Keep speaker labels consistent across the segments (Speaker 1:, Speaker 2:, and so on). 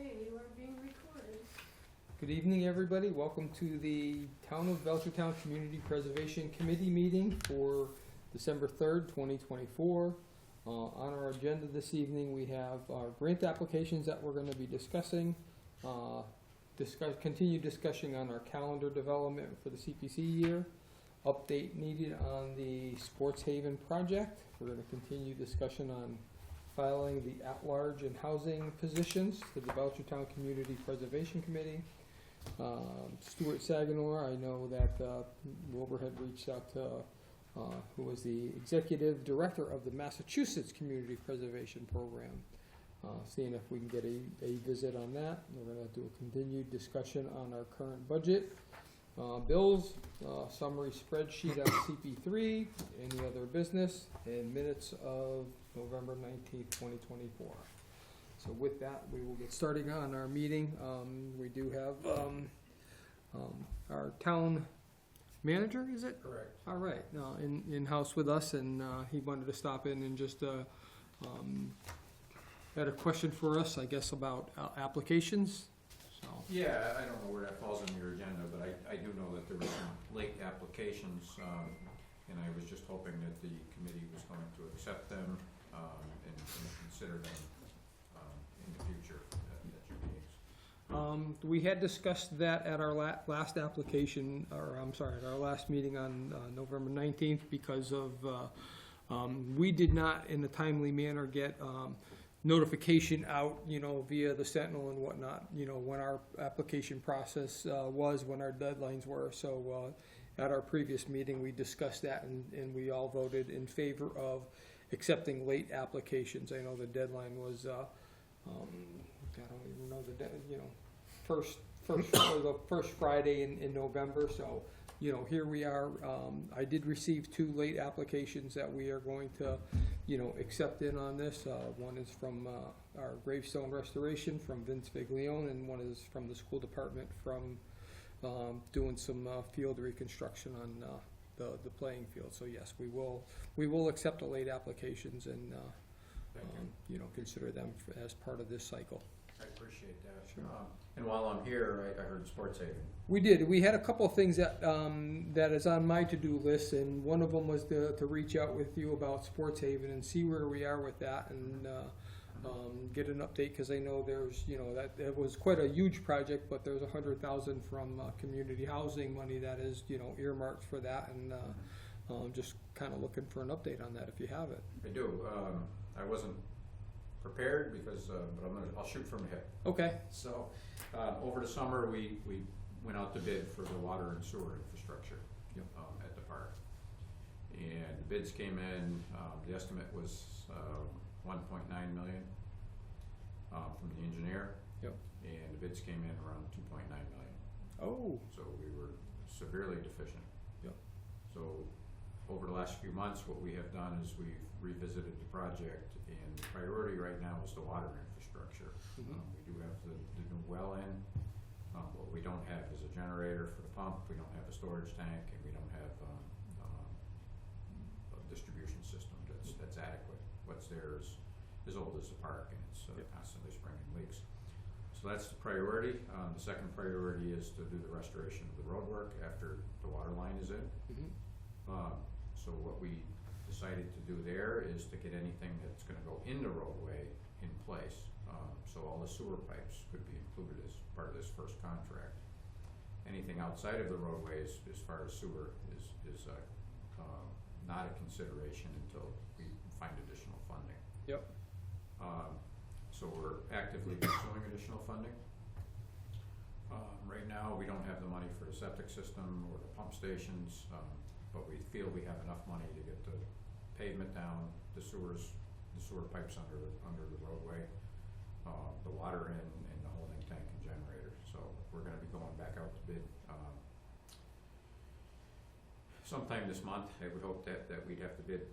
Speaker 1: Okay, you are being recorded.
Speaker 2: Good evening, everybody. Welcome to the Town of Belchertown Community Preservation Committee meeting for December 3rd, 2024. On our agenda this evening, we have our grant applications that we're going to be discussing, continue discussion on our calendar development for the CPC year, update needed on the Sports Haven project. We're going to continue discussion on filing the at-large and housing positions to the Belchertown Community Preservation Committee. Stuart Saganor, I know that Wilbur had reached out to who was the executive director of the Massachusetts Community Preservation Program, seeing if we can get a visit on that. We're going to do a continued discussion on our current budget, bills, summary spreadsheet on CP3, any other business, and minutes of November 19th, 2024. So with that, we will get starting on our meeting. We do have our town manager, is it?
Speaker 3: Correct.
Speaker 2: All right, in-house with us, and he wanted to stop in and just had a question for us, I guess, about applications. So.
Speaker 3: Yeah, I don't know where that falls on your agenda, but I do know that there were some late applications, and I was just hoping that the committee was going to accept them and consider them in the future at your meetings.
Speaker 2: We had discussed that at our last application, or I'm sorry, at our last meeting on November 19th, because of we did not, in a timely manner, get notification out, via the Sentinel and whatnot, when our application process was, when our deadlines were. So at our previous meeting, we discussed that, and we all voted in favor of accepting late applications. I know the deadline was, I don't even know the first Friday in November. So, here we are. I did receive 2 late applications that we are going to, accept in on this. One is from our gravestone restoration from Vince Viglione, and one is from the school department from doing some field reconstruction on the playing field. So yes, we will accept the late applications and consider them as part of this cycle.
Speaker 3: I appreciate that.
Speaker 2: Sure.
Speaker 3: And while I'm here, I heard Sports Haven.
Speaker 2: We did. We had a couple of things that that is on my to-do list, and one of them was to reach out with you about Sports Haven and see where we are with that, and get an update, because I know there's that it was quite a huge project, but there's $100,000 from community housing money that is earmarked for that, and just kind of looking for an update on that if you have it.
Speaker 3: I do. I wasn't prepared because, but I'll shoot from the hip.
Speaker 2: Okay.
Speaker 3: So, over the summer, we went out to bid for the water and sewer infrastructure at the park, and the bids came in. The estimate was $1.9 million from the engineer.
Speaker 2: Yep.
Speaker 3: And the bids came in around $2.9 million.
Speaker 2: Oh.
Speaker 3: So we were severely deficient.
Speaker 2: Yep.
Speaker 3: So over the last few months, what we have done is we've revisited the project, and the priority right now is the water infrastructure.
Speaker 2: Mm-hmm.
Speaker 3: We do have the new well in. What we don't have is a generator for the pump. We don't have a storage tank, and we don't have a distribution system that's adequate. What's there is as old as the park, and it's constantly springing leaks. So that's the priority. The second priority is to do the restoration of the roadwork after the water line is in.
Speaker 2: Mm-hmm.
Speaker 3: So what we decided to do there is to get anything that's going to go in the roadway in place. So all the sewer pipes could be included as part of this first contract. Anything outside of the roadways, as far as sewer, is not a consideration until we find additional funding.
Speaker 2: Yep.
Speaker 3: So we're actively pursuing additional funding. Right now, we don't have the money for the septic system or the pump stations, but we feel we have enough money to get the pavement down, the sewer pipes under the roadway, the water in, and the holding tank and generator. So we're going to be going back out to bid sometime this month. I would hope that we'd have the bid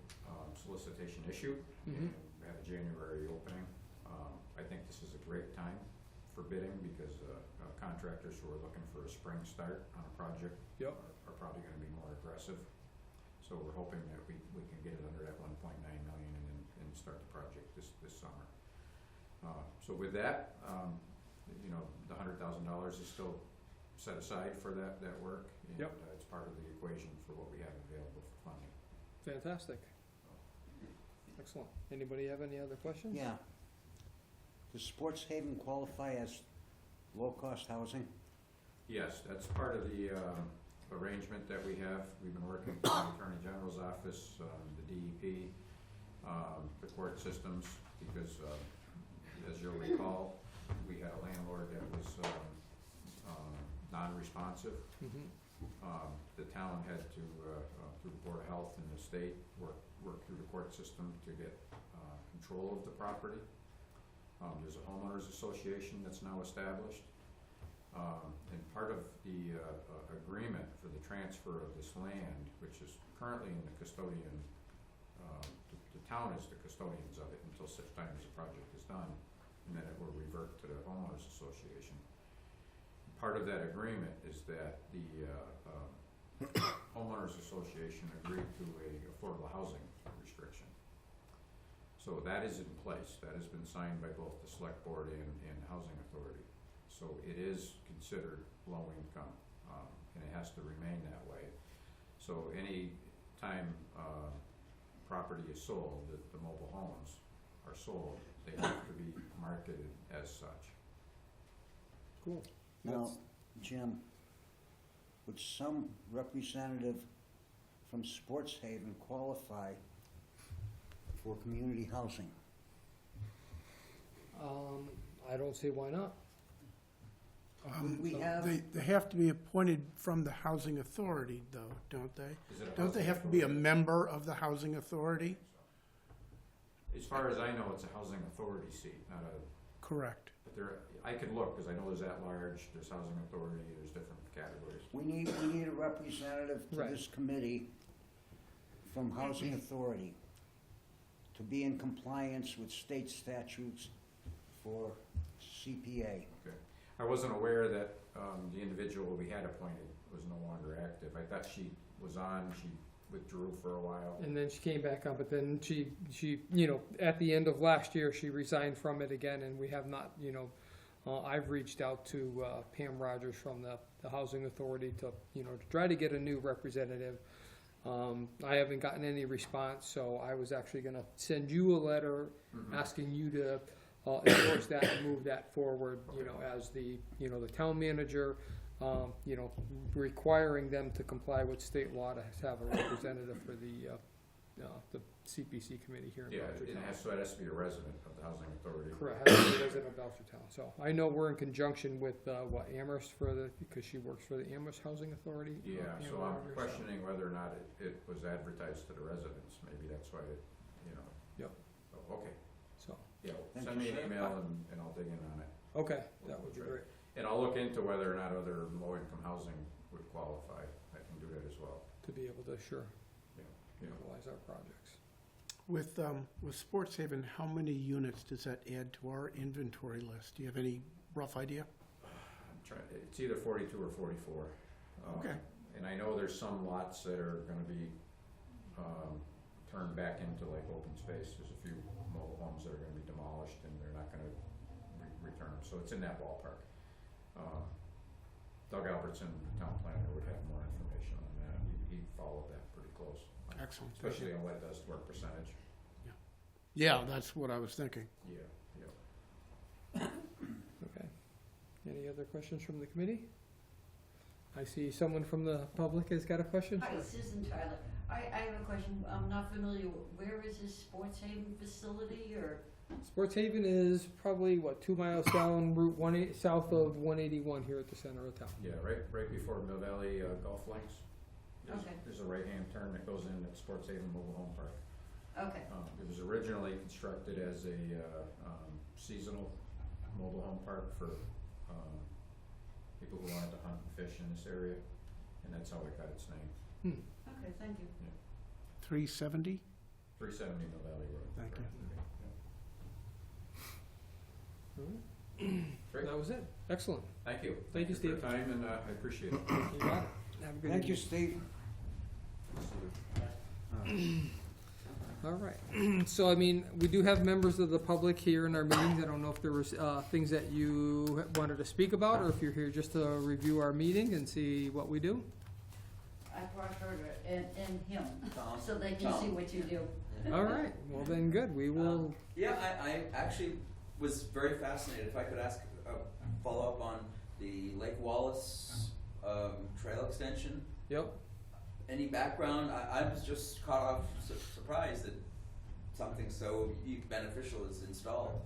Speaker 3: solicitation issued,
Speaker 2: Mm-hmm.
Speaker 3: and have a January opening. I think this is a great time for bidding, because contractors who are looking for a spring start on a project are probably going to be more aggressive. So we're hoping that we can get it under that $1.9 million and start the project this summer. So with that, you know, the $100,000 is still set aside for that work. And
Speaker 2: Yep.
Speaker 3: it's part of the equation for what we have available for funding.
Speaker 2: Fantastic. Excellent. Anybody have any other questions?
Speaker 1: Yeah. Does Sports Haven qualify as low-cost housing?
Speaker 3: Yes, that's part of the arrangement that we have. We've been working with the Attorney General's office, the DEP, the court systems, because as you'll recall, we had a landlord that was non-responsive.
Speaker 2: Mm-hmm.
Speaker 3: The town had to, through the Board of Health and the state, work through the court system to get control of the property. There's a homeowners association that's now established. And part of the agreement for the transfer of this land, which is currently in the custodian, the town is the custodians of it until such time as the project is done, and then it will revert to the homeowners association. Part of that agreement is that the homeowners association agreed to a affordable housing restriction. So that is in place. That has been signed by both the select board and housing authority. So it is considered low income, and it has to remain that way. So any time property is sold, the mobile homes are sold, they have to be marketed as such.
Speaker 2: Cool.
Speaker 1: Now, Jim, would some representative from Sports Haven qualify for community housing?
Speaker 2: I don't see why not.
Speaker 1: We have,
Speaker 4: They have to be appointed from the housing authority, though, don't they?
Speaker 3: Is it a
Speaker 4: Don't they
Speaker 3: housing
Speaker 4: have to be a
Speaker 3: authority?
Speaker 4: member of the housing authority?
Speaker 3: As far as I know, it's a housing authority seat, not a,
Speaker 4: Correct.
Speaker 3: but there, I could look, because I know there's at-large, there's housing authority, there's different categories.
Speaker 1: we need a representative to
Speaker 2: Right.
Speaker 1: this committee from housing authority to be in compliance with state statutes for CPA.
Speaker 3: Okay. I wasn't aware that the individual we had appointed was no longer active. I thought she was on, she withdrew for a while.
Speaker 2: And then she came back on, but then she, you know, at the end of last year, she resigned from it again, and we have not, you know, I've reached out to Pam Rogers from the Housing Authority to, you know, to try to get a new representative. I haven't gotten any response, so I was actually gonna send you a letter asking you to endorse that and move that forward, you know, as the, you know, the town manager, you know, requiring them to comply with state law to have a representative for the CPC committee here in
Speaker 3: Yeah, it
Speaker 2: Belchertown.
Speaker 3: has, so it has to be a resident of the housing authority.
Speaker 2: Correct, has to be a resident of Belchertown. So I know we're in conjunction with, Amherst because she works for the Amherst Housing Authority.
Speaker 3: Yeah,
Speaker 2: Pam
Speaker 3: so I'm
Speaker 2: Rogers,
Speaker 3: questioning whether or not it was advertised to the residents. Maybe that's why it, you know.
Speaker 2: Yep.
Speaker 3: Oh, okay,
Speaker 2: So,
Speaker 3: yeah,
Speaker 1: Thank
Speaker 3: send me
Speaker 1: you,
Speaker 3: an
Speaker 1: sir.
Speaker 3: email and I'll dig in on it.
Speaker 2: okay, that would be great.
Speaker 3: And I'll look into whether or not other low-income housing would qualify. I can do that as well.
Speaker 2: To be able to, sure,
Speaker 3: Yeah.
Speaker 2: utilize our projects.
Speaker 4: With Sports Haven, how many units does that add to our inventory list? Do you have any rough idea?
Speaker 3: I'm trying, it's either 42 or 44.
Speaker 4: Okay.
Speaker 3: And I know there's some lots that are gonna be, turned back into like open space. There's a few mobile homes that are gonna be demolished and they're not gonna return them, so it's in that ballpark. Doug Albertson, the town planner, would have more information on that. He followed that pretty close.
Speaker 4: Excellent. Thank
Speaker 3: Especially
Speaker 4: you.
Speaker 3: on what it does to our percentage.
Speaker 4: Yeah, that's what I was thinking.
Speaker 3: Yeah.
Speaker 2: Okay. Any other questions from the committee? I see someone from the public has got a question.
Speaker 5: Hi, Susan Tyler. I have a question. I'm not familiar. Where is this Sports Haven facility or?
Speaker 2: Sports Haven is probably, 2 miles down Route 18, south of 181 here at the center of town.
Speaker 3: Yeah, right before Mill Valley Golf Links.
Speaker 5: Okay.
Speaker 3: There's a right-hand turn that goes in at Sports Haven Mobile Home Park.
Speaker 5: Okay,
Speaker 3: It was originally constructed as a seasonal mobile home park for people who wanted to hunt and fish in this area, and that's how it got its name.
Speaker 5: okay, thank you.
Speaker 4: 370?
Speaker 3: 370 Mill Valley Road.
Speaker 4: Thank you.
Speaker 3: Great.
Speaker 2: That was it. Excellent.
Speaker 3: Thank you.
Speaker 2: Thank you,
Speaker 3: for your
Speaker 2: Steve.
Speaker 3: time, and I appreciate it.
Speaker 2: You got it. Have a good
Speaker 1: Thank you,
Speaker 2: evening.
Speaker 1: Steve.
Speaker 2: All right. So, I mean, we do have members of the public here in our meetings. I don't know if there was things that you wanted to speak about, or if you're here just to review our meeting and see what we do.
Speaker 5: I brought her to, and him,
Speaker 6: Tom?
Speaker 5: so they can see what you do.
Speaker 2: All right. Well, then, good. We will.
Speaker 6: Yeah, I actually was very fascinated. If I could ask a follow-up on the Lake Wallace trail extension.
Speaker 2: Yep.
Speaker 6: Any background? I was just caught off surprised that something so beneficial is installed.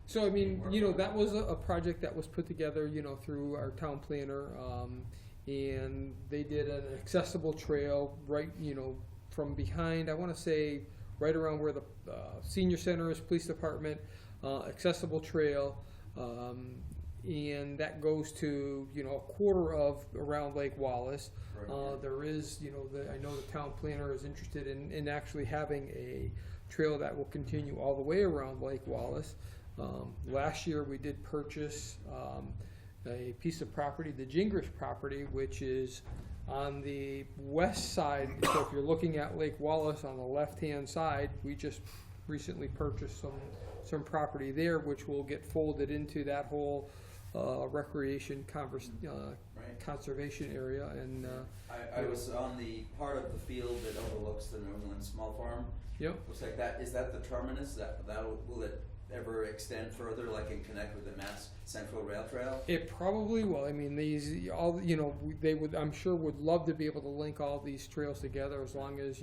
Speaker 2: So, I mean, that was a project that was put together, through our town planner, and they did an accessible trail right, from behind, I want to say, right around where the senior center is, police department, accessible trail, and that goes to, a quarter of around Lake Wallace.
Speaker 6: Right.
Speaker 2: There is, I know the town planner is interested in actually having a trail that will continue all the way around Lake Wallace. Last year, we did purchase a piece of property, the Gingrich property, which is on the west side. So if you're looking at Lake Wallace on the left-hand side, we just recently purchased some property there, which will get folded into that whole recreation conservation area. And
Speaker 6: I was on the part of the field that overlooks the New England Small Farm.
Speaker 2: yep.
Speaker 6: Looks like that. Is that the terminus? Will it ever extend further, like and connect with the Mass Central Rail Trail?
Speaker 2: It probably will. I mean, these all they would, I'm sure, would love to be able to link all these trails together as long as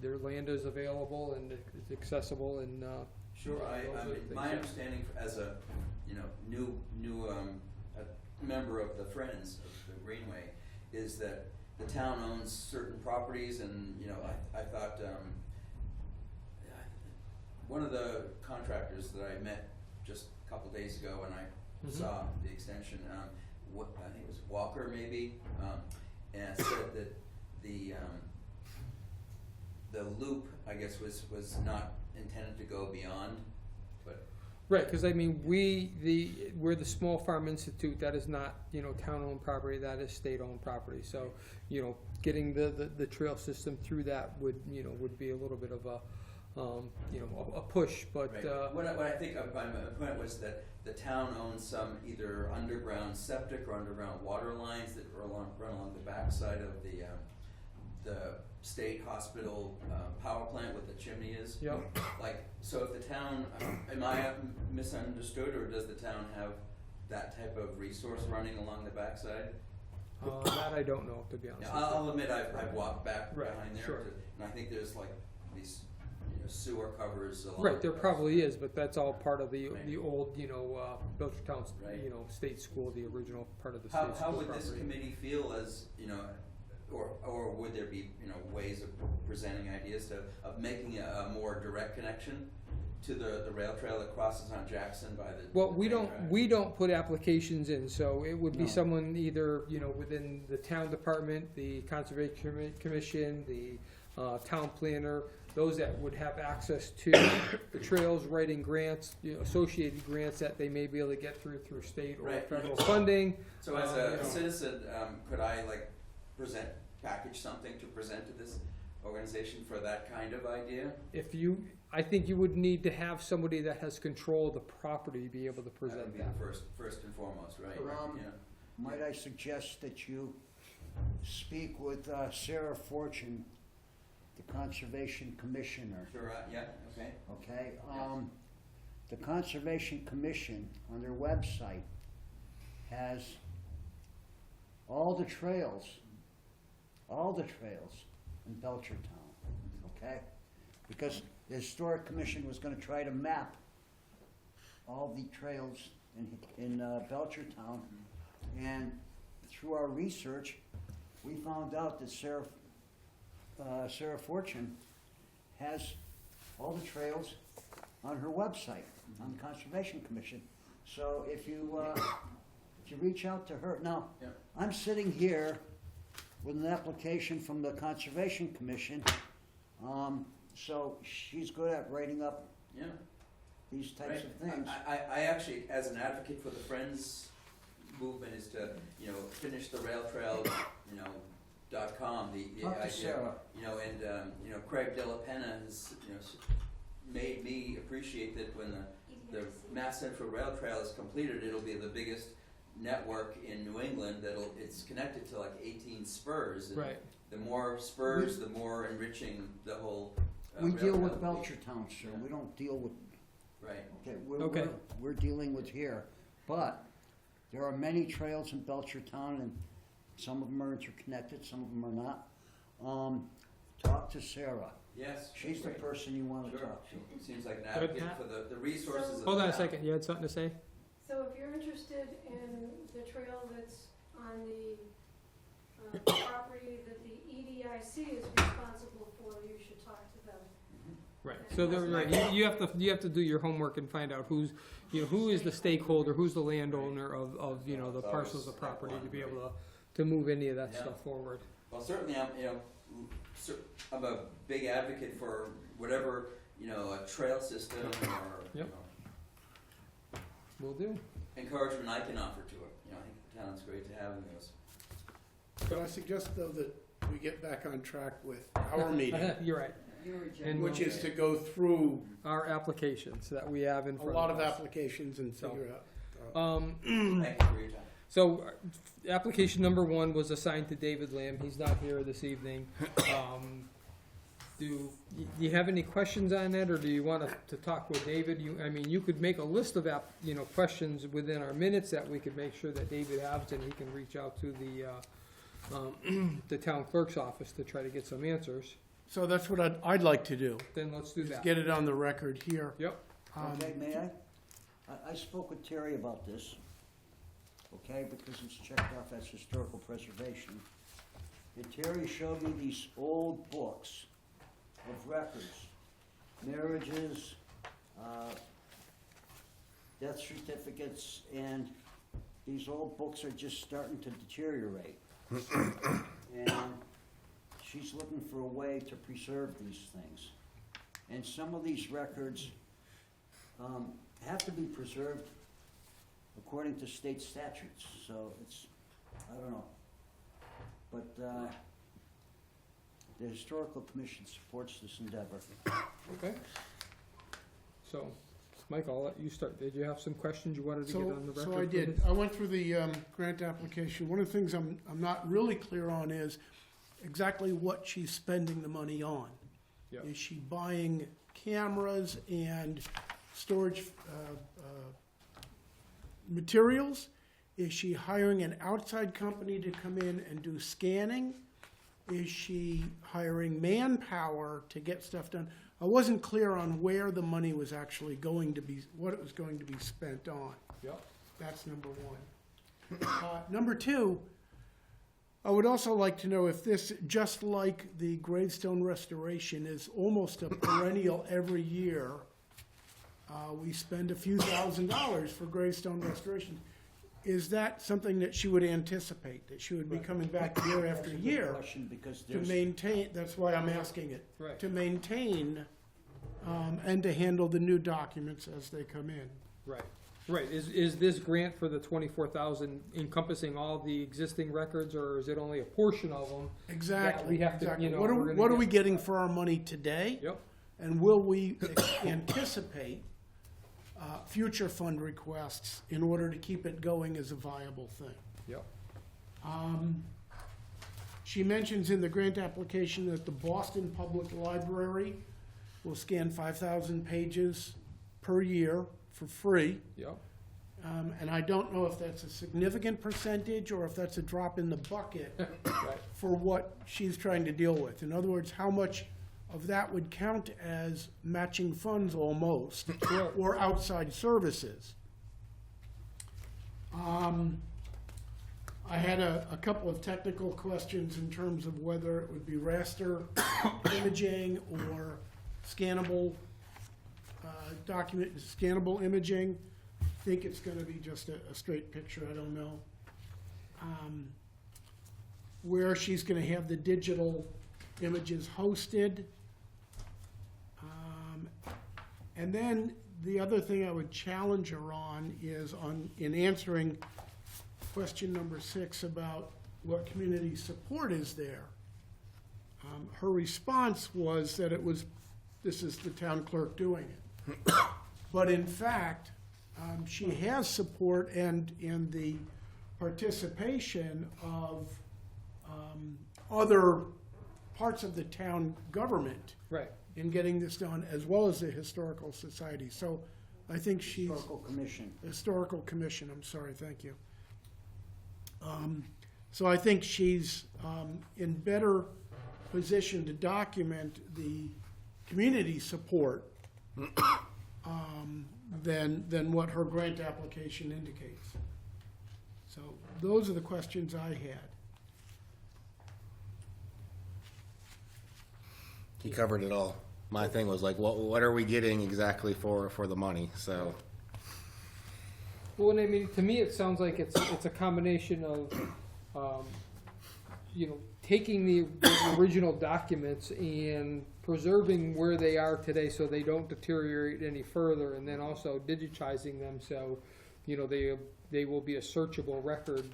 Speaker 2: their land is available and it's accessible and.
Speaker 6: Sure. My understanding as a new member of the Friends of the Greenway is that the town owns certain properties, and I thought one of the contractors that I met just a couple days ago when I saw the extension, I think it was Walker maybe, and said that the loop, I guess, was not intended to go beyond, but
Speaker 2: Right, because I mean, we're the Small Farm Institute. That is not town-owned property. That is state-owned property. So getting the trail system through that would be a little bit of a push. But
Speaker 6: right. What I think my point was that the town owns some either underground septic or underground water lines that run along the backside of the state hospital power plant with the chimney is.
Speaker 2: yeah.
Speaker 6: So if the town, am I misunderstood, or does the town have that type of resource running along the backside?
Speaker 2: That I don't know, to be honest.
Speaker 6: Yeah, I'll admit I've walked back
Speaker 2: Right,
Speaker 6: behind there,
Speaker 2: sure.
Speaker 6: and I think there's these sewer covers along.
Speaker 2: Right, there probably is, but that's all part of the old Belchertown
Speaker 6: Right.
Speaker 2: state school, the original part of the state
Speaker 6: How
Speaker 2: school
Speaker 6: would this
Speaker 2: property.
Speaker 6: committee feel as or would there be ways of presenting ideas of making a more direct connection to the rail trail that crosses on Jackson by the
Speaker 2: Well,
Speaker 6: the
Speaker 2: we
Speaker 6: train
Speaker 2: don't
Speaker 6: tracks?
Speaker 2: we don't put applications in, so it would be
Speaker 1: No.
Speaker 2: someone either within the town department, the conservation commission, the town planner, those that would have access to the trails, writing grants, associated grants that they may be able to get through state or
Speaker 6: Right.
Speaker 2: federal funding.
Speaker 6: So as a
Speaker 2: you know.
Speaker 6: citizen, could I package something to present to this organization for that kind of idea?
Speaker 2: I think you would need to have somebody that has control of the property to be able to
Speaker 6: That
Speaker 2: present
Speaker 6: would be
Speaker 2: that.
Speaker 6: the first and foremost, right?
Speaker 1: Correct. Might I suggest that you speak with Sarah Fortune, the Conservation Commissioner,
Speaker 6: Sure, yeah, okay.
Speaker 1: okay?
Speaker 6: Yes.
Speaker 1: The Conservation Commission, on their website, has all the trails in Belchertown, okay? Because the Historic Commission was gonna try to map all the trails in Belchertown, and through our research, we found out that Sarah Fortune has all the trails on her website, on the Conservation Commission. So if you reach out to her, now,
Speaker 6: Yeah.
Speaker 1: I'm sitting here with an application from the Conservation Commission, so she's good at writing up
Speaker 6: Yeah.
Speaker 1: these types
Speaker 6: Right.
Speaker 1: of things.
Speaker 6: I actually, as an advocate for the Friends movement, is to, finish the rail trail, .com, the
Speaker 1: Talk to
Speaker 6: idea,
Speaker 1: Sarah.
Speaker 6: you know, and, you know, Craig Della Penna has, you know, made me appreciate that when the Mass Central Rail Trail is completed, it'll be the biggest network in New England it's connected to like 18 spurs. And
Speaker 2: Right.
Speaker 6: the more spurs, the more enriching the whole
Speaker 1: We
Speaker 6: rail
Speaker 1: deal with
Speaker 6: trail will be.
Speaker 1: Belchertown, sir,
Speaker 6: Yeah.
Speaker 1: we don't deal with,
Speaker 6: Right.
Speaker 1: okay,
Speaker 2: Okay.
Speaker 1: we're dealing with here. But there are many trails in Belchertown, and some of them are interconnected, some of them are not. Talk to Sarah.
Speaker 6: Yes.
Speaker 1: She's the
Speaker 6: great.
Speaker 1: person you wanna
Speaker 6: Sure.
Speaker 1: talk to.
Speaker 6: Seems like an
Speaker 2: Good,
Speaker 6: advocate
Speaker 2: Pat.
Speaker 6: for the resources of the
Speaker 2: Hold on a
Speaker 6: town.
Speaker 2: second, you had something to say?
Speaker 7: So if you're interested in the trail that's on the property that the EDIC is responsible for, you should talk to them.
Speaker 2: Right, so there, right, you have to do your homework and find out who's, you know, who is the stakeholder, who's the landowner of, you know, the
Speaker 6: That's
Speaker 2: parcels of
Speaker 6: always
Speaker 2: property to be
Speaker 6: one,
Speaker 2: able to move any of that
Speaker 6: Yeah.
Speaker 2: stuff forward.
Speaker 6: Well, certainly, I'm a big advocate for whatever, you know, a trail system or, you
Speaker 2: Yep.
Speaker 6: know,
Speaker 2: Will do.
Speaker 6: encouragement I can offer to it. You know, I think the town's great to have those.
Speaker 4: But I suggest, though, that we get back on track with our meeting,
Speaker 2: You're right,
Speaker 5: Your agenda.
Speaker 2: And
Speaker 4: which is to go through
Speaker 2: our applications that we have in
Speaker 4: a
Speaker 2: front
Speaker 4: lot
Speaker 2: of
Speaker 4: of
Speaker 2: us.
Speaker 4: applications and
Speaker 2: So,
Speaker 4: figure out.
Speaker 6: Thank you for your time.
Speaker 2: So, application number 1 was assigned to David Lamb, he's not here this evening. Do you have any questions on that, or do you want to talk with David? I mean, you could make a list of questions within our minutes that we could make sure that David has, and he can reach out to the town clerk's office to try to get some answers.
Speaker 4: So that's what I'd like to do,
Speaker 2: Then let's do
Speaker 4: is
Speaker 2: that.
Speaker 4: get it on the record here.
Speaker 2: Yep,
Speaker 1: Okay, may I? I spoke with Terry about this, okay, because it's checked off as historical preservation. And Terry showed me these old books of records, marriages, death certificates, and these old books are just starting to deteriorate. And she's looking for a way to preserve these things. And some of these records have to be preserved according to state statutes, so it's, I don't know. But the Historical Commission supports this endeavor.
Speaker 2: okay. So, Mike, I'll let you start. Did you have some questions you wanted to get on the record?
Speaker 4: So I
Speaker 2: for
Speaker 4: did.
Speaker 2: this?
Speaker 4: I went through the grant application. One of the things I'm not really clear on is exactly what she's spending the money on.
Speaker 2: Yep.
Speaker 4: Is she buying cameras and storage materials? Is she hiring an outside company to come in and do scanning? Is she hiring manpower to get stuff done? I wasn't clear on where the money was actually going to be, what it was going to be spent on.
Speaker 2: Yep.
Speaker 4: That's number one. Number two, I would also like to know if this, just like the gravestone restoration, is almost a perennial every year. We spend a few $1,000s for gravestone restoration. Is that something that she would anticipate, that she would be coming back year after
Speaker 1: That's a good
Speaker 4: year
Speaker 1: question, because
Speaker 4: to
Speaker 1: there's,
Speaker 4: maintain, that's why I'm asking it,
Speaker 2: Right.
Speaker 4: to maintain and to handle the new documents as they come in?
Speaker 2: Right, right. Is this grant for the 24,000 encompassing all the existing records, or is it only a portion of them?
Speaker 4: Exactly.
Speaker 2: we have to,
Speaker 4: exactly.
Speaker 2: you know,
Speaker 4: What are,
Speaker 2: we're gonna
Speaker 4: what are we
Speaker 2: get-
Speaker 4: getting for our money today?
Speaker 2: Yep,
Speaker 4: And will we anticipate future fund requests in order to keep it going as a viable thing?
Speaker 2: yep,
Speaker 4: She mentions in the grant application that the Boston Public Library will scan 5,000 pages per year for free.
Speaker 2: yep.
Speaker 4: And I don't know if that's a significant percentage or if that's a drop in the bucket
Speaker 2: Right.
Speaker 4: for what she's trying to deal with. In other words, how much of that would count as matching funds almost,
Speaker 2: Sure.
Speaker 4: or outside services. I had a couple of technical questions in terms of whether it would be raster imaging or scannable scannable imaging. I think it's gonna be just a straight picture, I don't know. Where she's gonna have the digital images hosted. And then the other thing I would challenge her on is in answering question number 6 about what community support is there. Her response was that this is the town clerk doing it. But in fact, she has support and in the participation of other parts of the town government
Speaker 2: Right.
Speaker 4: in getting this done, as well as the Historical Society. So I think she's.
Speaker 1: Historical Commission.
Speaker 4: Historical Commission, I'm sorry, thank you. So I think she's in better position to document the community support than what her grant application indicates. So those are the questions I had.
Speaker 8: He covered it all. My thing was like, what are we getting exactly for the money? So
Speaker 2: Well, and I mean, to me, it sounds like it's a combination of, taking the original documents and preserving where they are today so they don't deteriorate any further, and then also digitizing them so, they will be a searchable record,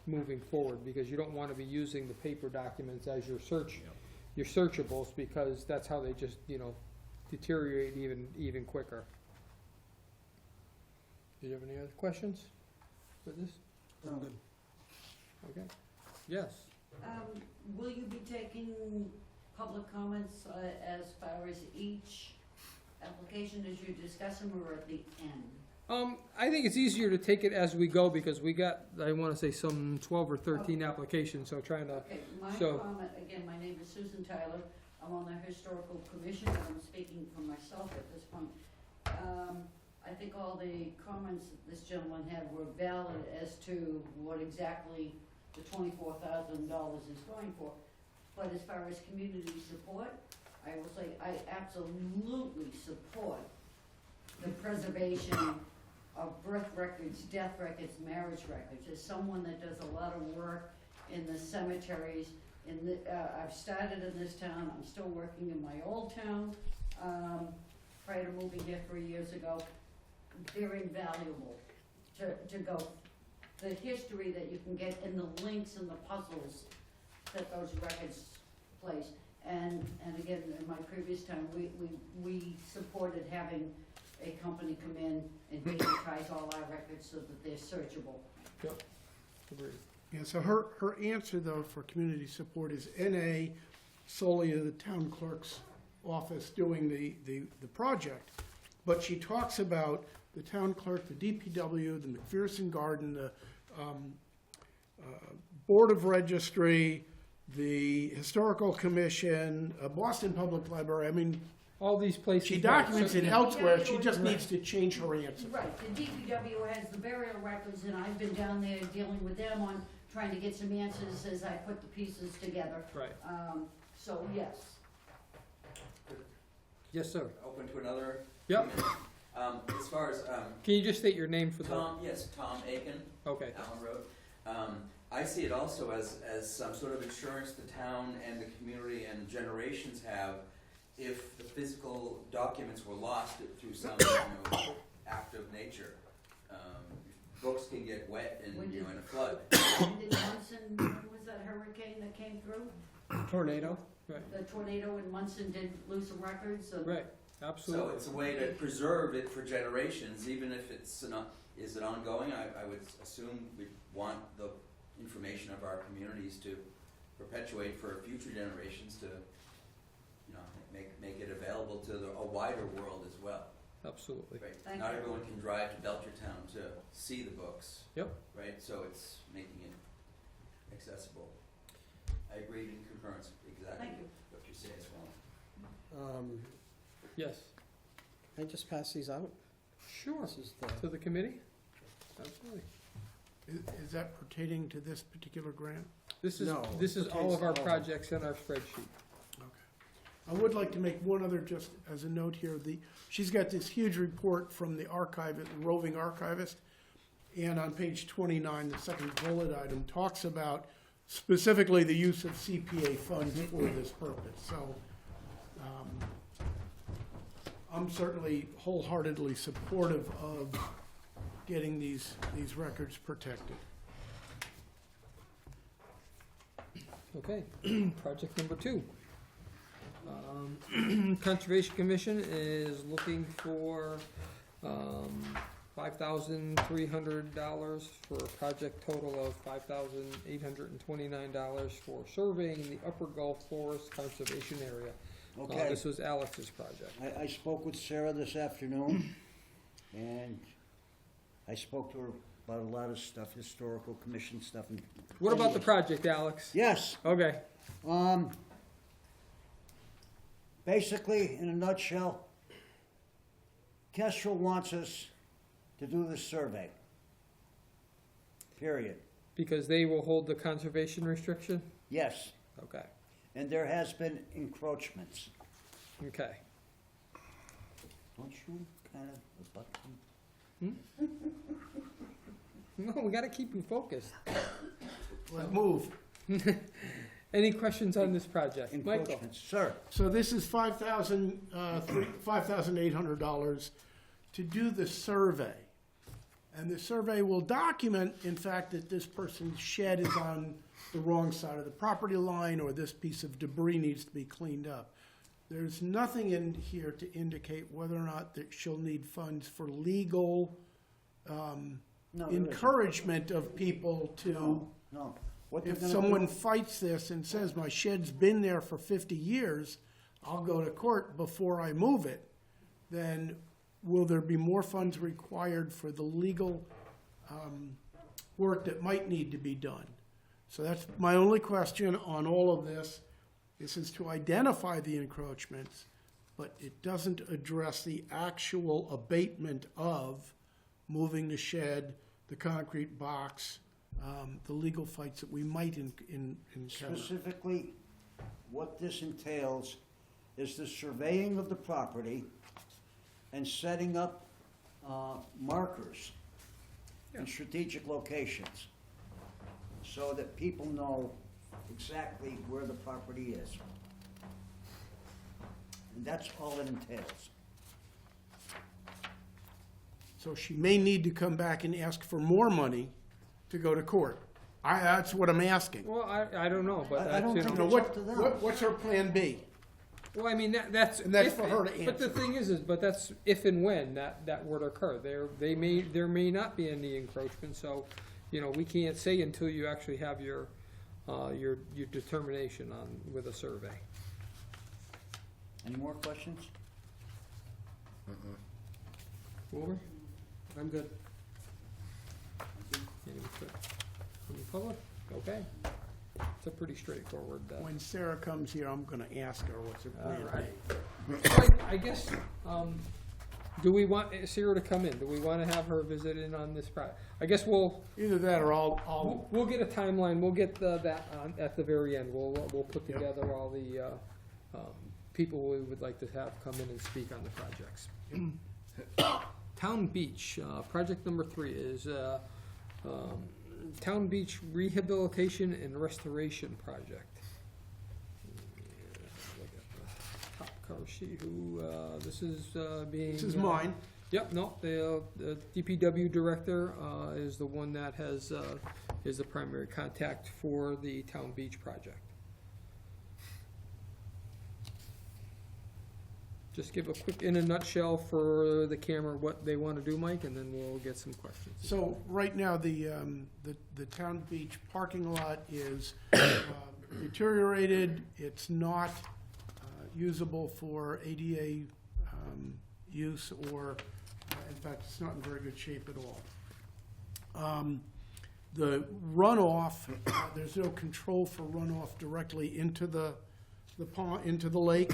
Speaker 2: moving forward, because you don't want to be using the paper documents as your searchables, because that's how they just, deteriorate even quicker. Do you have any other questions for this?
Speaker 1: Um,
Speaker 2: Okay. Yes.
Speaker 5: Will you be taking public comments as far as each application as you discuss them, or at the end?
Speaker 2: I think it's easier to take it as we go, because we got, I wanna say some 12 or 13 applications, so trying to,
Speaker 5: Okay, my
Speaker 2: So-
Speaker 5: comment, again, my name is Susan Tyler. I'm on the Historical Commission, and I'm speaking for myself at this point. I think all the comments that this gentleman had were valid as to what exactly the $24,000 is going for. But as far as community support, I will say I absolutely support the preservation of birth records, death records, marriage records. As someone that does a lot of work in the cemeteries, I've started in this town, I'm still working in my old town, prior to moving here 3 years ago. They're invaluable to go. The history that you can get and the links and the puzzles that those records place. And again, in my previous time, we supported having a company come in and digitize all our records so that they're searchable.
Speaker 2: agreed.
Speaker 4: Yeah, so her answer, though, for community support is NA, solely the town clerk's office doing the project. But she talks about the town clerk, the DPW, the McPherson Garden, the Board of Registry, the Historical Commission, Boston Public Library. I mean,
Speaker 2: All these places.
Speaker 4: she documents it
Speaker 2: Yeah.
Speaker 4: elsewhere, she just needs to change her answer.
Speaker 5: Right, the DPW has the burial records, and I've been down there dealing with them on trying to get some answers as I put the pieces together.
Speaker 2: Right.
Speaker 5: So, yes.
Speaker 2: Yes, sir.
Speaker 6: Open to another?
Speaker 2: Yep.
Speaker 6: As far as,
Speaker 2: Can you just state your name for the?
Speaker 6: Tom Aiken,
Speaker 2: Okay.
Speaker 6: Allen Road. I see it also as some sort of insurance the town and the community and generations have if the physical documents were lost through some, act of nature. Books can get wet in a flood.
Speaker 5: And did Munson, when was that hurricane that came through?
Speaker 2: Tornado. Right.
Speaker 5: The tornado in Munson did lose some records, and
Speaker 2: Right.
Speaker 6: So
Speaker 2: Absolutely.
Speaker 6: it's a way to preserve it for generations, even if it's is it ongoing? I would assume we want the information of our communities to perpetuate for future generations to, make it available to a wider world as well.
Speaker 2: Absolutely.
Speaker 6: Right?
Speaker 5: Thank
Speaker 6: Not
Speaker 5: you.
Speaker 6: everyone can drive to Belchertown to see the books.
Speaker 2: Yep.
Speaker 6: Right, so it's making it accessible. I agree in concurrence exactly
Speaker 5: Thank you.
Speaker 6: what you say as well.
Speaker 2: Yes.
Speaker 9: Can I just pass these out?
Speaker 2: Sure.
Speaker 9: This is the,
Speaker 2: To the committee. Absolutely.
Speaker 4: Is that pertaining to this particular grant?
Speaker 2: This is
Speaker 9: No,
Speaker 2: this is
Speaker 9: it
Speaker 2: all of our
Speaker 9: pertains to all of them.
Speaker 2: projects in our spreadsheet.
Speaker 4: I would like to make one other, just as a note here, she's got this huge report from the archivist, the roving archivist, and on page 29, the second bullet item talks about specifically the use of CPA funds for this purpose. So I'm certainly wholeheartedly supportive of getting these records protected.
Speaker 2: Okay, project number 2. Conservation Commission is looking for $5,300 for a project total of $5,829 for surveying the Upper Gulf Forest Conservation Area.
Speaker 1: Okay.
Speaker 2: This was Alex's project.
Speaker 1: I spoke with Sarah this afternoon, and I spoke to her about a lot of stuff, historical commission stuff. And
Speaker 2: What about the project, Alex?
Speaker 1: Yes,
Speaker 2: Okay,
Speaker 1: basically, in a nutshell, Kestrel wants us to do this survey. Period.
Speaker 2: because they will hold the conservation restriction?
Speaker 1: Yes,
Speaker 2: Okay,
Speaker 1: and there has been encroachments.
Speaker 2: okay.
Speaker 1: Don't you kind of rebut them?
Speaker 2: No, we gotta keep you focused.
Speaker 4: Let's move.
Speaker 2: Any questions on this project? Michael?
Speaker 1: Encroachments, sir.
Speaker 4: So this is $5,800 to do the survey. And the survey will document, in fact, that this person's shed is on the wrong side of the property line, or this piece of debris needs to be cleaned up. There's nothing in here to indicate whether or not that she'll need funds for legal
Speaker 1: No, there isn't.
Speaker 4: encouragement of people to,
Speaker 1: No. What they're
Speaker 4: if
Speaker 1: gonna
Speaker 4: someone
Speaker 1: do-
Speaker 4: fights this and says, my shed's been there for 50 years, I'll go to court before I move it, then will there be more funds required for the legal work that might need to be done? So that's my only question on all of this. This is to identify the encroachments, but it doesn't address the actual abatement of moving the shed, the concrete box, the legal fights that we might encounter.
Speaker 1: Specifically, what this entails is the surveying of the property and setting up markers in strategic locations so that people know exactly where the property is. And that's all it entails.
Speaker 4: So she may need to come back and ask for more money to go to court. That's what I'm asking.
Speaker 2: Well, I don't know, but
Speaker 1: I don't
Speaker 2: that's,
Speaker 1: think
Speaker 2: you know,
Speaker 1: it's up to them.
Speaker 4: What's her plan B?
Speaker 2: well, I mean, that's.
Speaker 4: And that's
Speaker 2: if-
Speaker 4: for her to
Speaker 2: But the
Speaker 4: answer.
Speaker 2: thing is, but that's if and when that would occur. There may not be any encroachment, so, you know, we can't say until you actually have your determination with a survey.
Speaker 1: Any more questions?
Speaker 2: Over?
Speaker 9: I'm good.
Speaker 2: Any public? Okay. It's a pretty straightforward,
Speaker 4: When Sarah comes here, I'm gonna ask her what's her plan
Speaker 2: All
Speaker 4: B.
Speaker 2: right. So I guess, do we want Sarah to come in? Do we want to have her visit in on this project? I guess we'll
Speaker 4: Either that or I'll,
Speaker 2: get a timeline. We'll get that on at the very end. We'll put
Speaker 4: Yep.
Speaker 2: together all the people we would like to have come in and speak on the projects. Town Beach, project number 3 is Town Beach Rehabilitation and Restoration Project. Look at the top cover sheet. This is being.
Speaker 4: this is mine.
Speaker 2: Yep, no, the DPW director is the one that is the primary contact for the Town Beach project. Just give a quick, in a nutshell for the camera, what they want to do, Mike, and then we'll get some questions.
Speaker 4: So right now, the Town Beach parking lot is deteriorated. It's not usable for ADA use, or in fact, it's not in very good shape at all. The runoff, there's no control for runoff directly into the pond, into the lake.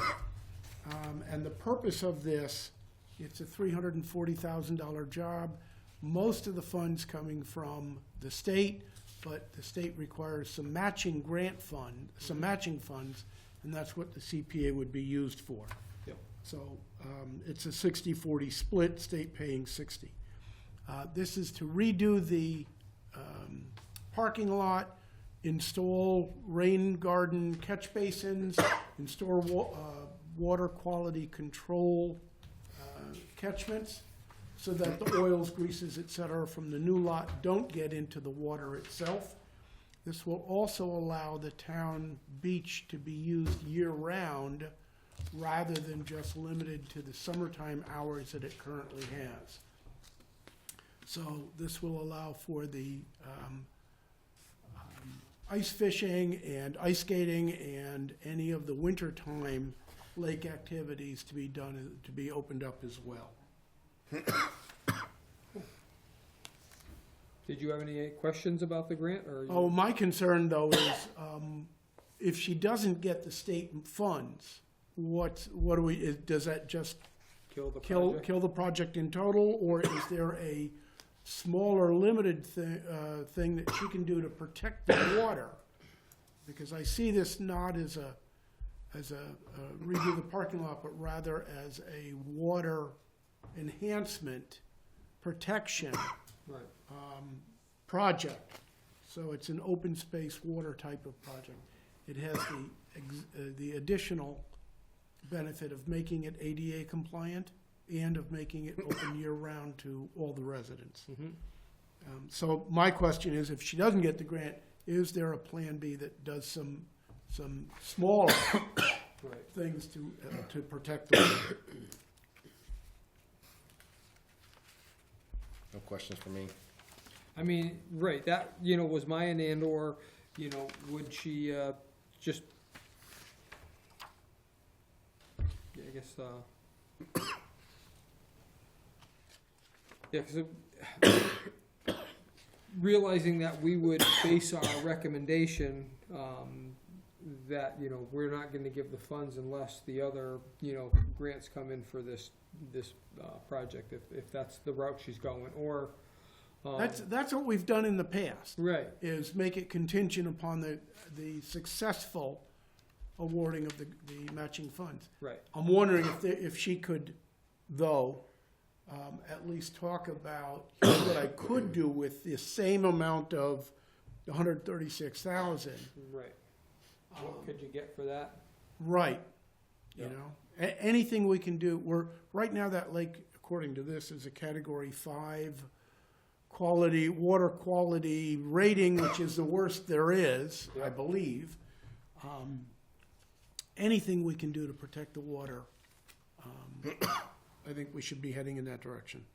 Speaker 4: And the purpose of this, it's a $340,000 job. Most of the funds coming from the state, but the state requires some matching funds, and that's what the CPA would be used for.
Speaker 2: Yep.
Speaker 4: So it's a 60-40 split, state paying 60. This is to redo the parking lot, install rain garden catch basins, install water quality control catchments, so that the oils, greases, et cetera, from the new lot don't get into the water itself. This will also allow the town beach to be used year-round rather than just limited to the summertime hours that it currently has. So this will allow for the ice fishing and ice skating and any of the wintertime lake activities to be done, to be opened up as well.
Speaker 2: Did you have any questions about the grant, or?
Speaker 4: Oh, my concern though is, if she doesn't get the state funds, what do we, does that just
Speaker 2: Kill the project?
Speaker 4: kill the project in total? Or is there a smaller, limited thing that she can do to protect the water? Because I see this not as a redo the parking lot, but rather as a water enhancement protection
Speaker 2: Right.
Speaker 4: project. So it's an open space water type of project. It has the additional benefit of making it ADA compliant and of making it open year-round to all the residents.
Speaker 2: Mhm.
Speaker 4: So my question is, if she doesn't get the grant, is there a Plan B that does some smaller
Speaker 2: Right.
Speaker 4: things to protect the water?
Speaker 8: No questions for me.
Speaker 2: I mean, right, that, was my and/or, would she, just, yeah, I guess, yeah, 'cause realizing that we would base our recommendation, that, we're not gonna give the funds unless the other, grants come in for this project, if that's the route she's going, or,
Speaker 4: That's what we've done in the past.
Speaker 2: right,
Speaker 4: Is make it contingent upon the successful awarding of the matching funds.
Speaker 2: right,
Speaker 4: I'm wondering if she could, though, at least talk about, here's what I could do with the same amount of the 136,000.
Speaker 2: right. What could you get for that?
Speaker 4: Right, you
Speaker 2: Yeah.
Speaker 4: know? Anything we can do, right now that lake, according to this, is a Category 5 water quality rating, which is the worst there is, I believe. Anything we can do to protect the water, I think we should be heading in that direction.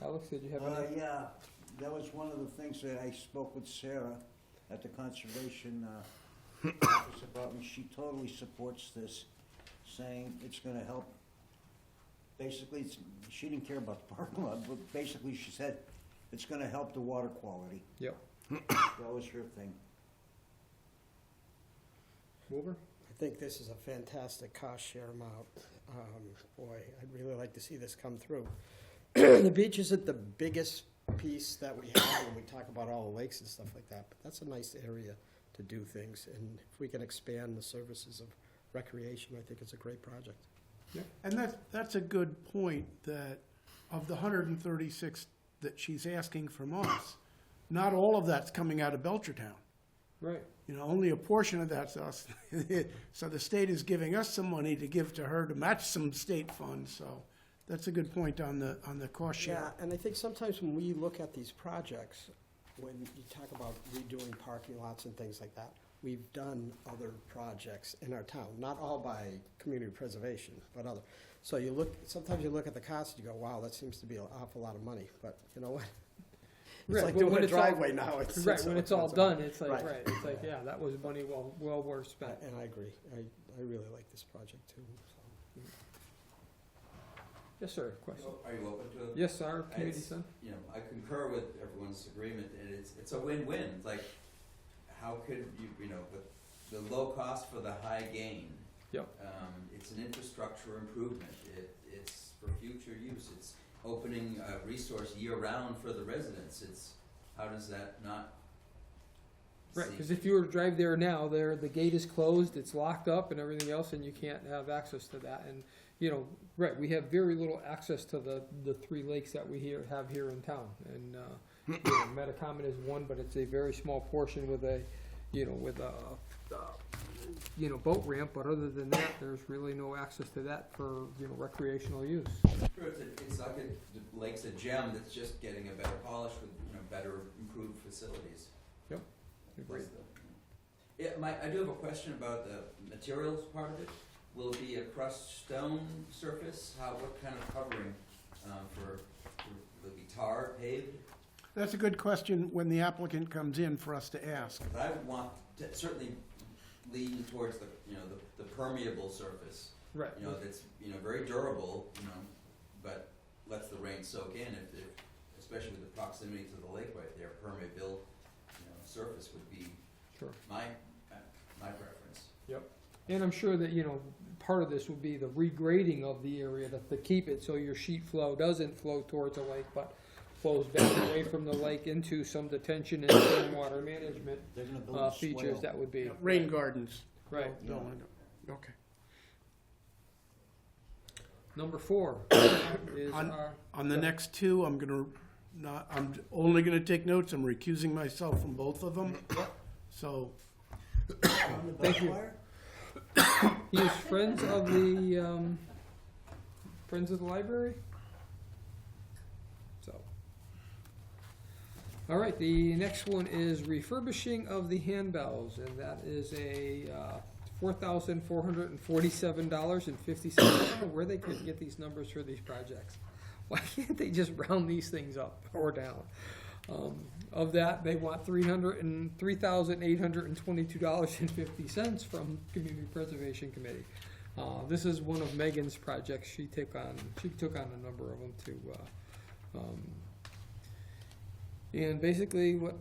Speaker 2: Alex, did you have any?
Speaker 1: Yeah, that was one of the things that I spoke with Sarah at the conservation office about, and she totally supports this, saying it's gonna help. Basically, she didn't care about the parking lot, but basically she said it's gonna help the water quality.
Speaker 2: Yep.
Speaker 1: That was her thing.
Speaker 2: Wilbur?
Speaker 9: I think this is a fantastic cost share amount. Boy, I'd really like to see this come through. The beach isn't the biggest piece that we have when we talk about all the lakes and stuff like that, but that's a nice area to do things. And if we can expand the services of recreation, I think it's a great project.
Speaker 4: And that's a good point, that of the 136 that she's asking from us, not all of that's coming out of Belchertown.
Speaker 2: Right.
Speaker 4: Only a portion of that's us. So the state is giving us some money to give to her to match some state funds, so that's a good point on the cost
Speaker 9: Yeah,
Speaker 4: share.
Speaker 9: and I think sometimes when we look at these projects, when you talk about redoing parking lots and things like that, we've done other projects in our town, not all by community preservation, but other. So sometimes you look at the cost and you go, wow, that seems to be an awful lot of money, but you know what? It's
Speaker 2: Right,
Speaker 9: like
Speaker 2: but
Speaker 9: doing
Speaker 2: when
Speaker 9: a
Speaker 2: it's all-
Speaker 9: driveway now.
Speaker 2: Right, when it's all done, it's like,
Speaker 9: Right.
Speaker 2: right, it's like, yeah, that was money well worth spent.
Speaker 9: And I agree. I really like this project too, so.
Speaker 2: Yes, sir, question?
Speaker 6: Are you open to it?
Speaker 2: Yes, our community
Speaker 6: It's-
Speaker 2: son?
Speaker 6: I concur with everyone's agreement, and it's a win-win. It's like, how could with the low cost for the high gain?
Speaker 2: Yep.
Speaker 6: It's an infrastructure improvement. It's for future use. It's opening a resource year-round for the residents. How does that not?
Speaker 2: Right,
Speaker 6: seem-
Speaker 2: because if you were to drive there now, the gate is closed, it's locked up and everything else, and you can't have access to that. And, right, we have very little access to the 3 lakes that we have here in town. And, Metacomet is one, but it's a very small portion with a boat ramp. But other than that, there's really no access to that for, recreational use.
Speaker 6: Sure, it's like the lake's a gem that's just getting a better polish with, better improved facilities.
Speaker 2: Yep, agreed.
Speaker 6: Yeah, I do have a question about the materials part of it. Will it be a crushed stone surface? What kind of covering, will it be tar, paved?
Speaker 4: That's a good question when the applicant comes in for us to ask.
Speaker 6: But I would want to certainly lean towards the permeable surface.
Speaker 2: Right.
Speaker 6: That's, very durable, but lets the rain soak in if especially with the proximity to the lake right there, permeable, surface would be
Speaker 2: Sure.
Speaker 6: my preference.
Speaker 2: Yep. And I'm sure that, part of this would be the regrading of the area to keep it so your sheet flow doesn't flow towards the lake, but flows back away from the lake into some detention and stormwater management
Speaker 1: They're gonna build a
Speaker 2: features
Speaker 1: swale.
Speaker 2: that would be.
Speaker 4: Rain gardens.
Speaker 2: Right.
Speaker 4: No, okay.
Speaker 2: Number 4 is
Speaker 4: On-
Speaker 2: our.
Speaker 4: On the next two, I'm only gonna take notes. I'm recusing myself from both of them. So,
Speaker 1: On the
Speaker 2: Thank you.
Speaker 1: Bellflower?
Speaker 2: He is friends of the library. So, all right. The next one is refurbishing of the handbells, and that is a $4,447.50. I don't know where they could get these numbers for these projects. Why can't they just round these things up or down? Of that, they want $3,822.50 from Community Preservation Committee. This is one of Megan's projects. She took on a number of them to, and basically what.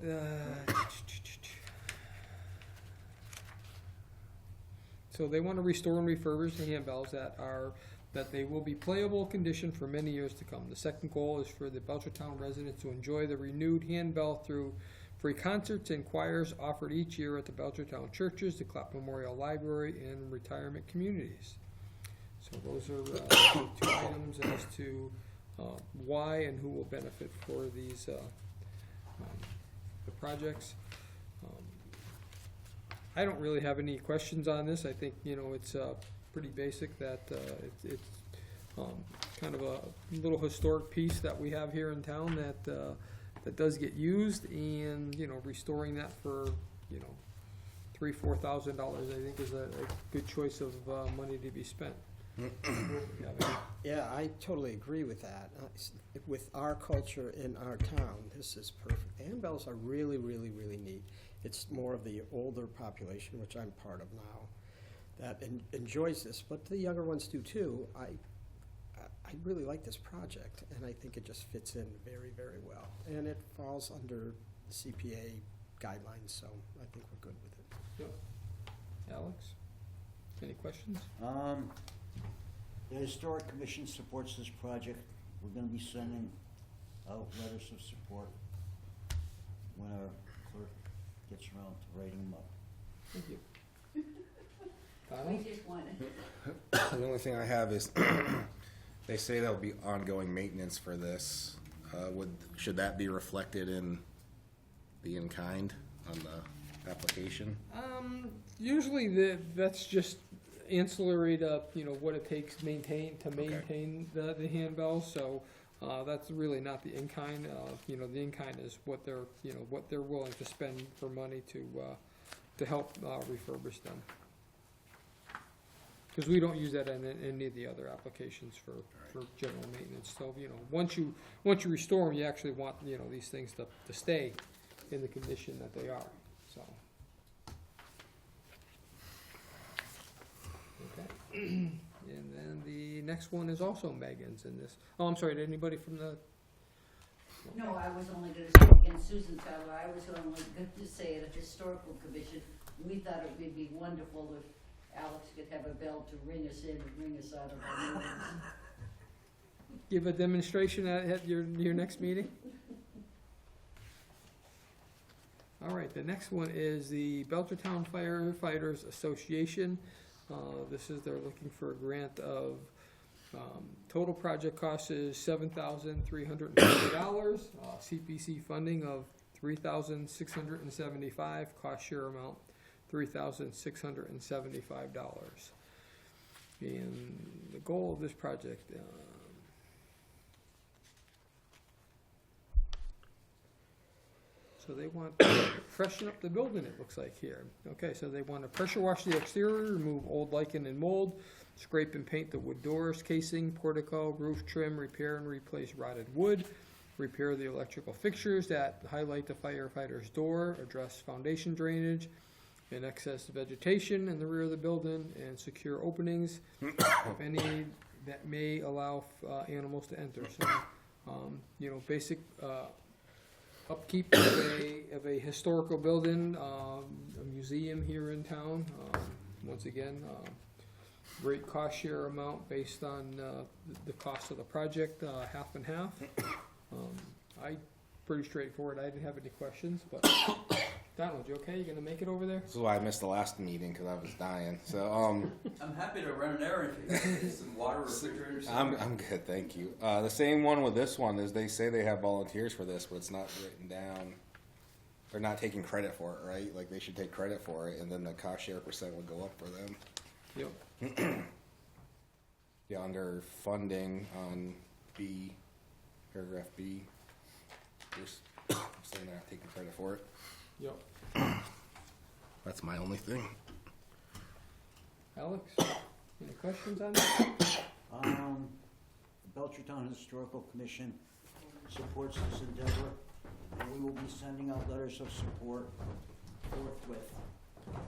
Speaker 2: So they want to restore and refurbish the handbells that they will be playable condition for many years to come. The second goal is for the Belchertown residents to enjoy the renewed handbell through free concerts and choirs offered each year at the Belchertown churches, the Clap Memorial Library, and retirement communities. So those are two items as to why and who will benefit for these the projects. I don't really have any questions on this. I think, it's pretty basic that it's kind of a little historic piece that we have here in town that does get used, and, restoring that for, $3,000-4,000, I think is a good choice of money to be spent.
Speaker 9: Yeah, I totally agree with that. With our culture in our town, this is perfect. Handbells are really, really, really neat. It's more of the older population, which I'm part of now, that enjoys this, but the younger ones do too. I really like this project, and I think it just fits in very, very well. And it falls under the CPA guidelines, so I think we're good with it.
Speaker 2: Yep. Alex, any questions?
Speaker 1: The Historic Commission supports this project. We're gonna be sending out letters of support when our clerk gets around to writing them up.
Speaker 2: Thank you.
Speaker 5: We
Speaker 2: Donald?
Speaker 5: just wanted.
Speaker 8: The only thing I have is they say there'll be ongoing maintenance for this. Should that be reflected in the in-kind on the application?
Speaker 2: Usually that's just ancillary to, what it takes to maintain the handbells, so, that's really not the in-kind. The in-kind is what they're willing to spend for money to help, refurbish them. Because we don't use that in any of the other applications for general maintenance. So, once you restore them, you actually want, these things to stay in the condition that they are, so. Okay. And then the next one is also Megan's in this. Oh, I'm sorry, did anybody from the?
Speaker 5: No, I was only gonna say, again, Susan Tyler, I was only going to say at a historical commission, we thought it would be wonderful if Alex could have a bell to ring us in and ring us out of our meetings.
Speaker 2: Give a demonstration at your next meeting? All right, the next one is the Belchertown Firefighters Association. They're looking for a grant of, total project cost is $7,350, CPC funding of $3,675, cost share amount $3,675. And the goal of this project, so they want to freshen up the building, it looks like here. Okay, so they want to pressure wash the exterior, remove old lichen and mold, scrape and paint the wood doors, casing, portico, roof trim, repair and replace rotted wood, repair the electrical fixtures that highlight the firefighter's door, address foundation drainage and excess vegetation in the rear of the building, and secure openings, if any, that may allow animals to enter. So, basic upkeep of a historical building, a museum here in town. Once again, great cost share amount based on the cost of the project, half and half. Pretty straightforward. I didn't have any questions, but Donald, you okay? You gonna make it over there?
Speaker 8: This is why I missed the last meeting, because I was dying. So,
Speaker 6: I'm happy to run an errand for you. Some water, refrigerator, or something.
Speaker 8: I'm good, thank you. The same one with this one is they say they have volunteers for this, but it's not written down. They're not taking credit for it, right? Like, they should take credit for it, and then the cost share percent would go up for them.
Speaker 2: Yep.
Speaker 8: Yeah, under funding on B, paragraph B, just saying they're not taking credit for it.
Speaker 2: Yep.
Speaker 8: That's my only thing.
Speaker 2: Alex, any questions on that?
Speaker 1: The Belchertown Historical Commission supports this endeavor, and we will be sending out letters of support forthwith.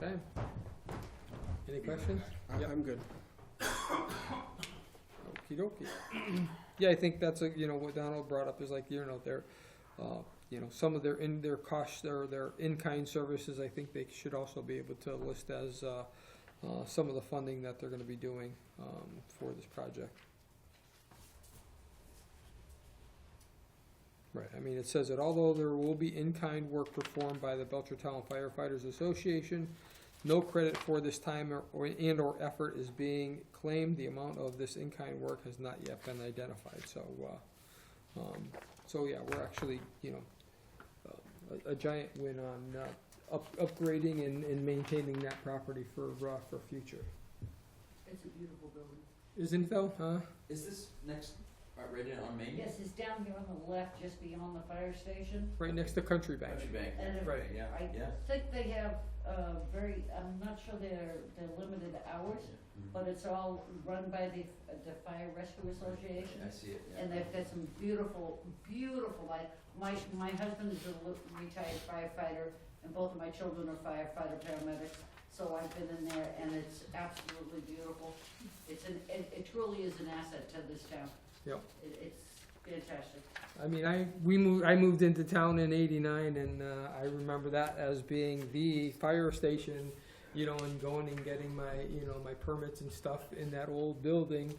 Speaker 2: Okay. Any questions? Yep.
Speaker 9: I'm good.
Speaker 2: Okie dokie. Yeah, I think that's what Donald brought up is like, they're, some of their costs, their in-kind services, I think they should also be able to list as, some of the funding that they're gonna be doing, for this project. Right, I mean, it says that although there will be in-kind work performed by the Belchertown Firefighters Association, no credit for this time or effort is being claimed. The amount of this in-kind work has not yet been identified. So yeah, we're actually, a giant win on upgrading and maintaining that property for future.
Speaker 5: It's a beautiful building.
Speaker 2: Isn't it though? Huh?
Speaker 6: Is this next, right in on Main?
Speaker 5: Yes, it's down here on the left, just beyond the fire station.
Speaker 2: Right next to Country Bank.
Speaker 6: Country Bank.
Speaker 5: And if-
Speaker 2: Right.
Speaker 6: Yeah,
Speaker 5: I
Speaker 6: yeah.
Speaker 5: think they have I'm not sure they're limited hours, but it's all run by the Fire Rescue Association.
Speaker 6: I see it, yeah.
Speaker 5: And they've got some beautiful, like, my husband is a retired firefighter, and both of my children are firefighter paramedics, so I've been in there, and it's absolutely beautiful. It truly is an asset to this town.
Speaker 2: Yep.
Speaker 5: It's fantastic.
Speaker 2: I mean, I moved into town in '89, and I remember that as being the fire station, and going and getting my permits and stuff in that old building,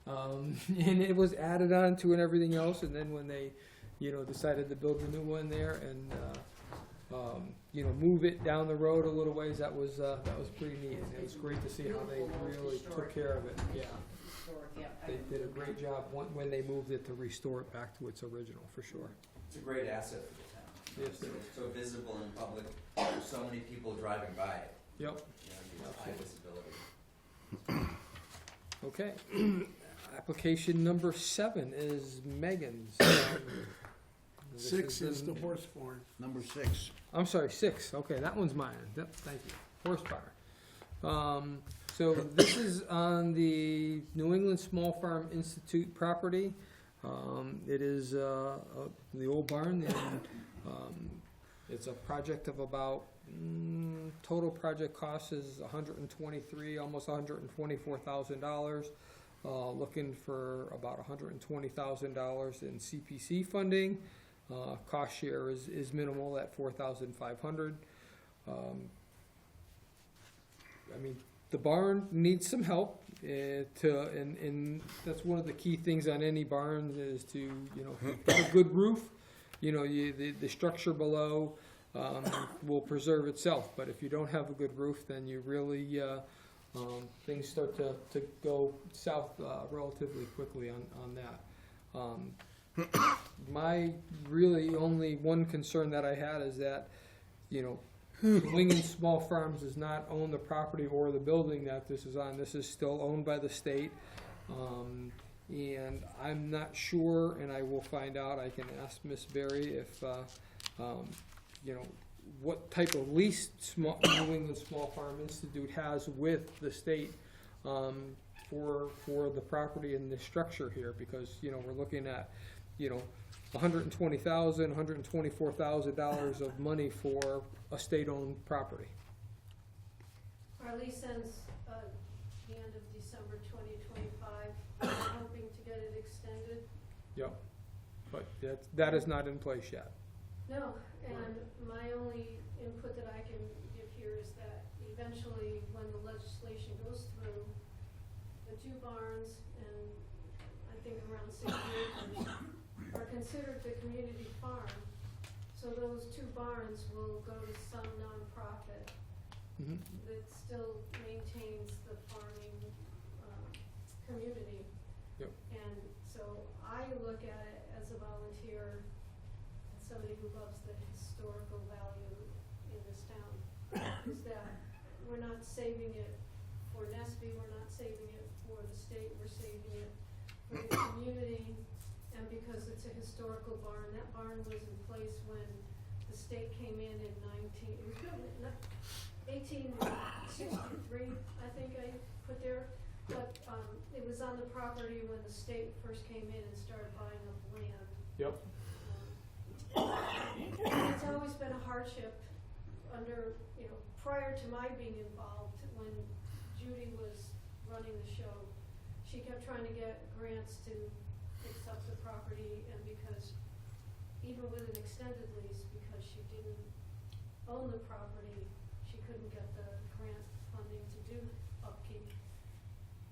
Speaker 2: and it was added on to and everything else. And then when they, decided to build a new one there and move it down the road a little ways, that was pretty neat. And it was great to see how they really took care of it. Yeah. They did a great job when they moved it to restore it back to its original, for sure.
Speaker 6: It's a great asset for the town.
Speaker 2: Yes, it is.
Speaker 6: So visible in public, there's so many people driving by it.
Speaker 2: Yep.
Speaker 6: It's high visibility.
Speaker 2: Okay. Application number 7 is Megan's. This
Speaker 4: 6 is
Speaker 2: the-
Speaker 4: the horse farm.
Speaker 1: Number 6.
Speaker 2: I'm sorry, 6. Okay, that one's mine. Yep, thank you. Horsepower. So this is on the New England Small Farm Institute property. It is the old barn, and it's a project of about total project cost is $123, almost $124,000. Looking for about $120,000 in CPC funding. Cost share is minimal at $4,500. I mean, the barn needs some help, and that's one of the key things on any barn is to, have a good roof. The structure below will preserve itself, but if you don't have a good roof, then you really, things start to go south relatively quickly on that. My really only one concern that I had is that, New England Small Farms does not own the property or the building that this is on. This is still owned by the state. And I'm not sure, and I will find out. I can ask Miss Berry if you know, what type of lease New England Small Farm Institute has with the state, for the property and the structure here, because, you know, we're looking at, you know, $124,000 of money for a state-owned property.
Speaker 7: Our lease ends, the end of December 2025. We're hoping to get it extended.
Speaker 2: Yep, but that is not in place yet.
Speaker 7: No, and my only input that I can give here is that eventually, when the legislation goes through, the two barns and I think around 60 acres are considered the community farm. So those two barns will go to some nonprofit
Speaker 2: Mhm.
Speaker 7: that still maintains the farming community.
Speaker 2: Yep.
Speaker 7: And so I look at it as a volunteer and somebody who loves the historical value in this town. Is that we're not saving it for Nesby, we're not saving it for the state, we're saving it for the community. And because it's a historical barn, that barn was in place when the state came in it was built in 1863, I think I put there. But it was on the property when the state first came in and started buying up land.
Speaker 2: Yep.
Speaker 7: It's always been a hardship under, you know, prior to my being involved, when Judy was running the show, she kept trying to get grants to fix up the property, and because even with an extended lease, because she didn't own the property, she couldn't get the grant funding to do upkeep.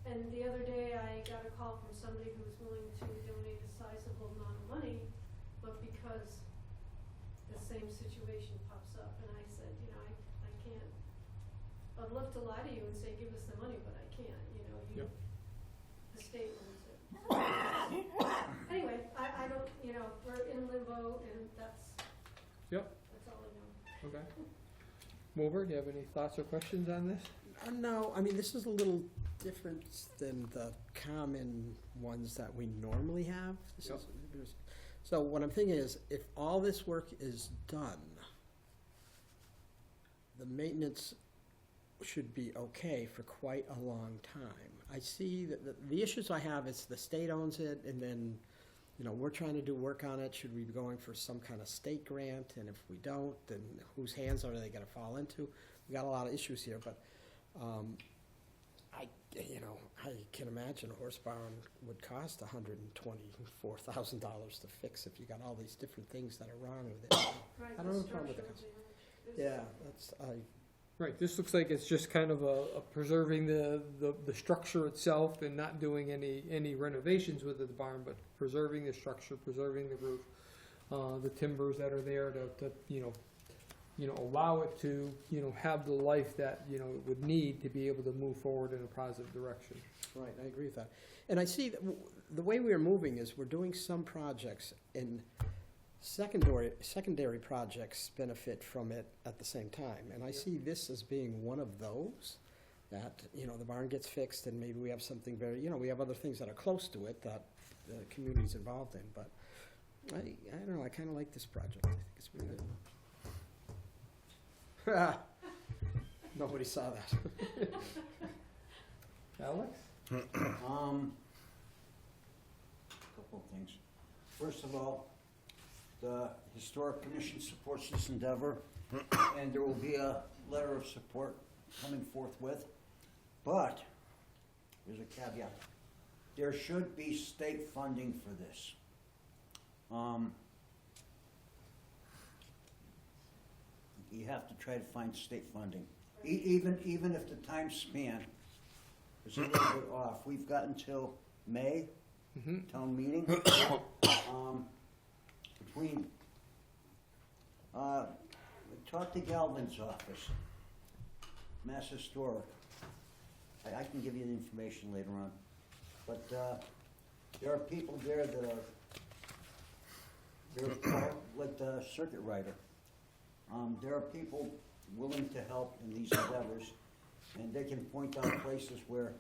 Speaker 7: And the other day, I got a call from somebody who was willing to donate a sizable amount of money, but because the same situation pops up, and I said, you know, I can't, I'd love to lie to you and say, give us the money, but I can't, you know,
Speaker 2: Yep.
Speaker 7: the state owns it. Anyway, I don't, you know, we're in limbo, and that's all I know.
Speaker 2: Okay. Mover, do you have any thoughts or questions on this?
Speaker 9: No, I mean, this is a little different than the common ones that we normally have.
Speaker 2: Yep.
Speaker 9: So what I'm thinking is, if all this work is done, the maintenance should be okay for quite a long time. I see that the issues I have is the state owns it, and then, you know, we're trying to do work on it. Should we be going for some kind of state grant? And if we don't, then whose hands are they gonna fall into? We got a lot of issues here, but, I can imagine a horse barn would cost $124,000 to fix if you got all these different things that are wrong with it.
Speaker 7: Right,
Speaker 9: I don't
Speaker 7: the
Speaker 9: have a problem with the
Speaker 7: structural damage is-
Speaker 9: Yeah, that's,
Speaker 2: Right, this looks like it's just kind of a preserving the structure itself and not doing any renovations with the barn, but preserving the structure, preserving the roof, the timbers that are there to allow it to, have the life that, it would need to be able to move forward in a positive direction.
Speaker 9: right, I agree with that. And I see that the way we're moving is we're doing some projects, and secondary projects benefit from it at the same time. And I see this as being one of those, that, the barn gets fixed, and maybe we have something very, we have other things that are close to it that the community's involved in, but I don't know, I kinda like this project. I think it's really good. Nobody saw that.
Speaker 2: Alex?
Speaker 1: Couple of things. First of all, the Historic Commission supports this endeavor, and there will be a letter of support coming forthwith. But, there's a caveat. There should be state funding for this. You have to try to find state funding. Even if the time span is a little bit off. We've got until May,
Speaker 2: Mm-hmm.
Speaker 1: town meeting. Between, talk to Galvin's office, Mass Historic. I can give you the information later on. But, there are people there that are, they're like the circuit rider. There are people willing to help in these endeavors, and they can point out places where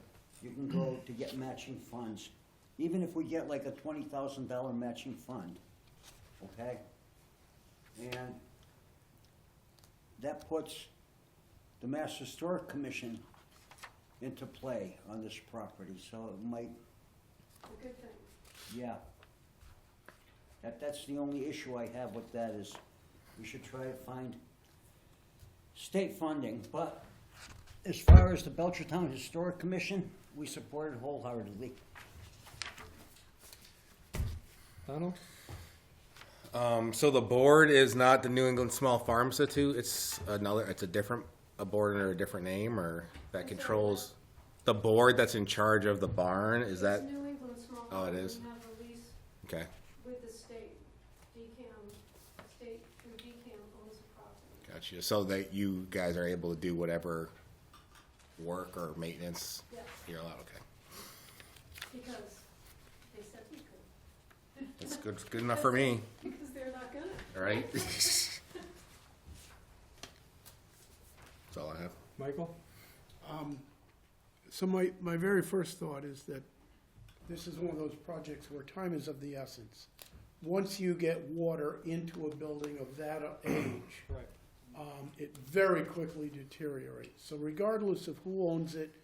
Speaker 1: you can go to get matching funds. Even if we get like a $20,000 matching fund, okay? And that puts the Mass Historic Commission into play on this property, so it might,
Speaker 7: A good thing.
Speaker 1: yeah. That's the only issue I have with that is we should try to find state funding, but as far as the Belchertown Historic Commission, we support it wholeheartedly.
Speaker 2: Donald?
Speaker 8: So the board is not the New England Small Farm Institute. It's a board under a different name, or that controls the board that's in charge of the barn. Is that
Speaker 7: It's New England Small
Speaker 8: Oh, it
Speaker 7: Farm.
Speaker 8: is?
Speaker 7: We have a lease
Speaker 8: okay?
Speaker 7: with the state. State through DCAM owns the property.
Speaker 8: Gotcha. So that you guys are able to do whatever work or maintenance
Speaker 7: Yes,
Speaker 8: you're allowed. Okay,
Speaker 7: because they said we could.
Speaker 8: that's good. Good enough for me.
Speaker 7: Because they're not gonna.
Speaker 8: All right. That's all I have.
Speaker 2: Michael?
Speaker 4: So my very first thought is that this is one of those projects where time is of the essence. Once you get water into a building of that age,
Speaker 2: Right.
Speaker 4: it very quickly deteriorates. So regardless of who owns it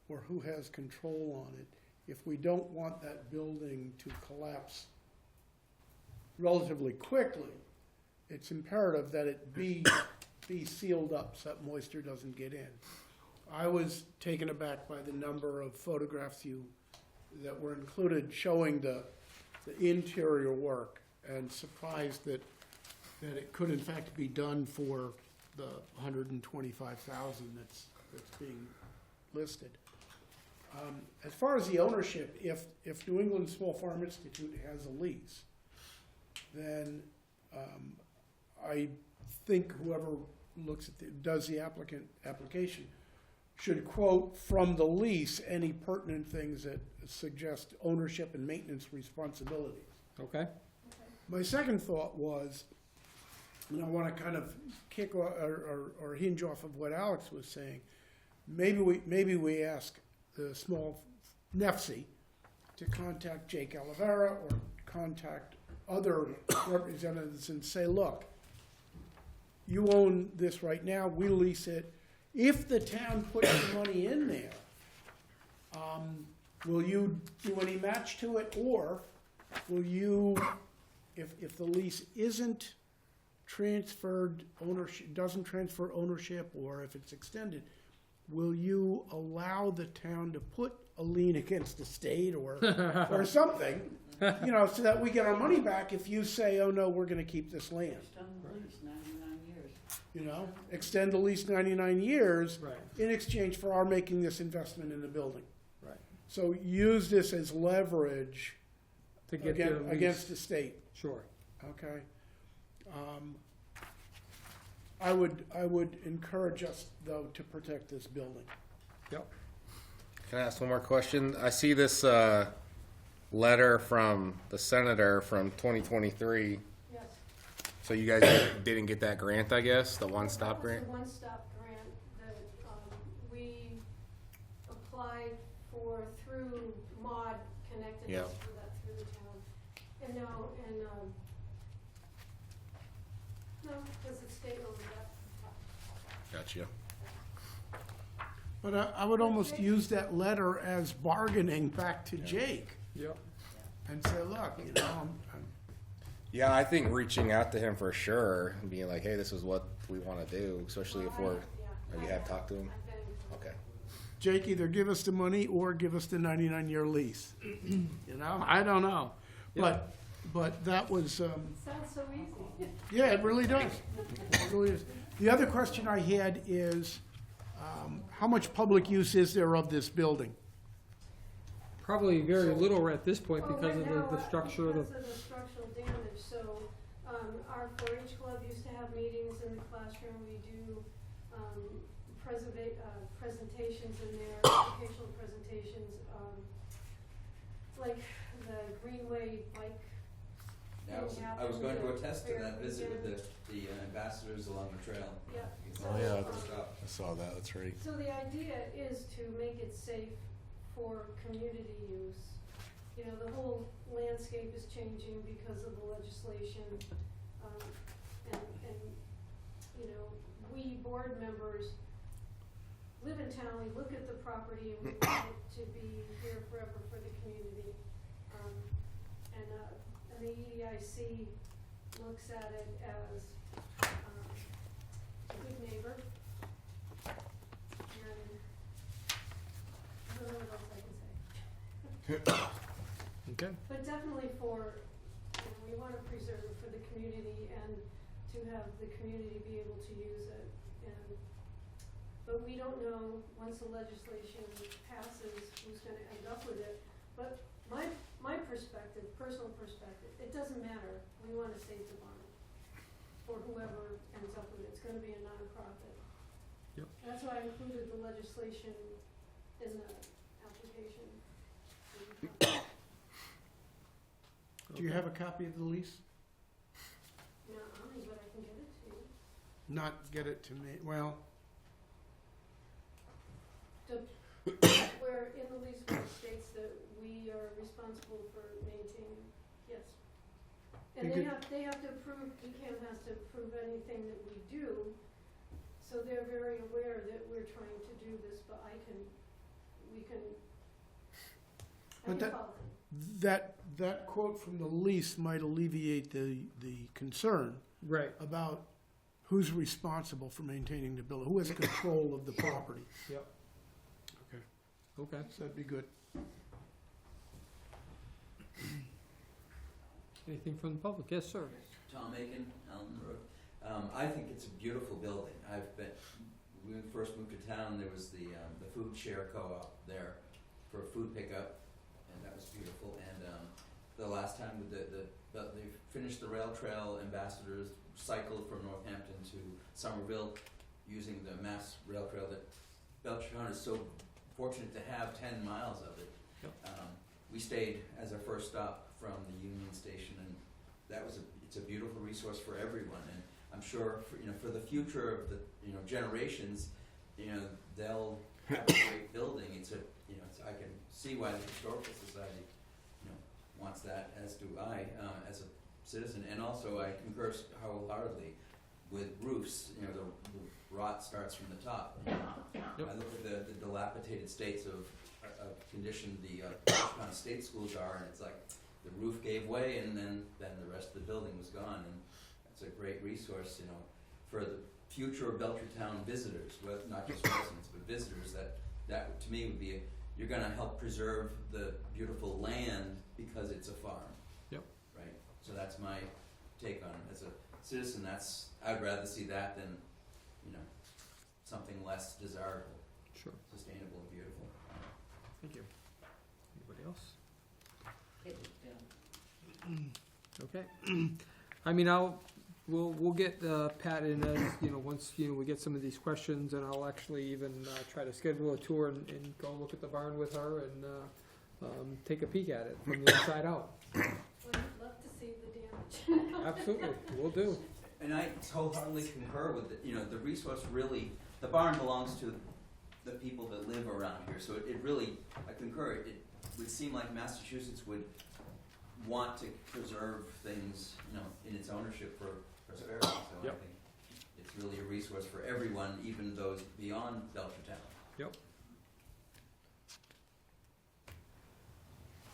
Speaker 4: or who has control on it, if we don't want that building to collapse relatively quickly, it's imperative that it be sealed up so that moisture doesn't get in. I was taken aback by the number of photographs that were included showing the interior work, and surprised that it could in fact be done for the $125,000 that's being listed. As far as the ownership, if New England Small Farm Institute has a lease, then I think whoever does the application should quote from the lease any pertinent things that suggest ownership and maintenance responsibilities.
Speaker 2: Okay.
Speaker 4: My second thought was, and I want to kind of kick or hinge off of what Alex was saying, maybe we ask the small NEFC to contact Jake Oliveira or contact other representatives and say, look, you own this right now, we lease it. If the town puts the money in there, will you do any match to it? Or will you, if the lease isn't transferred ownership, doesn't transfer ownership, or if it's extended, will you allow the town to put a lien against the state or something, so that we get our money back if you say, oh no, we're gonna keep this land?
Speaker 5: Extend the lease 99 years.
Speaker 4: Extend the lease 99 years
Speaker 2: Right.
Speaker 4: in exchange for our making this investment in the building.
Speaker 2: Right.
Speaker 4: So use this as leverage
Speaker 2: To get their lease.
Speaker 4: against the state,
Speaker 2: Sure.
Speaker 4: okay? I would encourage us, though, to protect this building.
Speaker 2: Yep.
Speaker 8: Can I ask one more question? I see this letter from the senator from 2023.
Speaker 7: Yes.
Speaker 8: So you guys didn't get that grant, I guess, the one-stop grant?
Speaker 7: That was the one-stop grant that we applied for through MOD, connected
Speaker 8: Yeah.
Speaker 7: us for that through the town. And no, because the state owns that.
Speaker 8: Gotcha.
Speaker 4: But I would almost use that letter as bargaining back to Jake
Speaker 2: Yep.
Speaker 4: and say, look, I'm
Speaker 8: Yeah, I think reaching out to him for sure and being like, hey, this is what we want to do, especially if we're, or you have talked to him?
Speaker 7: I've been,
Speaker 8: Okay.
Speaker 4: Jake, either give us the money or give us the 99-year lease. I don't know. But that was,
Speaker 7: sounds so easy.
Speaker 4: yeah, it really does. It really is. The other question I had is, how much public use is there of this building?
Speaker 2: Probably very little at this point
Speaker 7: Well,
Speaker 2: because
Speaker 7: right
Speaker 2: of
Speaker 7: now,
Speaker 2: the structure of the.
Speaker 7: Because of the structural damage, so, our 4-H club used to have meetings in the classroom, we do, presentations in there, educational presentations, like the Greenway bike.
Speaker 6: Yeah, I was going to attest to that visit with the ambassadors along the trail.
Speaker 7: Yeah.
Speaker 8: Oh, yeah.
Speaker 6: Stop.
Speaker 8: I saw that, that's right.
Speaker 7: So the idea is to make it safe for community use. The whole landscape is changing because of the legislation, and we board members live in town, we look at the property and we want it to be here forever for the community. And the EDIC looks at it as, a good neighbor. And I don't know what else I can say.
Speaker 2: Okay.
Speaker 7: But definitely for, we want to preserve it for the community and to have the community be able to use it. But we don't know, once the legislation passes, who's gonna end up with it. But my perspective, personal perspective, it doesn't matter. We wanna save the barn for whoever ends up with it. It's gonna be a nonprofit.
Speaker 2: Yep.
Speaker 7: That's why I included the legislation in the application.
Speaker 4: Do you have a copy of the lease?
Speaker 7: No, but I can get it to you.
Speaker 4: Not get it to me, well,
Speaker 7: Where in the lease where it states that we are responsible for maintaining, yes. And
Speaker 4: You
Speaker 7: they have to approve, DCAM has to approve anything that we do, so they're very aware that we're trying to do this, but I can
Speaker 4: But that-
Speaker 7: follow them.
Speaker 4: that quote from the lease might alleviate the concern
Speaker 2: Right.
Speaker 4: about who's responsible for maintaining the building, who has control of the property.
Speaker 2: Yep.
Speaker 4: Okay.
Speaker 2: Okay.
Speaker 4: So that'd be good.
Speaker 2: Anything from the public? Yes, sir.
Speaker 6: Tom Aiken, Allen Road. I think it's a beautiful building. When we first moved to town, there was the food share co-op there for food pickup, and that was beautiful. And the last time they finished the rail trail, ambassadors cycled from Northampton to Somerville using the Mass Rail Trail that Belchertown is so fortunate to have 10 miles of it.
Speaker 2: Yep.
Speaker 6: We stayed as our first stop from the Union Station, and it's a beautiful resource for everyone. And I'm sure for the future of the generations, they'll have a great building. I can see why the Historical Society wants that, as do I as a citizen. And also I concur wholeheartedly with roofs. The rot starts from the top. I look at the dilapidated states of condition the Belchertown state schools are, and it's like the roof gave way, and then the rest of the building was gone. And that's a great resource, for the future of Belchertown visitors, not just residents, but visitors. That to me would be you're going to help preserve the beautiful land because it's a farm.
Speaker 2: Yep.
Speaker 6: Right. So that's my take on it. As a citizen, I'd rather see that than something less desirable,
Speaker 2: Sure.
Speaker 6: sustainable, and beautiful.
Speaker 2: Thank you. Anybody else?
Speaker 5: It was done.
Speaker 2: Okay. I mean, we'll get Pat in as, once, we get some of these questions, and I'll actually even try to schedule a tour and go look at the barn with her and take a peek at it from the inside out.
Speaker 7: Well, I'd love to see the damage.
Speaker 2: Absolutely, will do.
Speaker 6: And I wholeheartedly concur with the resource really, the barn belongs to the people that live around here. So it really, I concur, it would seem like Massachusetts would want to preserve things, in its ownership for prosperity. So
Speaker 2: Yep.
Speaker 6: I think it's really a resource for everyone, even those beyond Belchertown.
Speaker 2: Yep.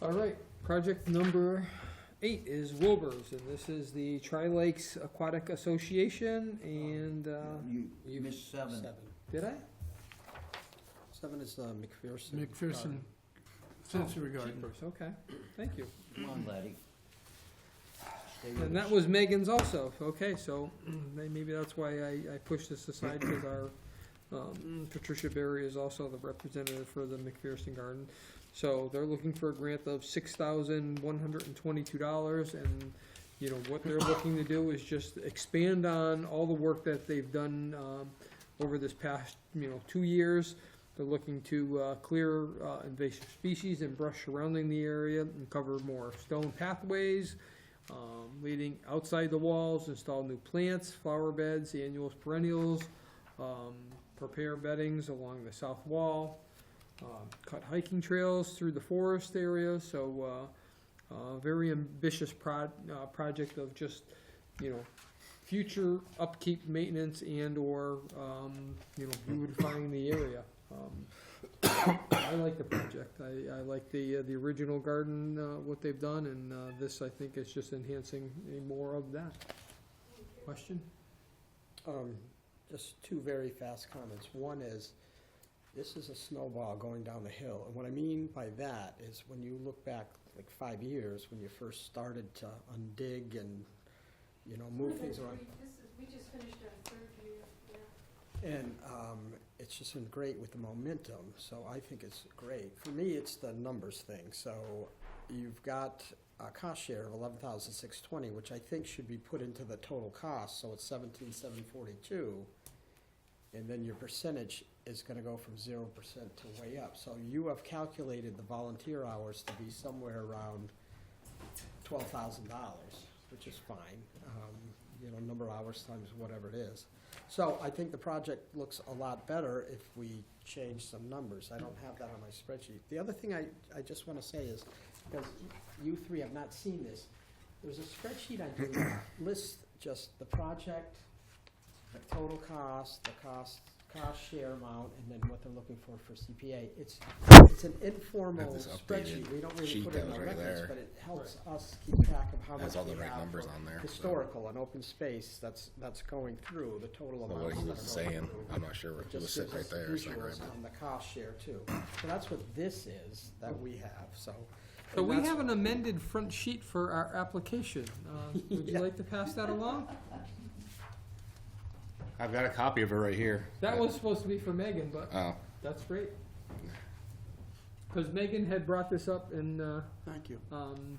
Speaker 2: All right, project number 8 is Wilbur's, and this is the Tri-Lakes Aquatic Association, and,
Speaker 1: You missed 7.
Speaker 2: did I?
Speaker 9: 7 is McPherson.
Speaker 4: McPherson Sensory Garden.
Speaker 2: Cheapers, okay, thank you.
Speaker 1: Come on, laddie. Stay with
Speaker 2: And
Speaker 1: us.
Speaker 2: that was Megan's also, okay, so maybe that's why I pushed this aside, because our, Patricia Berry is also the representative for the McPherson Garden. So they're looking for a grant of $6,122, and, what they're looking to do is just expand on all the work that they've done, over this past, 2 years. They're looking to clear invasive species and brush surrounding the area and cover more stone pathways, leading outside the walls, install new plants, flower beds, annuals, perennials, prepare beddings along the south wall, cut hiking trails through the forest area. So very ambitious project of just, future upkeep, maintenance, and/or, beautifying the area. I like the project. I like the original garden, what they've done, and this, I think, is just enhancing more of that. Question?
Speaker 9: Just two very fast comments. One is, this is a snowball going down the hill. And what I mean by that is when you look back like 5 years, when you first started to undig and, move things around.
Speaker 7: We just finished our third year, yeah.
Speaker 9: And it's just been great with the momentum, so I think it's great. For me, it's the numbers thing. So you've got a cost share of $11,620, which I think should be put into the total cost, so it's $17,742. And then your percentage is gonna go from 0% to way up. So you have calculated the volunteer hours to be somewhere around $12,000, which is fine. Number of hours times whatever it is. So I think the project looks a lot better if we change some numbers. I don't have that on my spreadsheet. The other thing I just want to say is, because you three have not seen this, there's a spreadsheet I do that lists just the project, the total cost, the cost share amount, and then what they're looking for CPA. It's an informal
Speaker 8: This
Speaker 9: spreadsheet.
Speaker 8: updated
Speaker 9: We don't really
Speaker 8: sheet
Speaker 9: put it in
Speaker 8: that
Speaker 9: our
Speaker 8: was right
Speaker 9: records,
Speaker 8: there.
Speaker 9: but it helps us keep track of how much
Speaker 8: Has all the
Speaker 9: we
Speaker 8: right
Speaker 9: have
Speaker 8: numbers
Speaker 9: for
Speaker 8: on there. so-
Speaker 9: historical and open space that's going through the total
Speaker 8: Well,
Speaker 9: amount.
Speaker 8: what he was saying, I'm not sure.
Speaker 9: It
Speaker 8: He was
Speaker 9: just
Speaker 8: sitting
Speaker 9: gives
Speaker 8: right
Speaker 9: us
Speaker 8: there.
Speaker 9: the
Speaker 8: So I grabbed
Speaker 9: visuals
Speaker 8: it.
Speaker 9: on the cost share too. So that's what this is that we have, so.
Speaker 2: So
Speaker 9: and
Speaker 2: we
Speaker 9: that's-
Speaker 2: have an amended front sheet for our application. Would you
Speaker 9: Yeah.
Speaker 2: like to pass that along?
Speaker 8: I've got a copy of it right here.
Speaker 2: That was supposed to be for Megan, but
Speaker 8: Oh,
Speaker 2: that's great. Because Megan had brought this up and
Speaker 4: Thank you.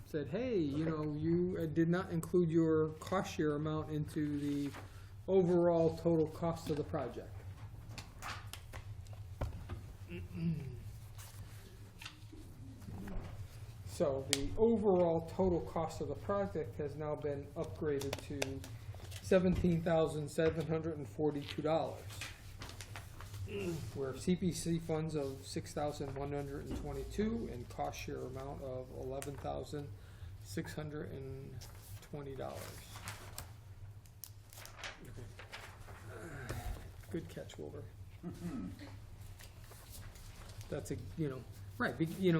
Speaker 2: said, hey, you did not include your cost share amount into the overall total cost of the project. So the overall total cost of the project has now been upgraded to $17,742. Where CPC funds of $6,122 and cost share amount of $11,620. Good catch, Wilbur. That's right, you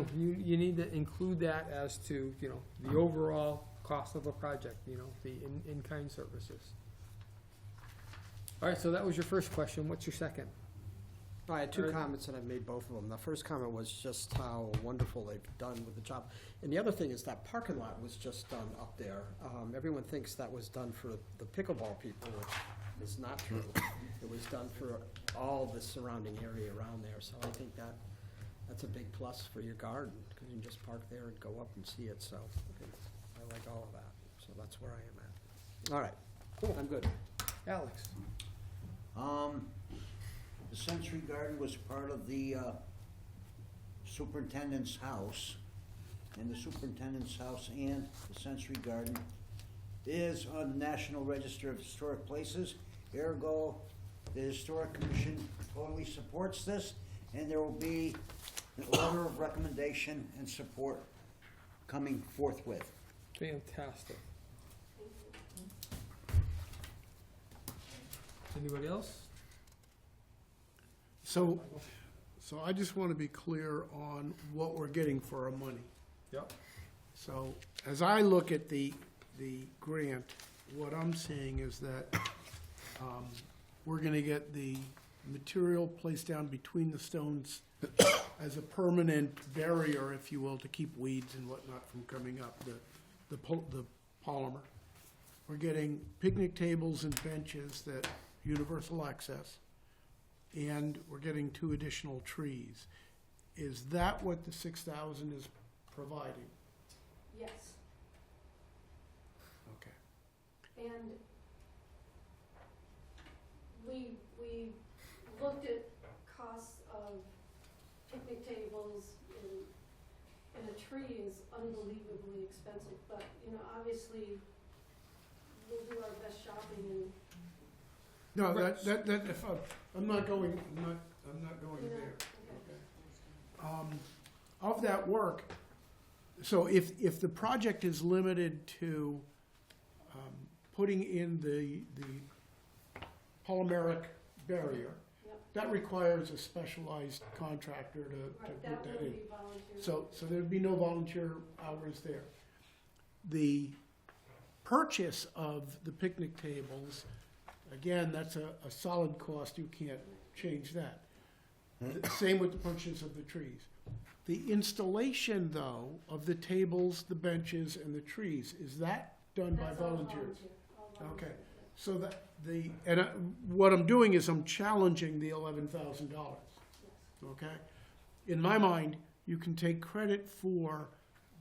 Speaker 2: need to include that as to, the overall cost of the project, the in-kind services. All right, so that was your first question. What's your second?
Speaker 9: I had two
Speaker 2: Alright.
Speaker 9: comments and I've made both of them. The first comment was just how wonderful they've done with the job. And the other thing is that parking lot was just done up there. Everyone thinks that was done for the pickleball people, which is not true. It was done for all the surrounding area around there, so I think that's a big plus for your garden, because you can just park there and go up and see it, so I like all of that. So that's where I am at. All right, cool, I'm good.
Speaker 2: Alex?
Speaker 1: The Sensory Garden was part of the superintendent's house, and the superintendent's house and the Sensory Garden is on the National Register of Historic Places. Ergo, the Historic Commission totally supports this, and there will be an order of recommendation and support coming forthwith.
Speaker 2: Fantastic. Anybody else?
Speaker 4: So I just want to be clear on what we're getting for our money.
Speaker 2: Yep.
Speaker 4: So as I look at the grant, what I'm seeing is that we're gonna get the material placed down between the stones as a permanent barrier, if you will, to keep weeds and whatnot from coming up, the polymer. We're getting picnic tables and benches that universal access, and we're getting 2 additional trees. Is that what the 6,000 is providing?
Speaker 7: Yes,
Speaker 4: Okay.
Speaker 7: and we looked at costs of picnic tables and a tree is unbelievably expensive, but, obviously, we'll do our best shopping and,
Speaker 4: No,
Speaker 2: Right.
Speaker 4: that, if I'm not going, I'm not going
Speaker 7: you know,
Speaker 4: there.
Speaker 7: okay.
Speaker 4: Of that work, so if the project is limited to putting in the polymeric barrier.
Speaker 7: Yep.
Speaker 4: That requires a specialized contractor to
Speaker 7: Right,
Speaker 4: put
Speaker 7: that
Speaker 4: that
Speaker 7: will
Speaker 4: in.
Speaker 7: be volunteer.
Speaker 4: So there'd be no volunteer hours there. The purchase of the picnic tables, again, that's a solid cost, you can't change that. Same with the purchase of the trees. The installation, though, of the tables, the benches, and the trees, is that done by
Speaker 7: That's all
Speaker 4: volunteers?
Speaker 7: volunteer, all volunteer,
Speaker 4: Okay. So that what I'm doing is I'm challenging the $11,000,
Speaker 7: yes.
Speaker 4: okay? In my mind, you can take credit for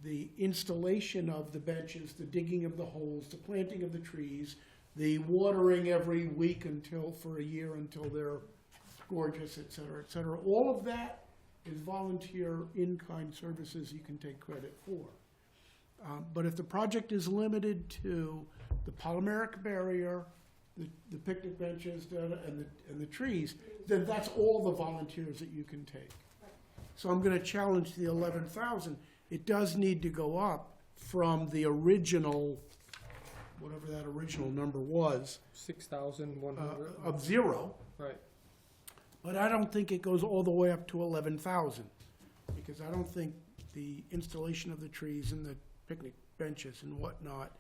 Speaker 4: the installation of the benches, the digging of the holes, the planting of the trees, the watering every week for a year until they're gorgeous, et cetera, et cetera. All of that is volunteer in-kind services you can take credit for. But if the project is limited to the polymeric barrier, the picnic benches, and the trees, then that's all the volunteers that you can take. So I'm gonna challenge the 11,000. It does need to go up from the original, whatever that original number was,
Speaker 2: 6,100.
Speaker 4: of 0.
Speaker 2: Right.
Speaker 4: But I don't think it goes all the way up to 11,000, because I don't think the installation of the trees and the picnic benches and whatnot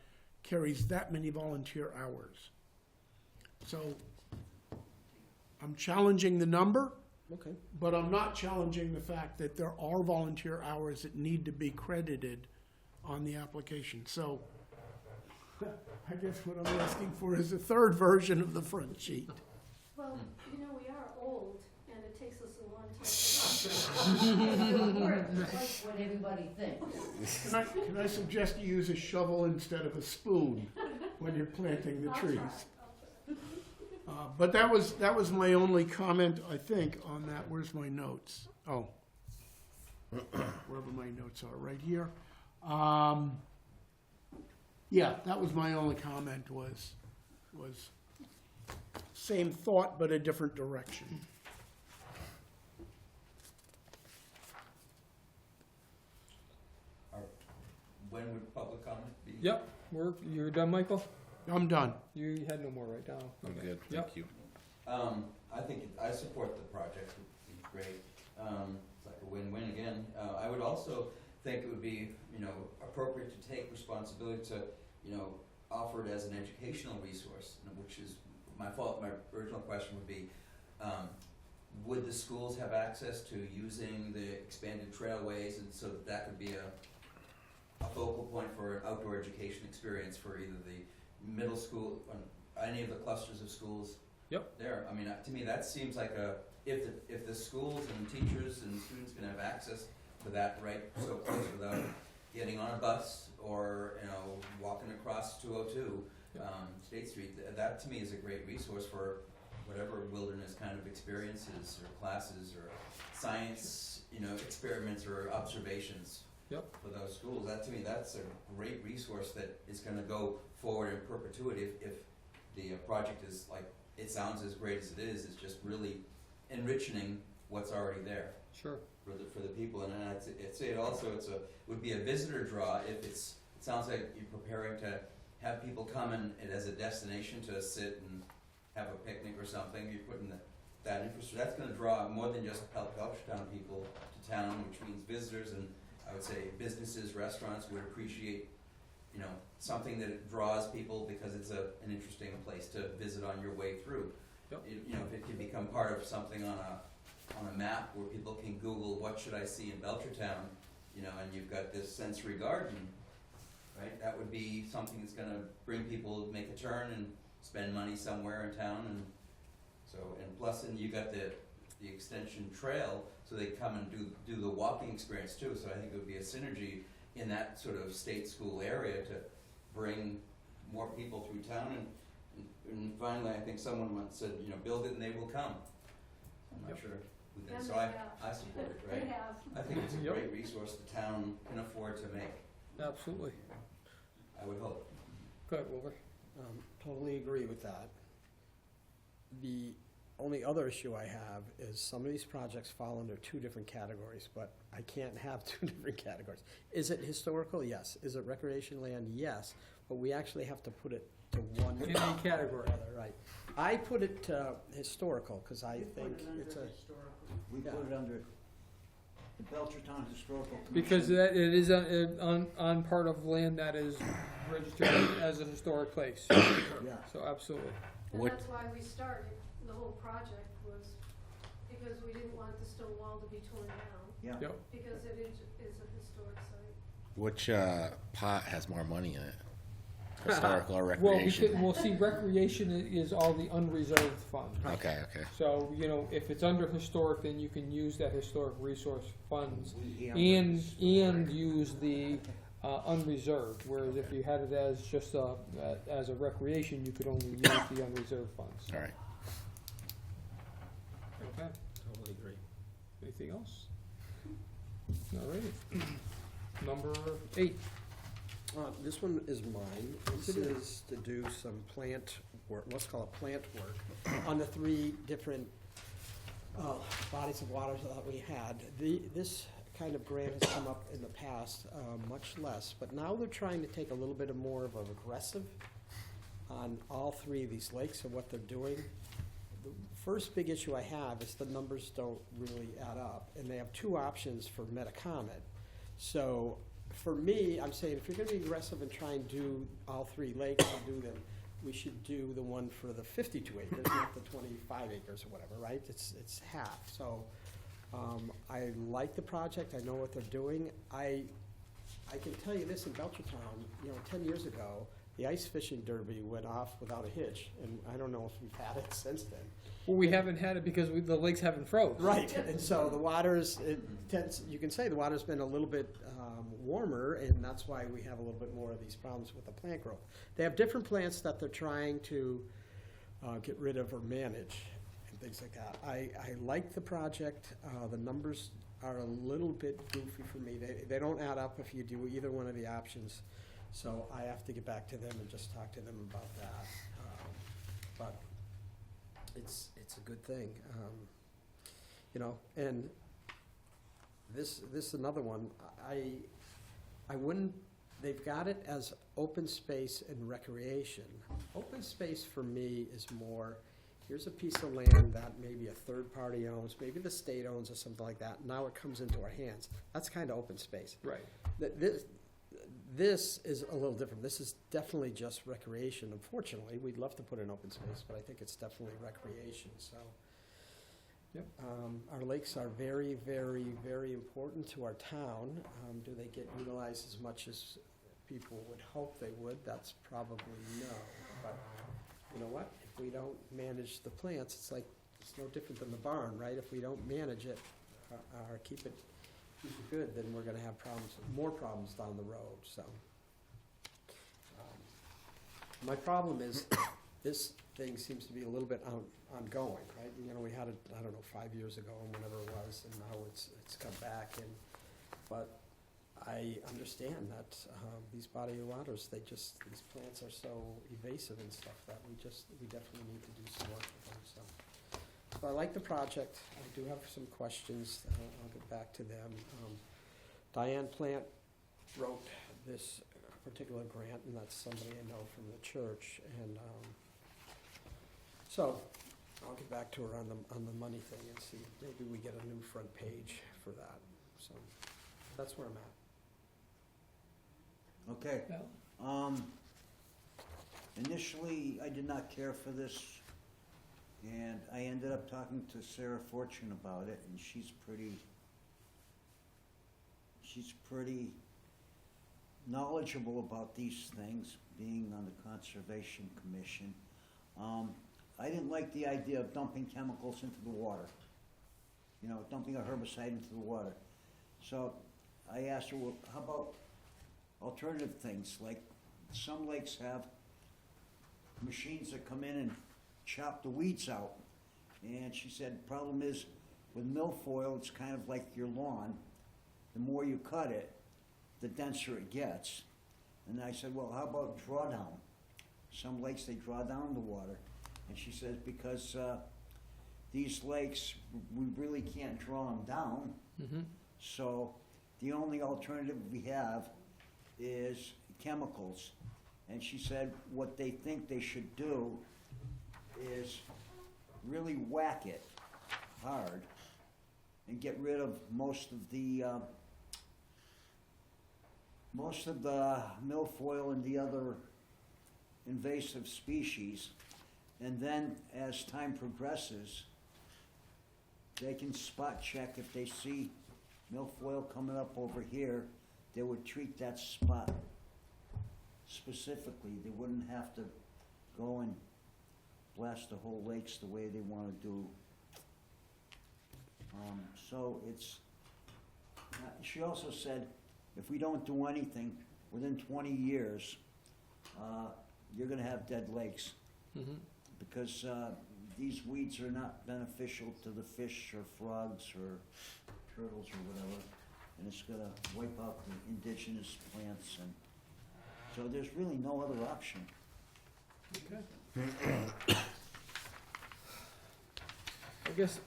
Speaker 4: carries that many volunteer hours. So I'm challenging the number,
Speaker 9: Okay.
Speaker 4: but I'm not challenging the fact that there are volunteer hours that need to be credited on the application. So I guess what I'm asking for is a third version of the front sheet.
Speaker 7: Well, you know, we are old, and it takes us a long time to
Speaker 5: Like what everybody thinks.
Speaker 4: Can I suggest you use a shovel instead of a spoon when you're planting the
Speaker 7: I'll
Speaker 4: trees?
Speaker 7: try.
Speaker 4: But that was my only comment, I think, on that. Where's my notes? Oh. Wherever my notes are, right here. Yeah, that was my only comment, was same thought, but a different direction.
Speaker 6: When would public comment be?
Speaker 2: Yep, you're done, Michael?
Speaker 4: I'm done.
Speaker 2: You had no more right now.
Speaker 8: I'm good,
Speaker 2: Yep.
Speaker 8: thank you.
Speaker 6: I think, I support the project, it's great. It's like a win-win again. I would also think it would be, appropriate to take responsibility to, offer it as an educational resource, which is my fault. My original question would be, would the schools have access to using the expanded trailways, and so that could be a focal point for an outdoor education experience for either the middle school, any of the clusters of schools.
Speaker 2: Yep.
Speaker 6: There, I mean, to me, that seems like if the schools and teachers and students can have access to that right so close without getting on a bus or, walking across 202, State Street, that to me is a great resource for whatever wilderness kind of experiences or classes or science, experiments or observations.
Speaker 2: Yep.
Speaker 6: For those schools, that to me, that's a great resource that is gonna go forward in perpetuity if the project is like, it sounds as great as it is, it's just really enriching what's already there
Speaker 2: Sure.
Speaker 6: for the people. And I'd say it also, would be a visitor draw if it sounds like you're preparing to have people come and as a destination to sit and have a picnic or something, you're putting that infrastructure, that's gonna draw more than just Belchertown people to town, which means visitors, and I would say businesses, restaurants would appreciate, something that draws people because it's an interesting place to visit on your way through.
Speaker 2: Yep.
Speaker 6: If it can become part of something on a map where people can Google, what should I see in Belchertown, and you've got this sensory garden, right? That would be something that's gonna bring people to make a turn and spend money somewhere in town, and so, and plus, and you got the extension trail, so they come and do the walking experience too. So I think it would be a synergy in that sort of state school area to bring more people through town. And finally, I think someone once said, build it and they will come. I'm not sure who did,
Speaker 7: And
Speaker 6: so
Speaker 7: they
Speaker 6: I
Speaker 7: have.
Speaker 6: support it,
Speaker 7: They
Speaker 6: right?
Speaker 7: have.
Speaker 6: I think it's a
Speaker 2: Yep.
Speaker 6: great resource the town can afford to make,
Speaker 2: Absolutely.
Speaker 6: I would hope.
Speaker 2: Go ahead, Wilbur.
Speaker 9: Totally agree with that. The only other issue I have is some of these projects fall under two different categories, but I can't have two different categories. Is it historical? Yes. Is it recreation land? Yes. But we actually have to put it to one.
Speaker 2: In a category.
Speaker 9: or other, right. I put it historical, because I
Speaker 5: We put
Speaker 9: think
Speaker 5: it under
Speaker 9: it's a,
Speaker 5: historical.
Speaker 1: We
Speaker 9: Yeah.
Speaker 1: put it under the Belchertown Historical Commission.
Speaker 2: Because that, it is on part of land that is registered as a historic place,
Speaker 1: Yeah.
Speaker 2: so absolutely.
Speaker 7: And
Speaker 8: What-
Speaker 7: that's why we started, the whole project was because we didn't want the stone wall to be torn down,
Speaker 1: Yeah.
Speaker 2: Yep.
Speaker 7: because it is a historic site.
Speaker 8: Which pot has more money in it? Historical or
Speaker 2: Well,
Speaker 8: recreation?
Speaker 2: well, see, recreation is all the unreserved funds.
Speaker 8: Okay, okay.
Speaker 2: So, you know, if it's under historic, then you can use that historic resource funds
Speaker 1: We
Speaker 2: and
Speaker 1: hammered
Speaker 2: use the unreserved, whereas if you had it as just as a recreation, you could only use the unreserved funds.
Speaker 8: All right.
Speaker 2: Okay,
Speaker 9: totally agree.
Speaker 2: anything else? All right. Number 8.
Speaker 9: This one is mine. This is to do some plant work, let's call it plant work, on the 3 different bodies of water that we had. This kind of grant has come up in the past, much less, but now they're trying to take a little bit more of an aggressive on all 3 of these lakes and what they're doing. The first big issue I have is the numbers don't really add up, and they have 2 options for Metacomet. So for me, I'm saying if you're gonna be aggressive and try and do all 3 lakes and do them, we should do the one for the 52 acres, not the 25 acres or whatever, right? It's half, so, I like the project, I know what they're doing. I can tell you this, in Belchertown, 10 years ago, the ice fishing derby went off without a hitch, and I don't know if we've had it since then.
Speaker 2: Well, we haven't had it because the lakes haven't froze.
Speaker 9: Right, and so the waters, you can say the water's been a little bit warmer, and that's why we have a little bit more of these problems with the plant growth. They have different plants that they're trying to get rid of or manage, and things like that. I like the project. The numbers are a little bit goofy for me. They don't add up if you do either one of the options, so I have to get back to them and just talk to them about that. But it's a good thing, and this is another one. I wouldn't. They've got it as open space and recreation. Open space for me is more. Here's a piece of land that maybe a third party owns, maybe the state owns or something like that. Now it comes into our hands. That's kind of open space.
Speaker 2: Right.
Speaker 9: This is a little different. This is definitely just recreation. Unfortunately, we'd love to put in open space, but I think it's definitely recreation, so.
Speaker 2: Yep.
Speaker 9: Our lakes are very, very, very important to our town. Do they get utilized as much as people would hope they would? That's probably no, but you know what? If we don't manage the plants, it's no different than the barn, right? If we don't manage it, or keep it good, then we're gonna have more problems down the road, so. My problem is, this thing seems to be a little bit ongoing, right? We had it, I don't know, 5 years ago, and whenever it was, and now it's come back, but I understand that, these body of waters, these plants are so evasive and stuff that we definitely need to do some work with them, so. So I like the project. I do have some questions. I'll get back to them. Diane Plant wrote this particular grant, and that's somebody I know from the church. And so I'll get back to her on the money thing and see if maybe we get a new front page for that. So that's where I'm at.
Speaker 1: Okay.
Speaker 2: Well,
Speaker 1: Initially, I did not care for this, and I ended up talking to Sarah Fortune about it, and she's pretty knowledgeable about these things, being on the Conservation Commission. I didn't like the idea of dumping chemicals into the water, dumping a herbicide into the water. So I asked her, well, how about alternative things, like some lakes have machines that come in and chop the weeds out. And she said, the problem is with milfoil, it's kind of like your lawn. The more you cut it, the denser it gets. And I said, well, how about drawdown? Some lakes, they draw down the water. And she says, because these lakes, we really can't draw them down.
Speaker 2: mm-hmm.
Speaker 1: So the only alternative we have is chemicals. And she said what they think they should do is really whack it hard and get rid of most of the milfoil and the other invasive species. And then as time progresses, they can spot check if they see milfoil coming up over here, they would treat that spot specifically. They wouldn't have to go and blast the whole lakes the way they want to do. So it's, she also said, if we don't do anything, within 20 years, you're gonna have dead lakes.
Speaker 2: Mhm.
Speaker 1: Because these weeds are not beneficial to the fish or frogs or turtles or whatever. And it's gonna wipe out the indigenous plants, and so there's really no other option.
Speaker 2: I guess,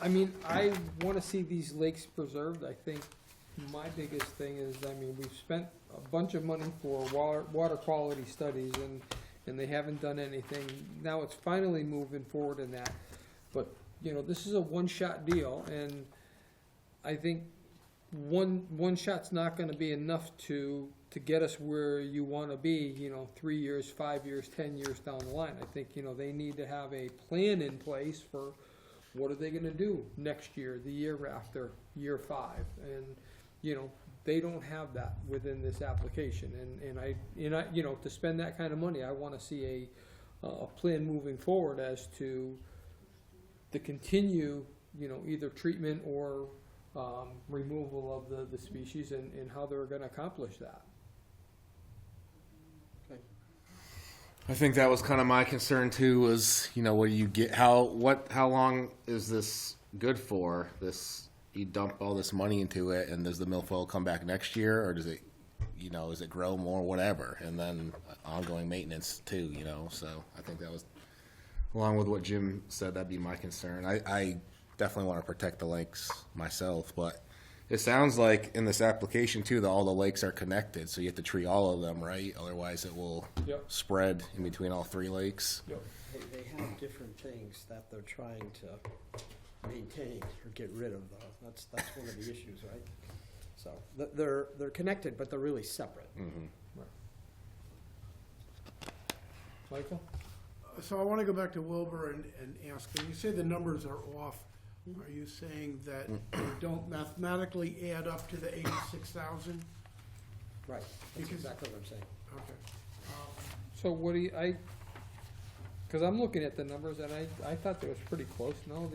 Speaker 2: I mean, I wanna see these lakes preserved. I think my biggest thing is, I mean, we've spent a bunch of money for water quality studies, and they haven't done anything. Now it's finally moving forward in that. But, you know, this is a one-shot deal, and I think one shot's not gonna be enough to get us where you wanna be, you know, 3 years, 5 years, 10 years down the line. I think, you know, they need to have a plan in place for what are they gonna do next year, the year after, year 5, and, you know, they don't have that within this application, and I, you know, to spend that kind of money, I wanna see a plan moving forward as to the continue, you know, either treatment or, removal of the species, and how they're gonna accomplish that.
Speaker 8: I think that was kind of my concern too. Was, you know, what do you get? How long is this good for? This, you dump all this money into it, and does the milfoil come back next year, or does it, you know, does it grow more, whatever, and then ongoing maintenance too, you know? So I think that was, along with what Jim said, that'd be my concern. I definitely want to protect the lakes myself, but it sounds like in this application too that all the lakes are connected, so you have to treat all of them, right? Otherwise it will
Speaker 2: Yep.
Speaker 8: spread in between all 3 lakes.
Speaker 2: Yep.
Speaker 9: They have different things that they're trying to maintain or get rid of, though. That's one of the issues, right? So, they're connected, but they're really separate.
Speaker 8: Mm-hmm.
Speaker 2: Michael?
Speaker 4: So I want to go back to Wilbur and ask, when you say the numbers are off, are you saying that they don't mathematically add up to the 86,000?
Speaker 9: Right, that's
Speaker 4: Because-
Speaker 9: exactly what I'm saying.
Speaker 4: Okay.
Speaker 2: So what do you, cause I'm looking at the numbers, and I thought that was pretty close, no,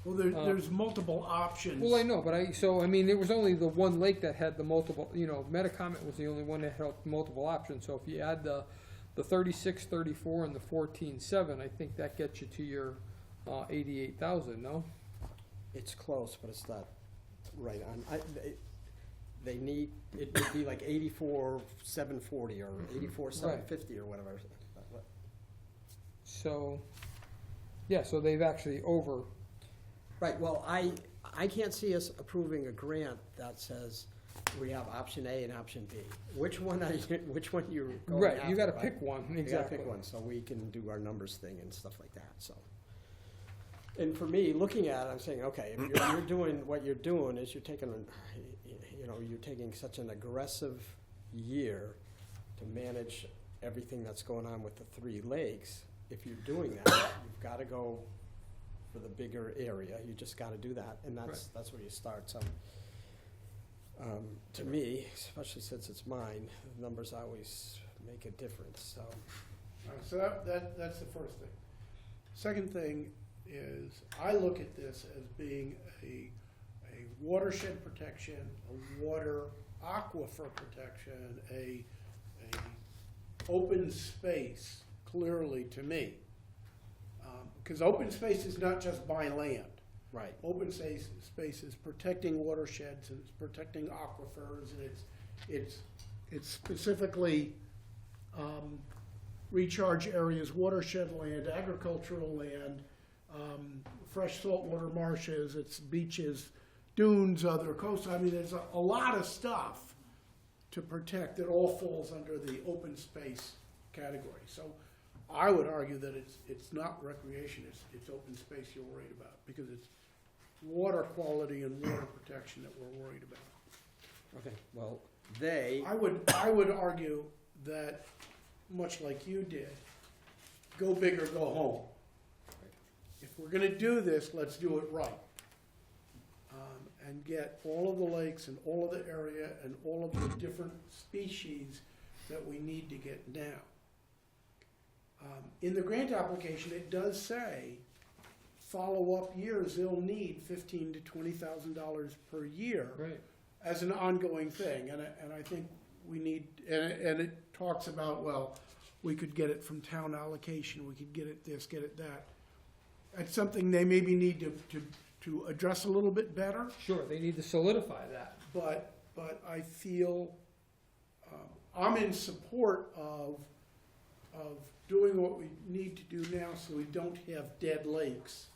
Speaker 4: Well, there's multiple options.
Speaker 2: well, I know, but I mean, it was only the one lake that had the multiple, you know, Metacomet was the only one that had multiple options, so if you add the 36, 34, and the 14.7, I think that gets you to your, 88,000, no?
Speaker 9: It's close, but it's not right on. They need, it would be like 84,740 or 84,750 or whatever.
Speaker 2: So, yeah, so they've actually over,
Speaker 9: Right, well, I can't see us approving a grant that says we have option A and option B. Which one are you going
Speaker 2: right,
Speaker 9: after,
Speaker 2: you gotta
Speaker 9: right?
Speaker 2: pick one,
Speaker 9: We gotta
Speaker 2: exactly.
Speaker 9: pick one, so we can do our numbers thing and stuff like that, so. And for me, looking at it, I'm saying, okay, if you're doing, what you're doing is you're taking, you're taking such an aggressive year to manage everything that's going on with the 3 lakes. If you're doing that, you've gotta go for the bigger area, you just gotta do that, and that's where you start, so. To me, especially since it's mine, the numbers always make a difference, so.
Speaker 4: All right, so that's the first thing. Second thing is, I look at this as being a watershed protection, a water aquifer protection, a open space, clearly to me. Because open space is not just by land.
Speaker 9: Right.
Speaker 4: Open space is protecting watersheds, and it's protecting aquifers, and it's specifically recharge areas, watershed land, agricultural land, fresh saltwater marshes, it's beaches, dunes, other coasts. I mean, there's a lot of stuff to protect, it all falls under the open space category. So I would argue that it's not recreation, it's open space you're worried about, because it's water quality and water protection that we're worried about.
Speaker 9: Okay, well, they,
Speaker 4: I would argue that, much like you did, go big or go home. If we're gonna do this, let's do it right. And get all of the lakes and all of the area and all of the different species that we need to get now. In the grant application, it does say, follow-up years, they'll need $15,000 to $20,000 per year
Speaker 2: Right.
Speaker 4: as an ongoing thing, and I think we need, and it talks about, well, we could get it from town allocation, we could get it this, get it that. That's something they maybe need to address a little bit better,
Speaker 2: Sure, they need to solidify that.
Speaker 4: but I feel, I'm in support of doing what we need to do now so we don't have dead lakes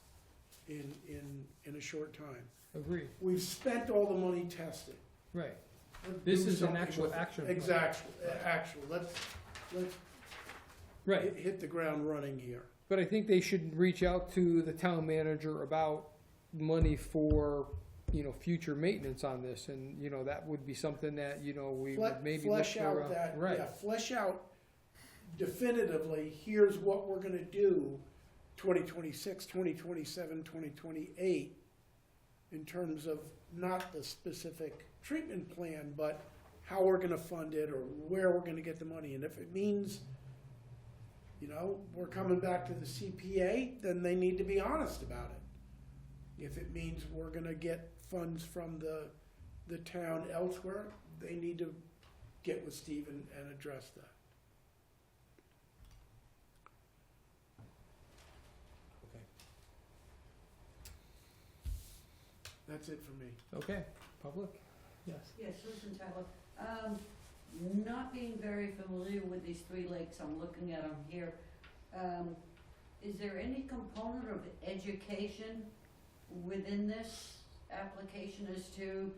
Speaker 4: in a short time.
Speaker 2: Agreed.
Speaker 4: We've spent all the money testing.
Speaker 2: Right.
Speaker 4: Let's
Speaker 2: This
Speaker 4: do
Speaker 2: is an
Speaker 4: something
Speaker 2: actual
Speaker 4: with it.
Speaker 2: action plan.
Speaker 4: Actual, let's
Speaker 2: Right.
Speaker 4: hit the ground running here.
Speaker 2: But I think they should reach out to the town manager about money for, future maintenance on this, and, that would be something that, we would maybe look
Speaker 4: Flesh
Speaker 2: for.
Speaker 4: out that,
Speaker 2: Right.
Speaker 4: yeah, flesh out definitively, here's what we're gonna do 2026, 2027, 2028, in terms of not the specific treatment plan, but how we're gonna fund it or where we're gonna get the money. And if it means, we're coming back to the CPA, then they need to be honest about it. If it means we're gonna get funds from the town elsewhere, they need to get with Steve and address that.
Speaker 9: okay.
Speaker 4: That's it for me.
Speaker 2: Okay, public? Yes.
Speaker 5: Yes, Susan Tyler. Not being very familiar with these three lakes, I'm looking at them here. Is there any component of education within this application as to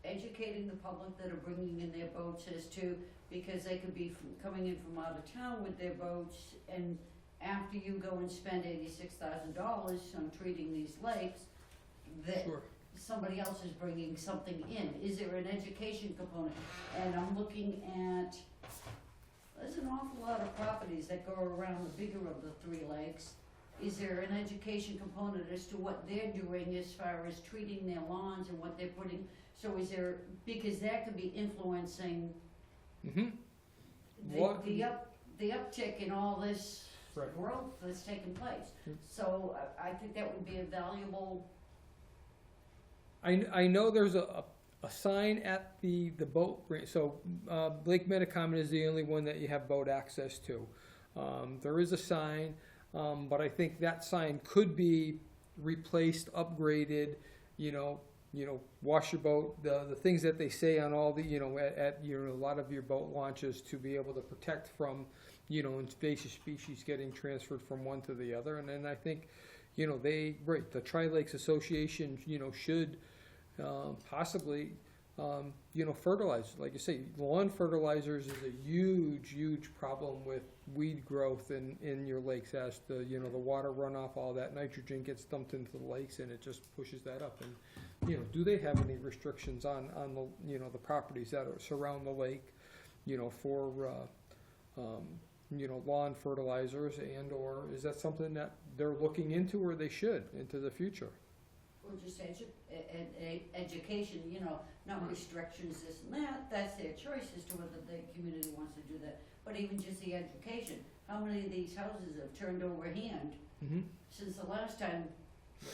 Speaker 5: educating the public that are bringing in their boats as to, because they could be coming in from out of town with their boats, and after you go and spend $86,000 on treating these lakes, that
Speaker 2: Sure.
Speaker 5: somebody else is bringing something in? Is there an education component? And I'm looking at, there's an awful lot of properties that go around the bigger of the three lakes. Is there an education component as to what they're doing as far as treating their lawns and what they're putting? So is there, because that could be influencing
Speaker 2: Mm-hmm. What-
Speaker 5: the uptick in all this
Speaker 2: Right.
Speaker 5: growth that's taking place.
Speaker 2: Mm.
Speaker 5: So I think that would be a valuable.
Speaker 2: I know there's a sign at the boat, so Lake Metacomet is the only one that you have boat access to. There is a sign, but I think that sign could be replaced, upgraded, wash your boat, the things that they say on all the, at a lot of your boat launches to be able to protect from, invasive species getting transferred from one to the other. And then I think, the Tri-Lakes Association, should possibly, fertilize. Like you say, lawn fertilizers is a huge problem with weed growth in your lakes as the, the water runoff, all that nitrogen gets dumped into the lakes and it just pushes that up. And, do they have any restrictions on the, the properties that surround the lake, for, lawn fertilizers, and or is that something that they're looking into, or they should, into the future?
Speaker 5: Or just education, not restrictions, this and that, that's their choice as to whether the community wants to do that. But even just the education, how many of these houses have turned over hand
Speaker 2: Mm-hmm.
Speaker 5: since the last time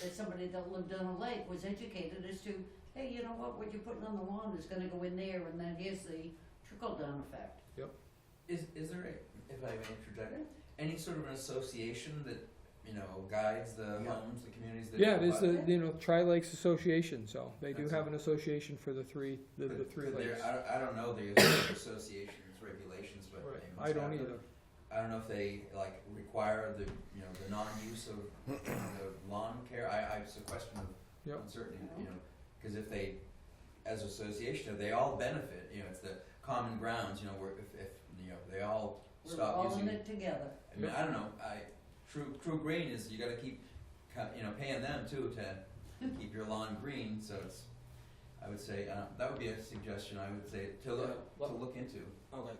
Speaker 5: that somebody that lived on a lake was educated as to, hey, you know what you're putting on the lawn is gonna go in there, and then here's the trickle-down effect.
Speaker 6: Is there, if I may interject, any sort of an association that, guides the homes, the communities that?
Speaker 2: Yeah, it is the, Tri-Lakes Association, so they do have an association for the three
Speaker 6: But
Speaker 2: lakes.
Speaker 6: I don't know the association's regulations, but
Speaker 2: Right.
Speaker 6: they must
Speaker 2: I don't
Speaker 6: have
Speaker 2: either.
Speaker 6: I don't know if they require the non-use of the lawn care. It's a question of
Speaker 2: Yep.
Speaker 6: uncertainty, because if they, as association, they all benefit. It's the common grounds, you know, where if, you know, they all
Speaker 5: We're
Speaker 6: stop
Speaker 5: all
Speaker 6: using.
Speaker 5: in it together.
Speaker 6: I mean, I don't know, True Green is, you gotta keep, you know, paying them too to keep your lawn green, so it's, I would say, that would be a suggestion, I would say, to look into.
Speaker 9: Okay,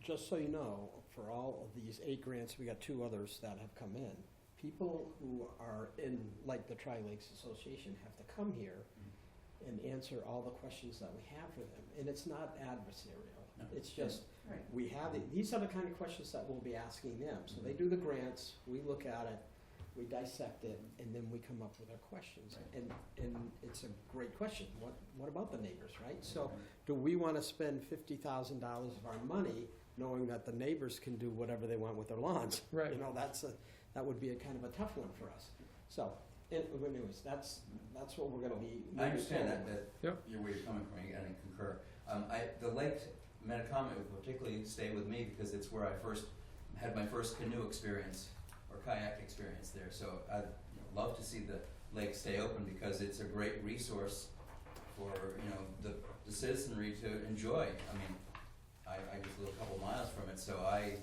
Speaker 9: just so you know, for all of these 8 grants, we got 2 others that have come in. People who are in, like the Tri-Lakes Association, have to come here and answer all the questions that we have for them. And it's not adversarial.
Speaker 6: No.
Speaker 9: It's just,
Speaker 5: Right.
Speaker 9: we have, these are the kind of questions that we'll be asking them. So they do the grants, we look at it, we dissect it, and then we come up with our questions. And it's a great question. What about the neighbors, right? So do we want to spend $50,000 of our money knowing that the neighbors can do whatever they want with their lawns?
Speaker 2: Right.
Speaker 9: You know, that would be a kind of a tough one for us. So, anyways, that's what we're gonna be.
Speaker 6: I understand
Speaker 9: moving
Speaker 6: that,
Speaker 2: Yep.
Speaker 6: where you're coming from, and I concur. The Lake Metacomet would particularly stay with me because it's where I first had my first canoe experience or kayak experience there. So I'd love to see the lake stay open because it's a great resource for, you know, the citizenry to enjoy. I mean, I just live a couple miles from it, so I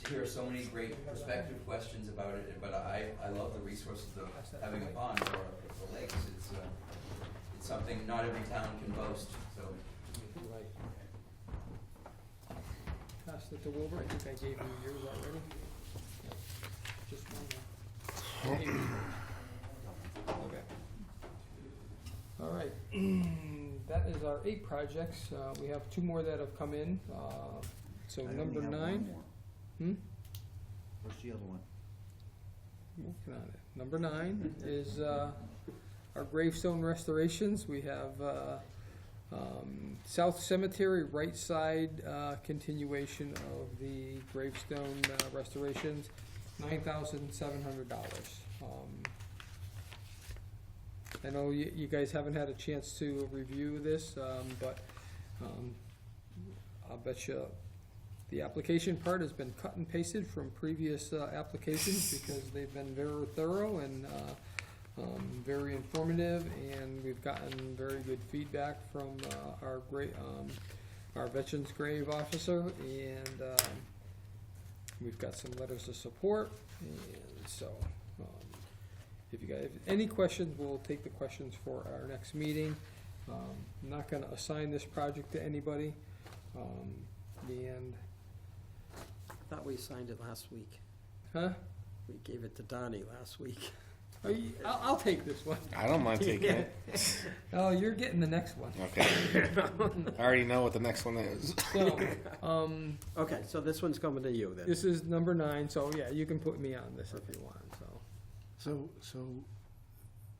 Speaker 6: hear so many great perspective questions about it, but I love the resources of having a pond or the lakes. It's something not every town can boast, so.
Speaker 9: Right.
Speaker 2: Pass it to Wilbur, I think I gave you yours already. Just one more. Okay. All right, that is our 8 projects. We have 2 more that have come in. So
Speaker 1: I only
Speaker 2: number
Speaker 1: have
Speaker 2: 9.
Speaker 1: one more.
Speaker 2: Hmm?
Speaker 1: Where's the other one?
Speaker 2: Working on it. Number 9 is our gravestone restorations. We have South Cemetery, right side continuation of the gravestone restorations, $9,700. I know you guys haven't had a chance to review this, but I'll bet you the application part has been cut and pasted from previous applications because they've been very thorough and very informative, and we've gotten very good feedback from our Veterans Grave Officer, and we've got some letters of support, and so if you guys have any questions, we'll take the questions for our next meeting. I'm not gonna assign this project to anybody, and,
Speaker 9: Thought we signed it last week.
Speaker 2: huh?
Speaker 9: We gave it to Donnie last week.
Speaker 2: I'll take this one.
Speaker 8: I don't mind taking it.
Speaker 2: Oh, you're getting the next one.
Speaker 8: Okay. I already know what the next one is.
Speaker 2: So,
Speaker 9: Okay, so this one's coming to you then.
Speaker 2: this is number 9, so yeah, you can put me on this if you want, so.
Speaker 4: So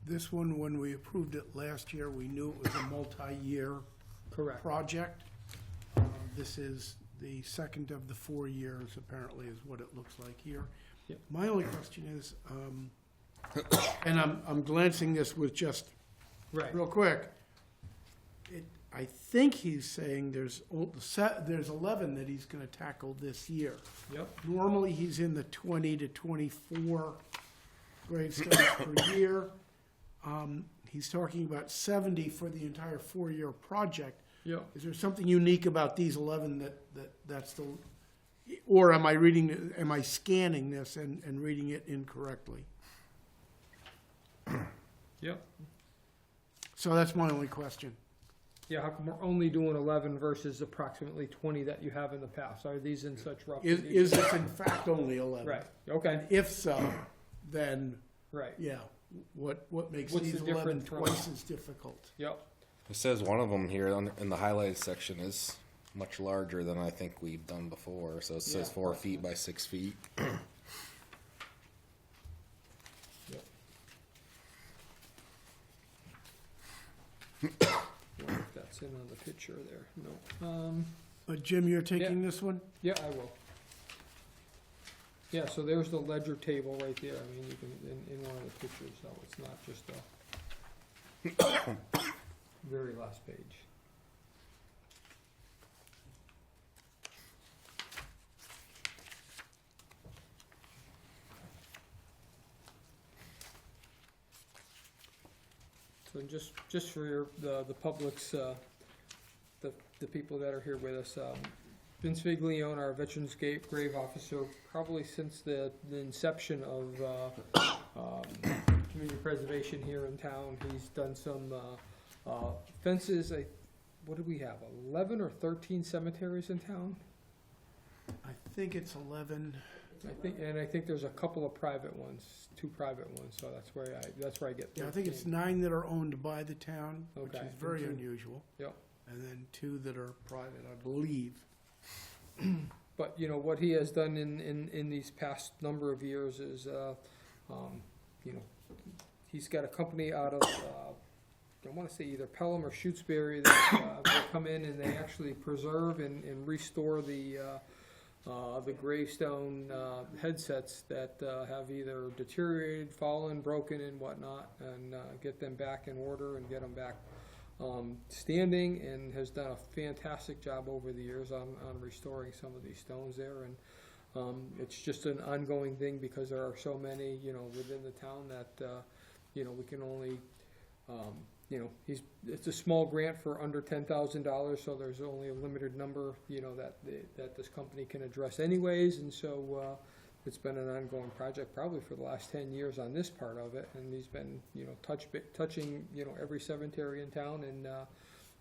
Speaker 4: this one, when we approved it last year, we knew it was a multi-year
Speaker 2: Correct.
Speaker 4: project. This is the second of the 4 years, apparently, is what it looks like here.
Speaker 2: Yep.
Speaker 4: My only question is, and I'm glancing this with just
Speaker 2: Right.
Speaker 4: real quick. I think he's saying there's 11 that he's gonna tackle this year.
Speaker 2: Yep.
Speaker 4: Normally, he's in the 20 to 24 gravestones per year. He's talking about 70 for the entire 4-year project.
Speaker 2: Yep.
Speaker 4: Is there something unique about these 11 that's the, or am I scanning this and reading it incorrectly?
Speaker 2: Yep.
Speaker 4: So that's my only question.
Speaker 2: Yeah, how come we're only doing 11 versus approximately 20 that you have in the past? Are these in such rough
Speaker 4: Is
Speaker 2: condition?
Speaker 4: this in fact only 11?
Speaker 2: Right, okay,
Speaker 4: If so, then,
Speaker 2: right,
Speaker 4: yeah, what makes
Speaker 2: What's the
Speaker 4: these 11
Speaker 2: difference from-
Speaker 4: twice as difficult?
Speaker 2: yep,
Speaker 8: It says one of them here in the highlighted section is much larger than I think we've done before. So it says
Speaker 2: Yeah.
Speaker 8: 4 feet by 6 feet.
Speaker 2: yep. I wonder if that's in on the picture there, no.
Speaker 4: Jim, you're taking this one?
Speaker 2: Yeah, I will. Yeah, so there's the ledger table right there, I mean, you can, in one of the pictures, so it's not just a very last page. So just for the public's, the the people that are here with us. Vince Viglione, our Veterans Grave Officer, probably since the inception of community preservation here in town. He's done some fences. What do we have, 11 or 13 cemeteries in town?
Speaker 4: I think it's 11.
Speaker 2: I think there's a couple of private ones, 2 private ones, so that's where I get 13.
Speaker 4: Yeah, I think it's 9 that are owned by the town, which
Speaker 2: Okay.
Speaker 4: is very
Speaker 2: And 2.
Speaker 4: unusual.
Speaker 2: Yep.
Speaker 4: And then 2 that are private, I believe.
Speaker 2: But, you know, what he has done in these past number of years is, you know, he's got a company out of, I want to say either Pelham or Shutesbury that will come in and they actually preserve and restore the gravestone headsets that have either deteriorated, fallen, broken, and whatnot, and get them back in order and get them back standing, and has done a fantastic job over the years on restoring some of these stones there. And it's just an ongoing thing because there are so many, you know, within the town that, you know, we can only, you know, it's a small grant for under $10,000, so there's only a limited number, you know, that this company can address anyways, and so it's been an ongoing project probably for the last 10 years on this part of it, and he's been, you know, touching, you know, every cemetery in town and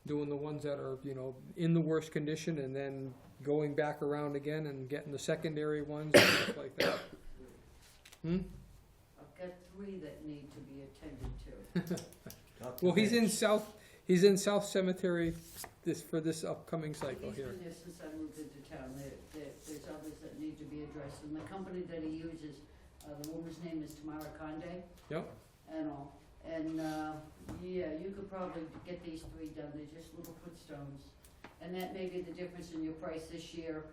Speaker 2: doing the ones that are, you know, in the worst condition, and then going back around again and getting the secondary ones and stuff like that.
Speaker 5: I've got 3 that need to be attended to.
Speaker 2: Well, he's in South Cemetery for this upcoming cycle
Speaker 5: He's
Speaker 2: here.
Speaker 5: been there since I moved into town. There's others that need to be addressed, and the company that he uses, the woman's name is Tamara Conde.
Speaker 2: Yep.
Speaker 5: And all, and, yeah, you could probably get these 3 done, they're just little footstones. And that may be the difference in your price this year,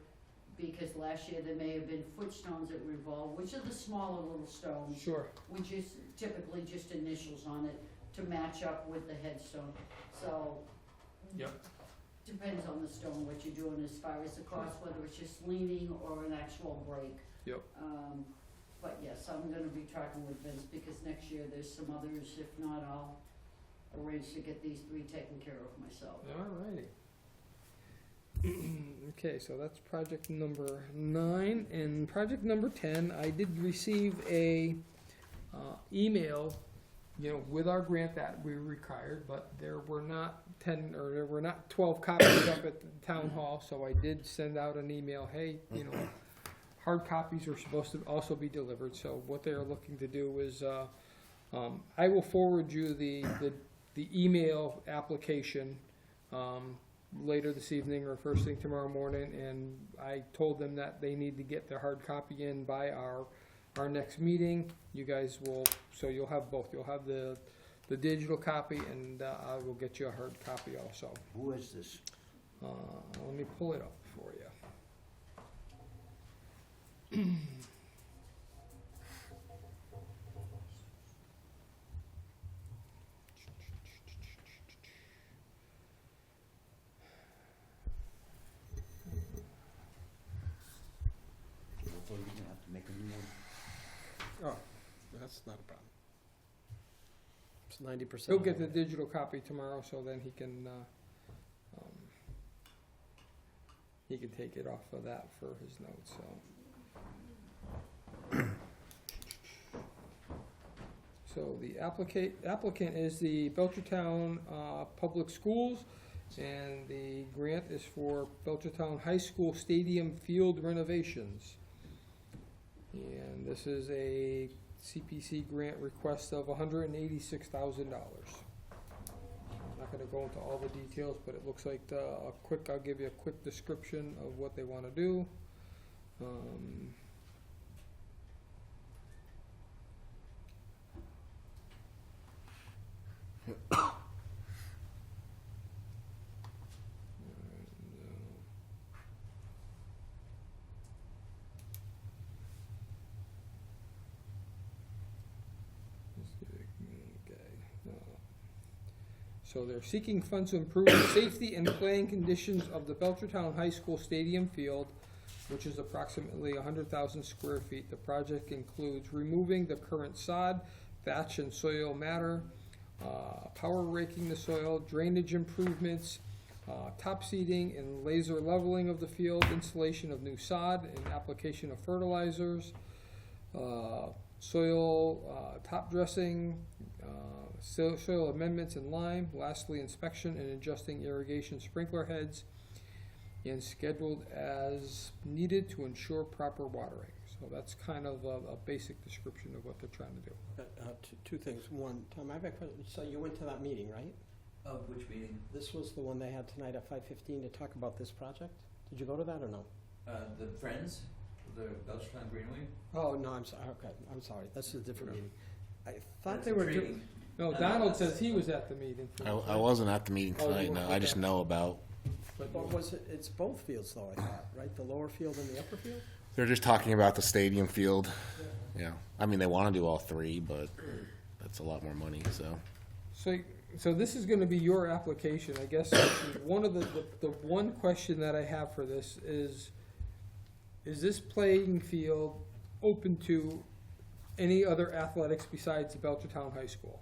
Speaker 5: because last year there may have been footstones that were involved, which are the smaller little stones.
Speaker 2: Sure.
Speaker 5: Which is typically just initials on it to match up with the headstone, so.
Speaker 2: Yep.
Speaker 5: Depends on the stone, what you're doing as far as the cost, whether it's just leaning or an actual break.
Speaker 2: Yep.
Speaker 5: But yes, I'm gonna be talking with Vince, because next year there's some others, if not, I'll arrange to get these 3 taken care of myself.
Speaker 2: Alrighty. Okay, so that's project number 9, and project number 10, I did receive a email, you know, with our grant that we required, but there were not 12 copies up at the town hall, so I did send out an email, hey, you know, hard copies are supposed to also be delivered, so what they're looking to do is, I will forward you the email application, later this evening or first thing tomorrow morning, and I told them that they need to get their hard copy in by our next meeting. You guys will, so you'll have both. You'll have the digital copy, and I will get you a hard copy also.
Speaker 1: Who is this?
Speaker 2: Let me pull it up for you.
Speaker 1: Hopefully you're gonna have to make a new one.
Speaker 9: Oh, that's not a problem. It's 90%.
Speaker 2: He'll get the digital copy tomorrow, so then he can take it off of that for his notes, so. So the applicant is the Belchertown Public Schools, and the grant is for Belchertown High School Stadium Field renovations. And this is a CPC grant request of $186,000. I'm not gonna go into all the details, but it looks like I'll give you a quick description of what they wanna do. So they're seeking funds to improve the safety and playing conditions of the Belchertown High School Stadium Field, which is approximately 100,000 square feet. The project includes removing the current sod, thatch, and soil matter, power raking the soil, drainage improvements, top seeding and laser leveling of the field, installation of new sod and application of fertilizers, soil top dressing, soil amendments and lime, lastly inspection and adjusting irrigation sprinkler heads, and scheduled as needed to ensure proper watering. So that's kind of a basic description of what they're trying to do.
Speaker 9: Two things. One, Tom, I have a question. So you went to that meeting, right?
Speaker 6: Of which meeting?
Speaker 9: This was the one they had tonight at 5:15 to talk about this project? Did you go to that or no?
Speaker 6: The Friends, the Belchertown Greenway?
Speaker 9: Oh, no, I'm sorry. Okay, I'm sorry. That's a different meeting. I thought
Speaker 6: That's
Speaker 9: they were
Speaker 6: intriguing.
Speaker 2: No, Donald says he was at the meeting.
Speaker 8: I wasn't at the meeting
Speaker 2: Oh, you
Speaker 8: tonight,
Speaker 2: weren't,
Speaker 8: no, I just
Speaker 2: okay.
Speaker 8: know about,
Speaker 2: But
Speaker 9: But was it, it's both fields though, I thought, right? The lower field and the upper field?
Speaker 8: they're just talking about the stadium field. Yeah, I mean, they wanna do all three, but that's a lot more money, so.
Speaker 2: So this is gonna be your application, I guess. One of the one question that I have for this is this playing field open to any other athletics besides Belchertown High School?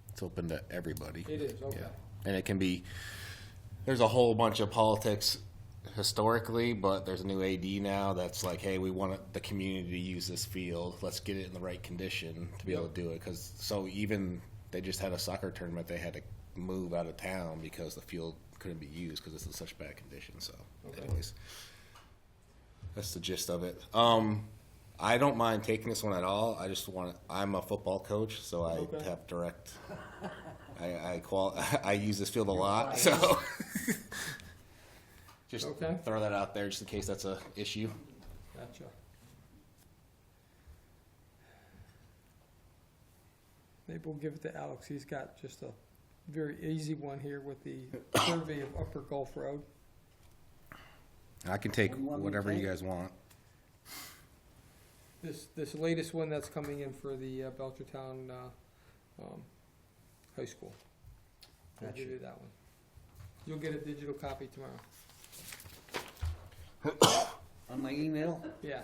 Speaker 8: It's open to everybody.
Speaker 2: It is, okay.
Speaker 8: Yeah. And it can be, there's a whole bunch of politics historically, but there's a new AD now that's like, hey, we want the community to use this field. Let's get it in the right condition to be able to do it. Because so even they just had a soccer tournament, they had to move out of town because the field couldn't be used because it's in such bad condition. So,
Speaker 2: Okay.
Speaker 8: anyways, that's the gist of it. I don't mind taking this one at all. I just want. I'm a football coach, so I
Speaker 2: Okay.
Speaker 8: have direct. I use this field a lot, so just
Speaker 2: Okay.
Speaker 8: throw that out there just in case that's a issue.
Speaker 2: Gotcha. Maybe we'll give it to Alex. He's got just a very easy one here with the survey of Upper Gulf Road.
Speaker 8: I can take
Speaker 1: And one we
Speaker 8: whatever you
Speaker 1: take.
Speaker 8: guys want.
Speaker 2: This latest one that's coming in for the Belchertown High School. I'll give
Speaker 1: Gotcha.
Speaker 2: you that one. You'll get a digital copy tomorrow.
Speaker 1: On my email,
Speaker 2: Yeah,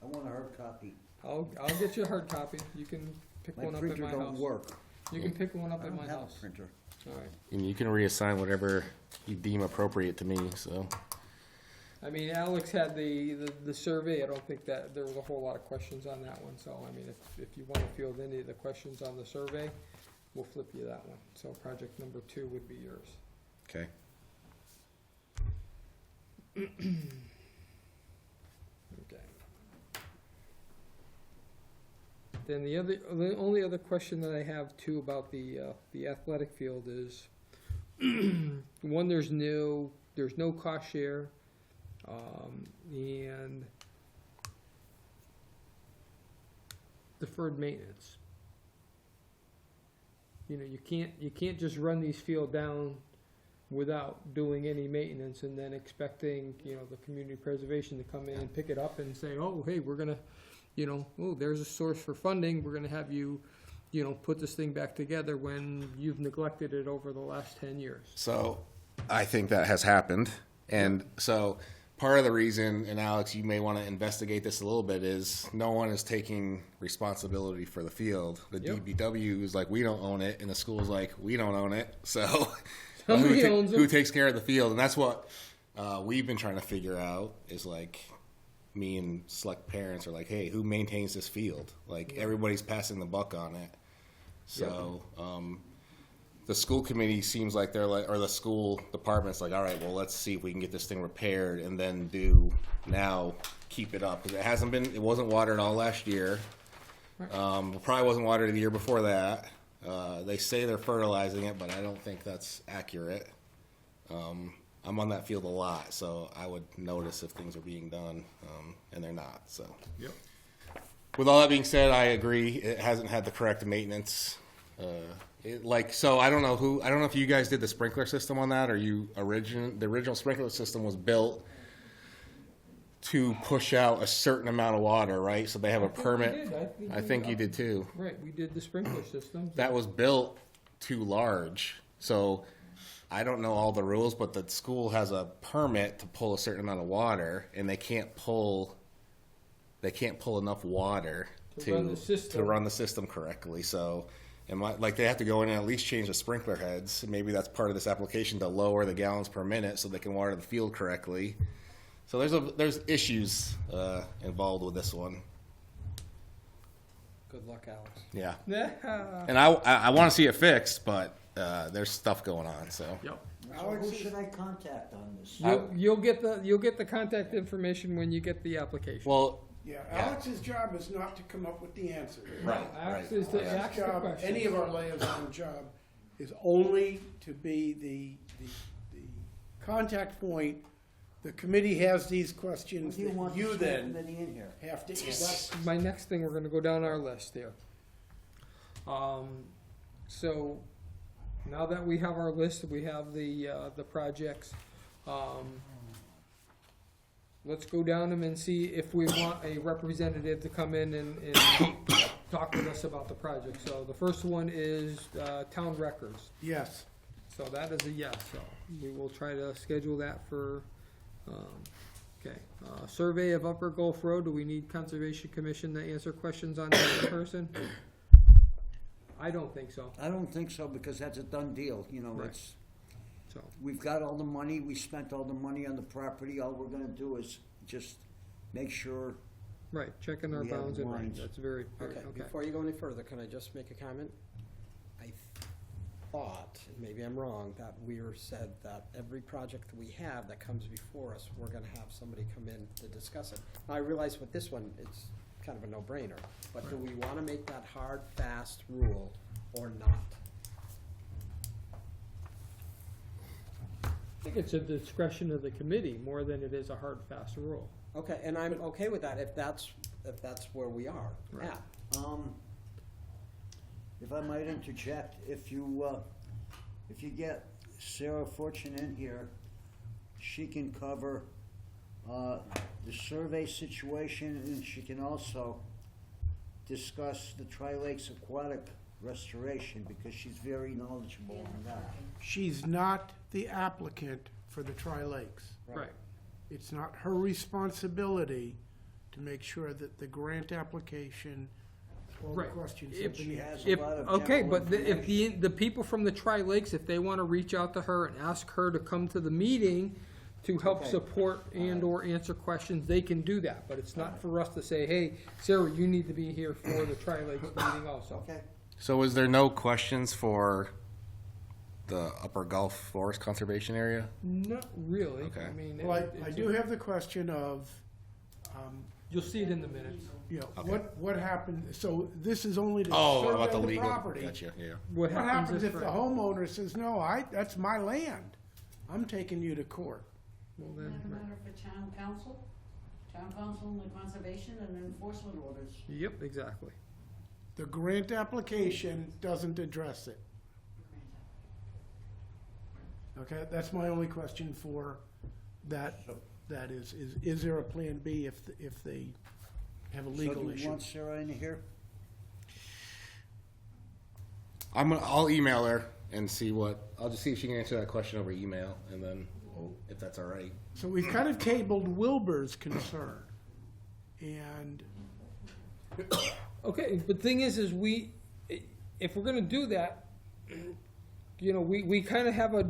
Speaker 1: I want a hard copy.
Speaker 2: I'll get you a hard copy. You can pick
Speaker 1: My
Speaker 2: one up at
Speaker 1: printer
Speaker 2: my
Speaker 1: don't
Speaker 2: house.
Speaker 1: work.
Speaker 2: You can pick one up
Speaker 1: I
Speaker 2: at
Speaker 1: don't
Speaker 2: my
Speaker 1: have
Speaker 2: house.
Speaker 1: a printer.
Speaker 2: All right.
Speaker 8: And you can reassign whatever you deem appropriate to me. So
Speaker 2: I mean, Alex had the survey. I don't think that there was a whole lot of questions on that one. So, I mean, if you want to field any of the questions on the survey, we'll flip you that one. So project number 2 would be yours.
Speaker 8: okay.
Speaker 2: Okay. Then the only other question that I have too about the athletic field is, one, there's no cost share, and deferred maintenance. You know, you can't just run these field down without doing any maintenance and then expecting, you know, the community preservation to come in and pick it up and say, oh, hey, we're gonna, you know, oh, there's a source for funding, we're gonna have you, you know, put this thing back together when you've neglected it over the last 10 years.
Speaker 8: So I think that has happened. And so part of the reason, and Alex, you may want to investigate this a little bit, is no one is taking responsibility for the field. The
Speaker 2: Yep.
Speaker 8: DBW is like, we don't own it, and the school's like, we don't own it. So
Speaker 2: Somebody owns
Speaker 8: who
Speaker 2: it.
Speaker 8: takes care of the field? And that's what we've been trying to figure out is like, me and select parents are like, hey, who maintains this field? Like, everybody's passing the buck on it. So, the school committee seems like they're like, or the school department's like, all right, well, let's see if we can get this thing repaired and then keep it up. Because it wasn't watered all last year.
Speaker 2: Right.
Speaker 8: It probably wasn't watered the year before that. They say they're fertilizing it, but I don't think that's accurate. I'm on that field a lot, so I would notice if things are being done, and they're not, so.
Speaker 2: Yep.
Speaker 8: With all that being said, I agree, it hasn't had the correct maintenance. So I don't know if you guys did the sprinkler system on that, or the original sprinkler system was built to push out a certain amount of water, right? So they have a permit. I think you did too.
Speaker 2: Right, we did the sprinkler system.
Speaker 8: That was built too large, so I don't know all the rules, but the school has a permit to pull a certain amount of water, and they can't pull enough water
Speaker 2: To run the system.
Speaker 8: to run the system correctly. So, And like they have to go in and at least change the sprinkler heads. Maybe that's part of this application to lower the gallons per minute so they can water the field correctly. So there's issues involved with this one.
Speaker 9: Good luck, Alex.
Speaker 8: Yeah.
Speaker 2: Yeah.
Speaker 8: And I want to see it fixed, but there's stuff going on. So
Speaker 2: Yep.
Speaker 1: So who should I contact on this?
Speaker 2: You'll get the contact information when you get the application.
Speaker 8: well,
Speaker 4: Yeah, Alex's job is not to come up with the answers.
Speaker 8: right.
Speaker 2: Alex is to
Speaker 4: Alex's
Speaker 2: ask the
Speaker 4: job,
Speaker 2: question.
Speaker 4: any of our liaison job, is only to be the contact point. The committee has these
Speaker 1: What
Speaker 4: questions
Speaker 1: do you
Speaker 4: that
Speaker 1: want the
Speaker 4: you
Speaker 1: school
Speaker 4: then
Speaker 1: committee in here?
Speaker 4: have to answer.
Speaker 2: That's my next thing. We're going to go down our list here. So now that we have our list, we have the projects. Let's go down them and see if we want a representative to come in and talk with us about the project. So the first one is town records.
Speaker 4: Yes,
Speaker 2: So that is a yes. So we will try to schedule that for. Okay. Survey of Upper Gulf Road. Do we need Conservation Commission to answer questions on that in person? I don't think so.
Speaker 1: I don't think so, because that's a done deal, you know,
Speaker 2: Right.
Speaker 1: it's,
Speaker 2: So
Speaker 1: we've got all the money, we spent all the money on the property, all we're gonna do is just make sure,
Speaker 2: right, checking our
Speaker 1: We have
Speaker 2: bounds and range.
Speaker 1: lines.
Speaker 2: That's very
Speaker 9: Okay,
Speaker 2: okay.
Speaker 9: before you go any further, can I just make a comment? I thought, and maybe I'm wrong, that we said that every project that we have that comes before us, we're gonna have somebody come in to discuss it. I realize with this one, it's kind of a no-brainer, but do we wanna make that hard, fast rule or not?
Speaker 2: I think it's a discretion of the committee more than it is a hard, fast rule.
Speaker 9: Okay, and I'm okay with that if that's where we are
Speaker 2: Right.
Speaker 9: at.
Speaker 1: if I might interject, if you get Sarah Fortune in here, she can cover, the survey situation, and she can also discuss the Tri-Lakes Aquatic restoration, because she's very knowledgeable on that.
Speaker 4: she's not the applicant for the Tri-Lakes.
Speaker 2: Right.
Speaker 4: It's not her responsibility to make sure that the grant application, all the
Speaker 2: Right.
Speaker 4: questions
Speaker 2: If
Speaker 4: have
Speaker 1: She
Speaker 4: been
Speaker 1: has
Speaker 4: answered.
Speaker 1: a
Speaker 2: If,
Speaker 1: lot of
Speaker 2: okay,
Speaker 1: general
Speaker 2: but if
Speaker 1: information.
Speaker 2: the people from the Tri-Lakes, if they want to reach out to her and ask her to come to the meeting to help
Speaker 1: Okay.
Speaker 2: support and/or answer questions, they can do that. But it's not for us to say, hey, Sarah, you need to be here for the Tri-Lakes meeting also.
Speaker 1: Okay,
Speaker 8: So is there no questions for the Upper Gulf Forest Conservation Area?
Speaker 2: Not really.
Speaker 8: Okay.
Speaker 2: I mean,
Speaker 4: Well, I
Speaker 2: it's-
Speaker 4: do have the question of,
Speaker 2: You'll see it in the minutes.
Speaker 4: you know,
Speaker 8: Okay.
Speaker 4: what happened, so this is only to
Speaker 8: Oh, about the
Speaker 4: survey the
Speaker 8: legal.
Speaker 4: property.
Speaker 8: Gotcha. Yeah.
Speaker 4: What happens if the
Speaker 2: right?
Speaker 4: homeowner says, no, that's my land, I'm taking you to court?
Speaker 2: Well,
Speaker 5: Isn't
Speaker 2: then,
Speaker 5: that a
Speaker 2: right.
Speaker 5: matter for town council? Town council and the conservation and enforcement orders.
Speaker 2: Yep, exactly.
Speaker 4: The grant application doesn't address it. Okay, that's my only question for that, that is there a plan B if they have a
Speaker 1: so
Speaker 4: legal
Speaker 1: do you
Speaker 4: issue?
Speaker 1: want Sarah in here?
Speaker 8: I'll email her and see I'll just see if she can answer that question over email, and then if that's all right.
Speaker 4: So we've kind of tabled Wilbur's concern, and
Speaker 2: Okay, but thing is if we're gonna do that, you know, we kind of have a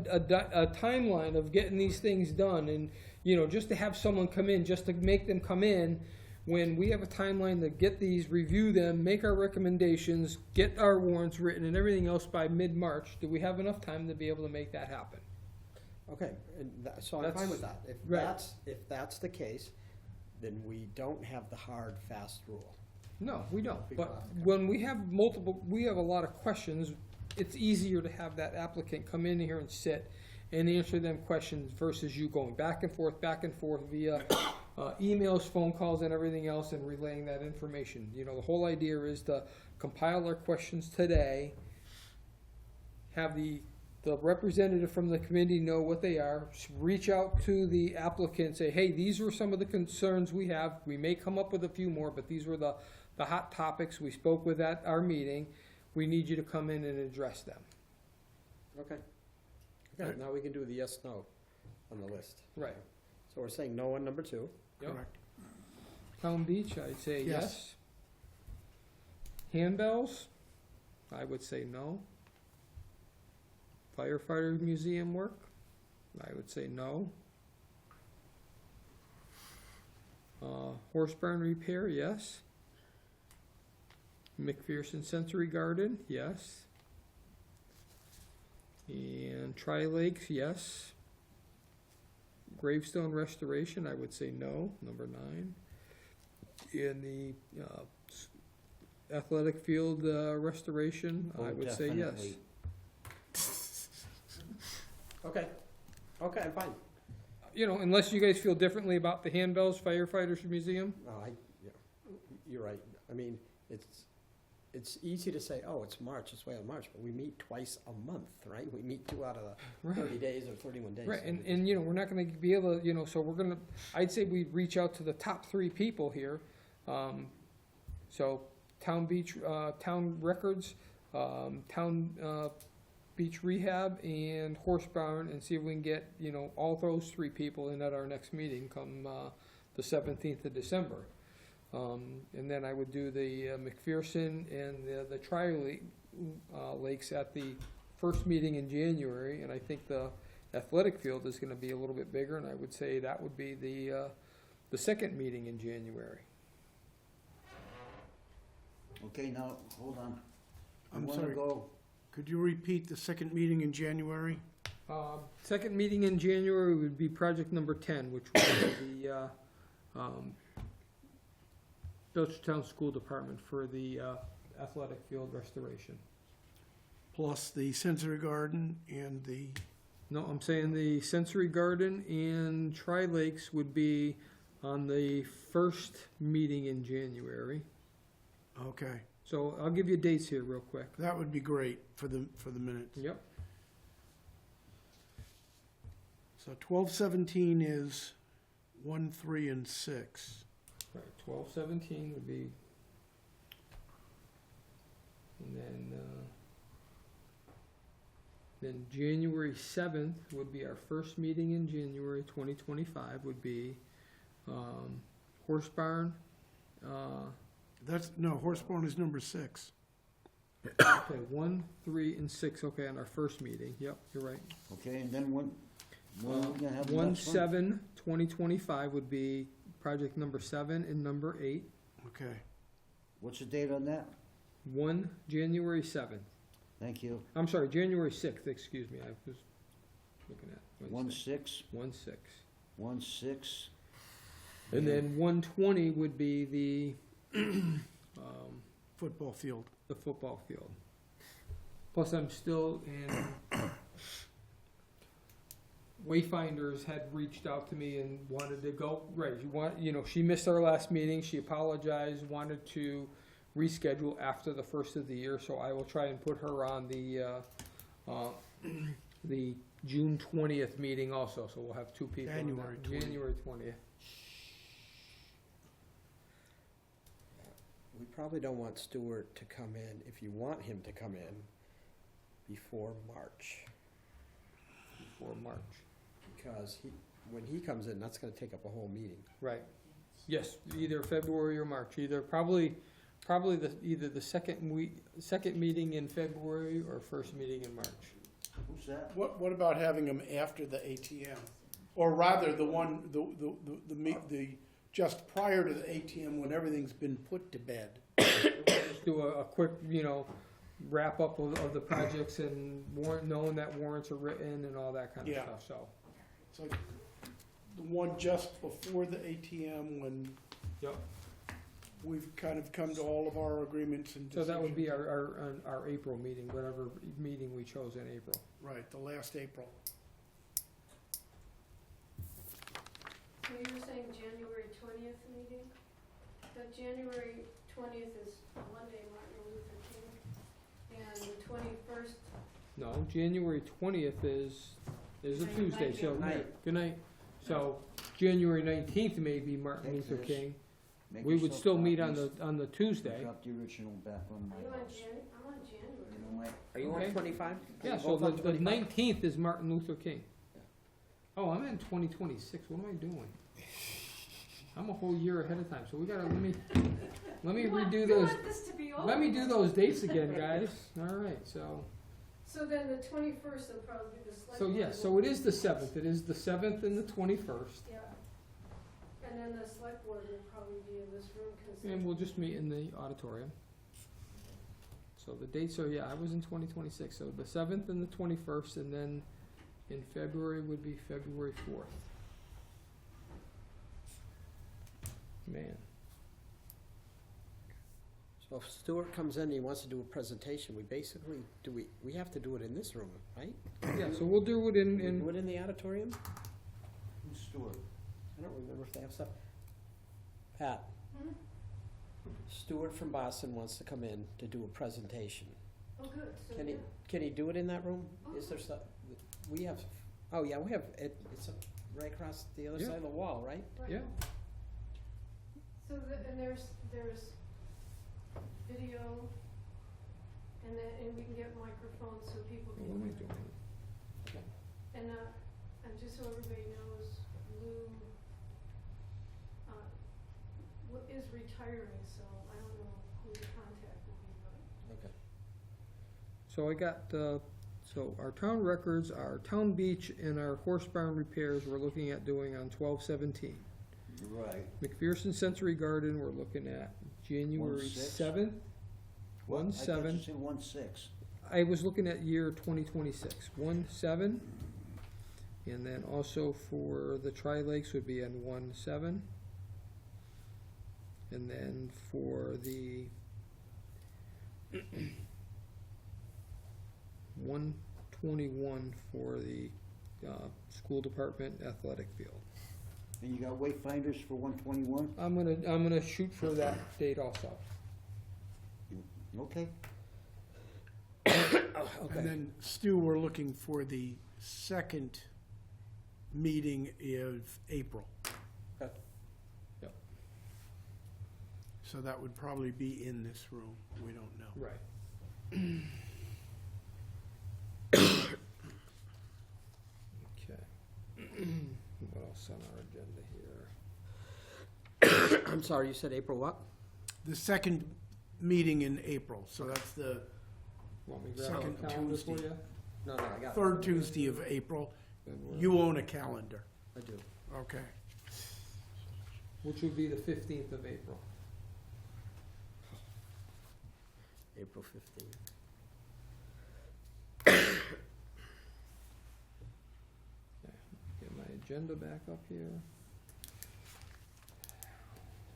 Speaker 2: timeline of getting these things done, and, you know, just to have someone come in, just to make them come in, when we have a timeline to get these, review them, make our recommendations, get our warrants written and everything else by mid-March, do we have enough time to be able to make that happen?
Speaker 9: Okay, and so I'm
Speaker 2: That's-
Speaker 9: fine with that.
Speaker 2: right.
Speaker 9: If that's the case, then we don't have the hard, fast rule.
Speaker 2: No, we don't. But when we have a lot of questions, it's easier to have that applicant come in here and sit and answer them questions versus you going back and forth via emails, phone calls, and everything else, and relaying that information. You know, the whole idea is to compile our questions today, have the representative from the committee know what they are, reach out to the applicant, say, hey, these were some of the concerns we have. We may come up with a few more, but these were the hot topics we spoke with at our meeting. We need you to come in and address them.
Speaker 9: Okay. Okay, now we can do the yes, no on the list.
Speaker 2: Right.
Speaker 9: So we're saying no on number 2.
Speaker 2: Yep.
Speaker 4: correct.
Speaker 2: Palm Beach, I'd say
Speaker 4: Yes.
Speaker 2: yes. Handbells, I would say no. Firefighter museum work, I would say no. Horse barn repair, yes. McPherson Sensory Garden, yes. And Tri-Lakes, yes. Gravestone restoration, I would say no, number 9. In the athletic field restoration, I
Speaker 1: Oh,
Speaker 2: would say yes.
Speaker 1: definitely.
Speaker 9: Okay, okay, I'm fine.
Speaker 2: You know, unless you guys feel differently about the handbells firefighters museum.
Speaker 9: No, yeah, you're right. I mean, it's easy to say, oh, it's March, it's way on March, but we meet twice a month, right? We meet 2 out of the 30 days or 31 days.
Speaker 2: Right, and you know, we're not gonna be able to, you know, so we're gonna, I'd say we reach out to the top 3 people here. So, town beach, town records, town, beach rehab, and horse barn, and see if we can get, you know, all those 3 people in at our next meeting come, the 17th of December. And then I would do the McPherson and the Tri-Lakes at the first meeting in January, and I think the athletic field is gonna be a little bit bigger, and I would say that would be the second meeting in January.
Speaker 1: Okay, now, hold on. I
Speaker 4: I'm
Speaker 1: wanna
Speaker 4: sorry.
Speaker 1: go,
Speaker 4: Could you repeat the second meeting in January?
Speaker 2: Second meeting in January would be project number 10, which would be the Belchertown School Department for the athletic field restoration.
Speaker 4: Plus the sensory garden and the,
Speaker 2: No, I'm saying the sensory garden and Tri-Lakes would be on the first meeting in January.
Speaker 4: okay,
Speaker 2: So I'll give you dates here real quick.
Speaker 4: that would be great for the minutes.
Speaker 2: Yep.
Speaker 4: So 12/17 is 1, 3, and 6.
Speaker 2: Right, 12/17 would be, and then January 7th would be our first meeting in January 2025, would be horse barn.
Speaker 4: No, Horseborn is number 6.
Speaker 2: Okay, 1, 3, and 6, okay, on our first meeting, yep, you're right.
Speaker 1: okay, and then when we gonna have the
Speaker 2: 1,
Speaker 1: next one?
Speaker 2: 7, 2025 would be project number 7 and number 8.
Speaker 4: Okay,
Speaker 1: What's the date on that?
Speaker 2: 1, January 7th.
Speaker 1: Thank you.
Speaker 2: I'm sorry, January 6th, excuse me, I was looking at Wednesday.
Speaker 1: 1/6,
Speaker 2: 1/6.
Speaker 1: 1/6.
Speaker 2: And then 120 would be the
Speaker 4: football field.
Speaker 2: the football field. Plus, I'm still in. Wayfinders had reached out to me and wanted to go. Right, she missed our last meeting. She apologized, wanted to reschedule after the first of the year. So I will try and put her on the June 20th meeting also. So we'll have 2 people. on
Speaker 4: January
Speaker 2: that.
Speaker 4: 20th.
Speaker 2: January 20th.
Speaker 9: We probably don't want Stuart to come in, if you want him to come in, before March.
Speaker 2: Before March.
Speaker 9: Because when he comes in, that's gonna take up a whole meeting.
Speaker 2: Right. Yes, either February or March. Probably either the second meeting in February or first meeting in March.
Speaker 1: Who's that?
Speaker 4: What about having them after the ATM? Or rather, the just prior to the ATM when everything's been put to bed?
Speaker 2: Just do a quick, wrap up of the projects and knowing that warrants are written and all that kind of
Speaker 4: Yeah.
Speaker 2: stuff, so.
Speaker 4: It's like the one just before the ATM when
Speaker 2: Yep.
Speaker 4: we've kind of come to all of our agreements and
Speaker 2: So
Speaker 4: decisions.
Speaker 2: that would be our April meeting, whatever meeting we chose in April.
Speaker 4: Right, the last April.
Speaker 7: So you were saying January 20th meeting? But January 20th is Monday, Martin Luther King, and the 21st,
Speaker 2: No, January 20th is a Tuesday, so,
Speaker 9: Night.
Speaker 2: good night. So, January 19th may be Martin
Speaker 1: Take
Speaker 2: Luther
Speaker 1: this.
Speaker 2: King.
Speaker 1: Make
Speaker 2: We would
Speaker 1: yourself
Speaker 2: still meet on
Speaker 1: copies.
Speaker 2: the Tuesday.
Speaker 1: Drop the original back on my
Speaker 7: are you on
Speaker 1: house.
Speaker 7: I'm on January.
Speaker 1: You know what?
Speaker 9: Are you
Speaker 2: Okay.
Speaker 9: on 25?
Speaker 2: Yeah, so the 19th is Martin Luther King. Oh, I'm in 2026, what am I doing? I'm a whole year ahead of time, so we gotta, let me
Speaker 7: We want-
Speaker 2: redo
Speaker 7: we
Speaker 2: those,
Speaker 7: want this to be over.
Speaker 2: let me do those dates again, guys. All right, so,
Speaker 7: So then the 21st will probably be the select.
Speaker 2: so
Speaker 7: board
Speaker 2: yes,
Speaker 7: will-
Speaker 2: so it is the 7th. It is the 7th and the 21st.
Speaker 7: Yeah. And then the select board will probably be in this room, cause.
Speaker 2: And we'll just meet in the auditorium. So the dates are, yeah, I was in 2026, so the 7th and the 21st, and then in February would be February 4th. Man,
Speaker 9: So if Stuart comes in and he wants to do a presentation, we basically, we have to do it in this room, right?
Speaker 2: yeah, so we'll do it in,
Speaker 9: Do
Speaker 2: in,
Speaker 9: it in the auditorium?
Speaker 1: Who's Stuart?
Speaker 9: I don't remember if they have stuff. Pat,
Speaker 7: Hmm?
Speaker 9: Stuart from Boston wants to come in to do a presentation.
Speaker 7: Oh, good, so
Speaker 9: Can
Speaker 7: yeah.
Speaker 9: he do it in that room?
Speaker 7: Oh.
Speaker 9: Is there stuff, we have, oh yeah, we have, it's right across the other
Speaker 2: Yeah.
Speaker 9: side of the wall, right?
Speaker 7: Right.
Speaker 2: yeah,
Speaker 7: So and there's video, and then, and we can get microphones so people
Speaker 2: what am I
Speaker 7: can,
Speaker 2: doing?
Speaker 7: and just so everybody knows, Lou, is retiring, so I don't know who the contact will be, but.
Speaker 9: Okay.
Speaker 2: So I got, so our town records, our town beach, and our horse barn repairs we're looking at doing on 12/17.
Speaker 1: Right.
Speaker 2: McPherson Sensory Garden, we're looking at January
Speaker 1: 1/6?
Speaker 2: 7th.
Speaker 1: I thought
Speaker 2: 1/7.
Speaker 1: you said 1/6.
Speaker 2: I was looking at year 2026, 1/7. And then also for the Tri-Lakes would be on 1/7. And then for the 1/21 for the school department athletic field.
Speaker 1: And you got wayfinders for 1/21?
Speaker 2: I'm gonna shoot for that date also.
Speaker 1: Okay.
Speaker 4: And then, Stu, we're looking for the second meeting of April.
Speaker 9: Okay.
Speaker 2: Yep.
Speaker 4: So that would probably be in this room, we don't know.
Speaker 2: Right. Okay. What else on our agenda here?
Speaker 9: I'm sorry, you said April what?
Speaker 4: The second meeting in April, so that's the
Speaker 2: Want me to grab
Speaker 4: Second
Speaker 2: a calendar for
Speaker 4: Tuesday.
Speaker 2: you?
Speaker 9: No, I got it.
Speaker 4: third Tuesday of April.
Speaker 2: Then we're-
Speaker 4: You own a calendar,
Speaker 9: I do.
Speaker 4: okay.
Speaker 2: Which would be the 15th of April.
Speaker 9: April 15th.
Speaker 2: Get my agenda back up here.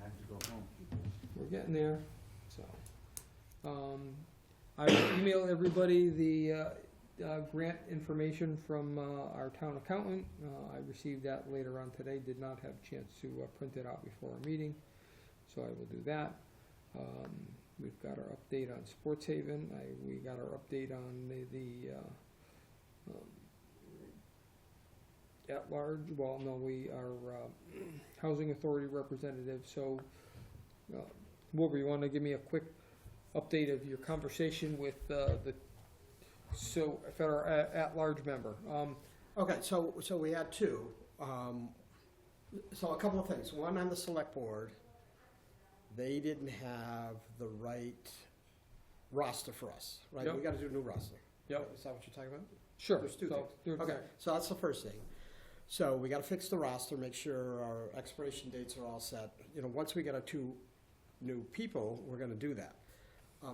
Speaker 1: Time to go home.
Speaker 2: We're getting there, so. I will email everybody the grant information from our town accountant. I received that later on today, did not have a chance to print it out before our meeting, so I will do that. We've got our update on Sports Haven. We got our update on the at-large, well, no, we are Housing Authority representative, so Wilbur, you want to give me a quick update of your conversation with so for our at-large member?
Speaker 9: Okay, so we had two. So a couple of things. One, on the select board, they didn't have the right roster for us, right?
Speaker 2: Yep.
Speaker 9: We gotta do a new roster.
Speaker 2: Yep.
Speaker 9: Is that what you're talking about?
Speaker 2: Sure.
Speaker 9: There's two
Speaker 2: So,
Speaker 9: things.
Speaker 2: there-
Speaker 9: Okay, so that's the first thing. So we gotta fix the roster, make sure our expiration dates are all set. You know, once we get our two new people, we're gonna do that.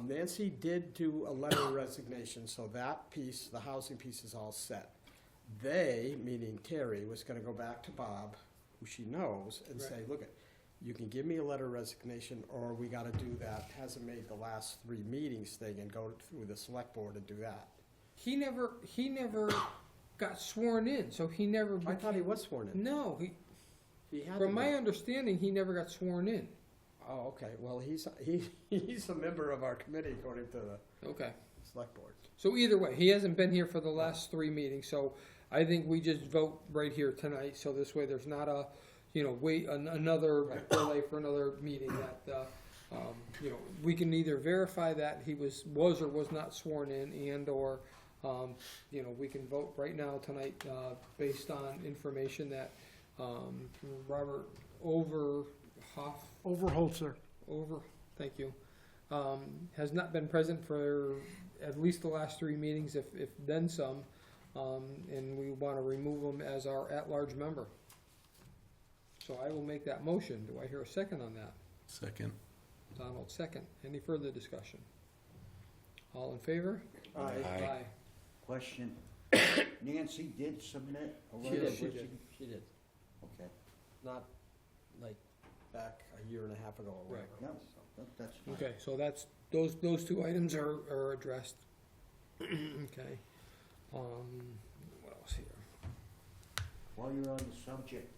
Speaker 9: Nancy did do a letter of resignation, so that piece, the housing piece is all set. They, meaning Terry, was gonna go back to Bob, who she knows, and say, look, you can give me a letter of resignation, or we gotta do that, hasn't made the last 3 meetings thing, and go through the select board and do that.
Speaker 2: He never got sworn in, so he never.
Speaker 9: I thought he was sworn in.
Speaker 2: No,
Speaker 9: He had to
Speaker 2: from my
Speaker 9: be.
Speaker 2: understanding, he never got sworn in.
Speaker 9: Oh, okay, well, he's a member of our committee according to the
Speaker 2: Okay.
Speaker 9: select board.
Speaker 2: So either way, he hasn't been here for the last 3 meetings, so I think we just vote right here tonight, so this way there's not a, wait another delay for another meeting that, we can either verify that he was or was not sworn in, and or, we can vote right now tonight, based on information that, Robert
Speaker 4: Overholser.
Speaker 2: Thank you, has not been present for at least the last 3 meetings, if then some, and we want to remove him as our at-large member. So I will make that motion. Do I hear a second on that?
Speaker 8: Second.
Speaker 2: Donald, second. Any further discussion? All in favor?
Speaker 8: Aye.
Speaker 1: Question, Nancy did submit a
Speaker 9: She
Speaker 1: letter
Speaker 9: did,
Speaker 1: of
Speaker 9: she
Speaker 1: wishing?
Speaker 9: did, she did.
Speaker 1: Okay,
Speaker 9: Not like back a year and a half ago or
Speaker 2: Right.
Speaker 9: whatever.
Speaker 1: no, that's fine.
Speaker 2: Okay, so that's, those 2 items are addressed. Okay. What else here?
Speaker 1: While you're on the subject,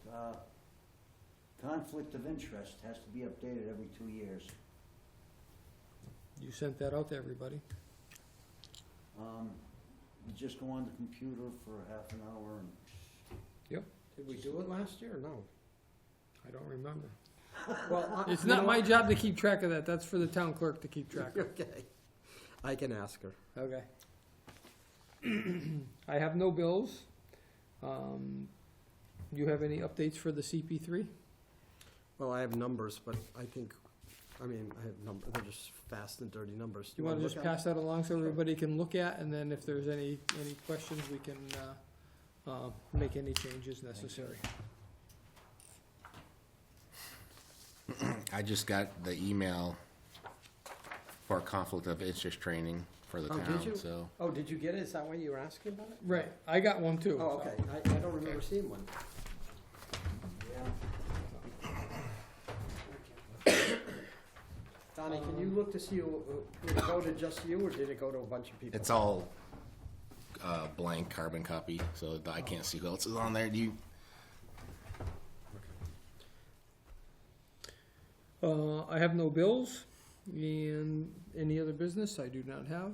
Speaker 1: conflict of interest has to be updated every 2 years.
Speaker 2: You sent that out to everybody.
Speaker 1: You just go on the computer for half an hour and
Speaker 9: Did we do it last year or no?
Speaker 2: I don't remember.
Speaker 9: Well,
Speaker 2: It's not my job to keep track of that. That's for the town clerk to keep track of.
Speaker 9: Okay. I can ask her.
Speaker 2: Okay. I have no bills. You have any updates for the CP3?
Speaker 9: Well, I have numbers, but I have numbers, they're just fast and dirty numbers.
Speaker 2: You want to just
Speaker 9: look at
Speaker 2: pass that along so everybody can look at, and then if there's any questions, we can make any changes necessary.
Speaker 8: I just got the email for conflict of interest training for the
Speaker 9: Oh, did
Speaker 8: town,
Speaker 9: you?
Speaker 8: so.
Speaker 9: Oh, did you get it? Is that why you were asking about it?
Speaker 2: Right, I got one too.
Speaker 9: Oh,
Speaker 2: so.
Speaker 9: okay. I don't remember seeing one. Donnie, can you look to see, did it go to just you, or did it go to a bunch of people?
Speaker 8: It's all blank carbon copy, so I can't see who else is on there. Do you?
Speaker 2: I have no bills, and any other business I do not have.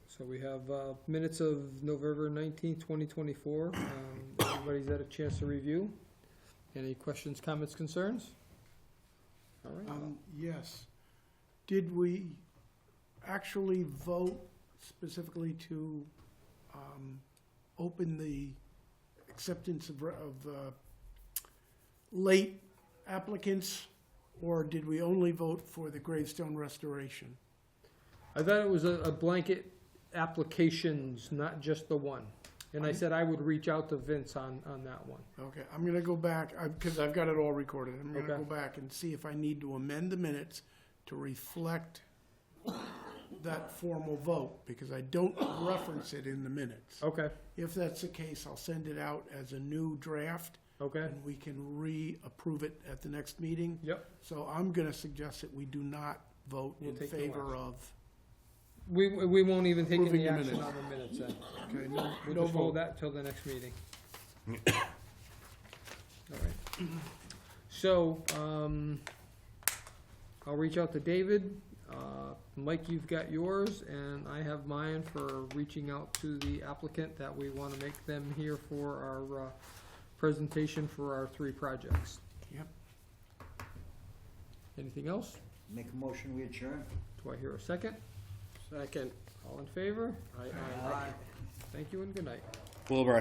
Speaker 2: So we have minutes of November 19th, 2024. Everybody's had a chance to review. Any questions, comments, concerns? All right.
Speaker 4: Yes. Did we actually vote specifically to open the acceptance of late applicants, or did we only vote for the gravestone restoration?
Speaker 2: I thought it was a blanket applications, not just the one. And I said I would reach out to Vince on that one.
Speaker 4: Okay, I'm gonna go back, because I've got it all recorded. I'm gonna
Speaker 2: Okay.
Speaker 4: go back and see if I need to amend the minutes to reflect that formal vote, because I don't reference it in the minutes.
Speaker 2: Okay,
Speaker 4: If that's the case, I'll send it out as a new draft,
Speaker 2: okay,
Speaker 4: and we can re-approve it at the next meeting.
Speaker 2: yep.
Speaker 4: So I'm gonna suggest that we do not vote
Speaker 2: We'll
Speaker 4: in
Speaker 2: take no
Speaker 4: favor
Speaker 2: action.
Speaker 4: of,
Speaker 2: We won't even take
Speaker 4: Approving
Speaker 2: any
Speaker 4: the
Speaker 2: action
Speaker 4: minutes.
Speaker 2: on the minutes then.
Speaker 4: okay, no,
Speaker 2: We'll
Speaker 4: no
Speaker 2: just hold
Speaker 4: vote.
Speaker 2: that till the next meeting. All right. So, I'll reach out to David. Mike, you've got yours, and I have mine for reaching out to the applicant that we want to make them here for our presentation for our 3 projects.
Speaker 4: Yep.
Speaker 2: Anything else?
Speaker 1: Make a motion, we adjourn?
Speaker 2: Do I hear a second?
Speaker 9: Second.
Speaker 2: All in favor?
Speaker 9: Aye.
Speaker 2: Thank you and good night.
Speaker 8: Wilbur, I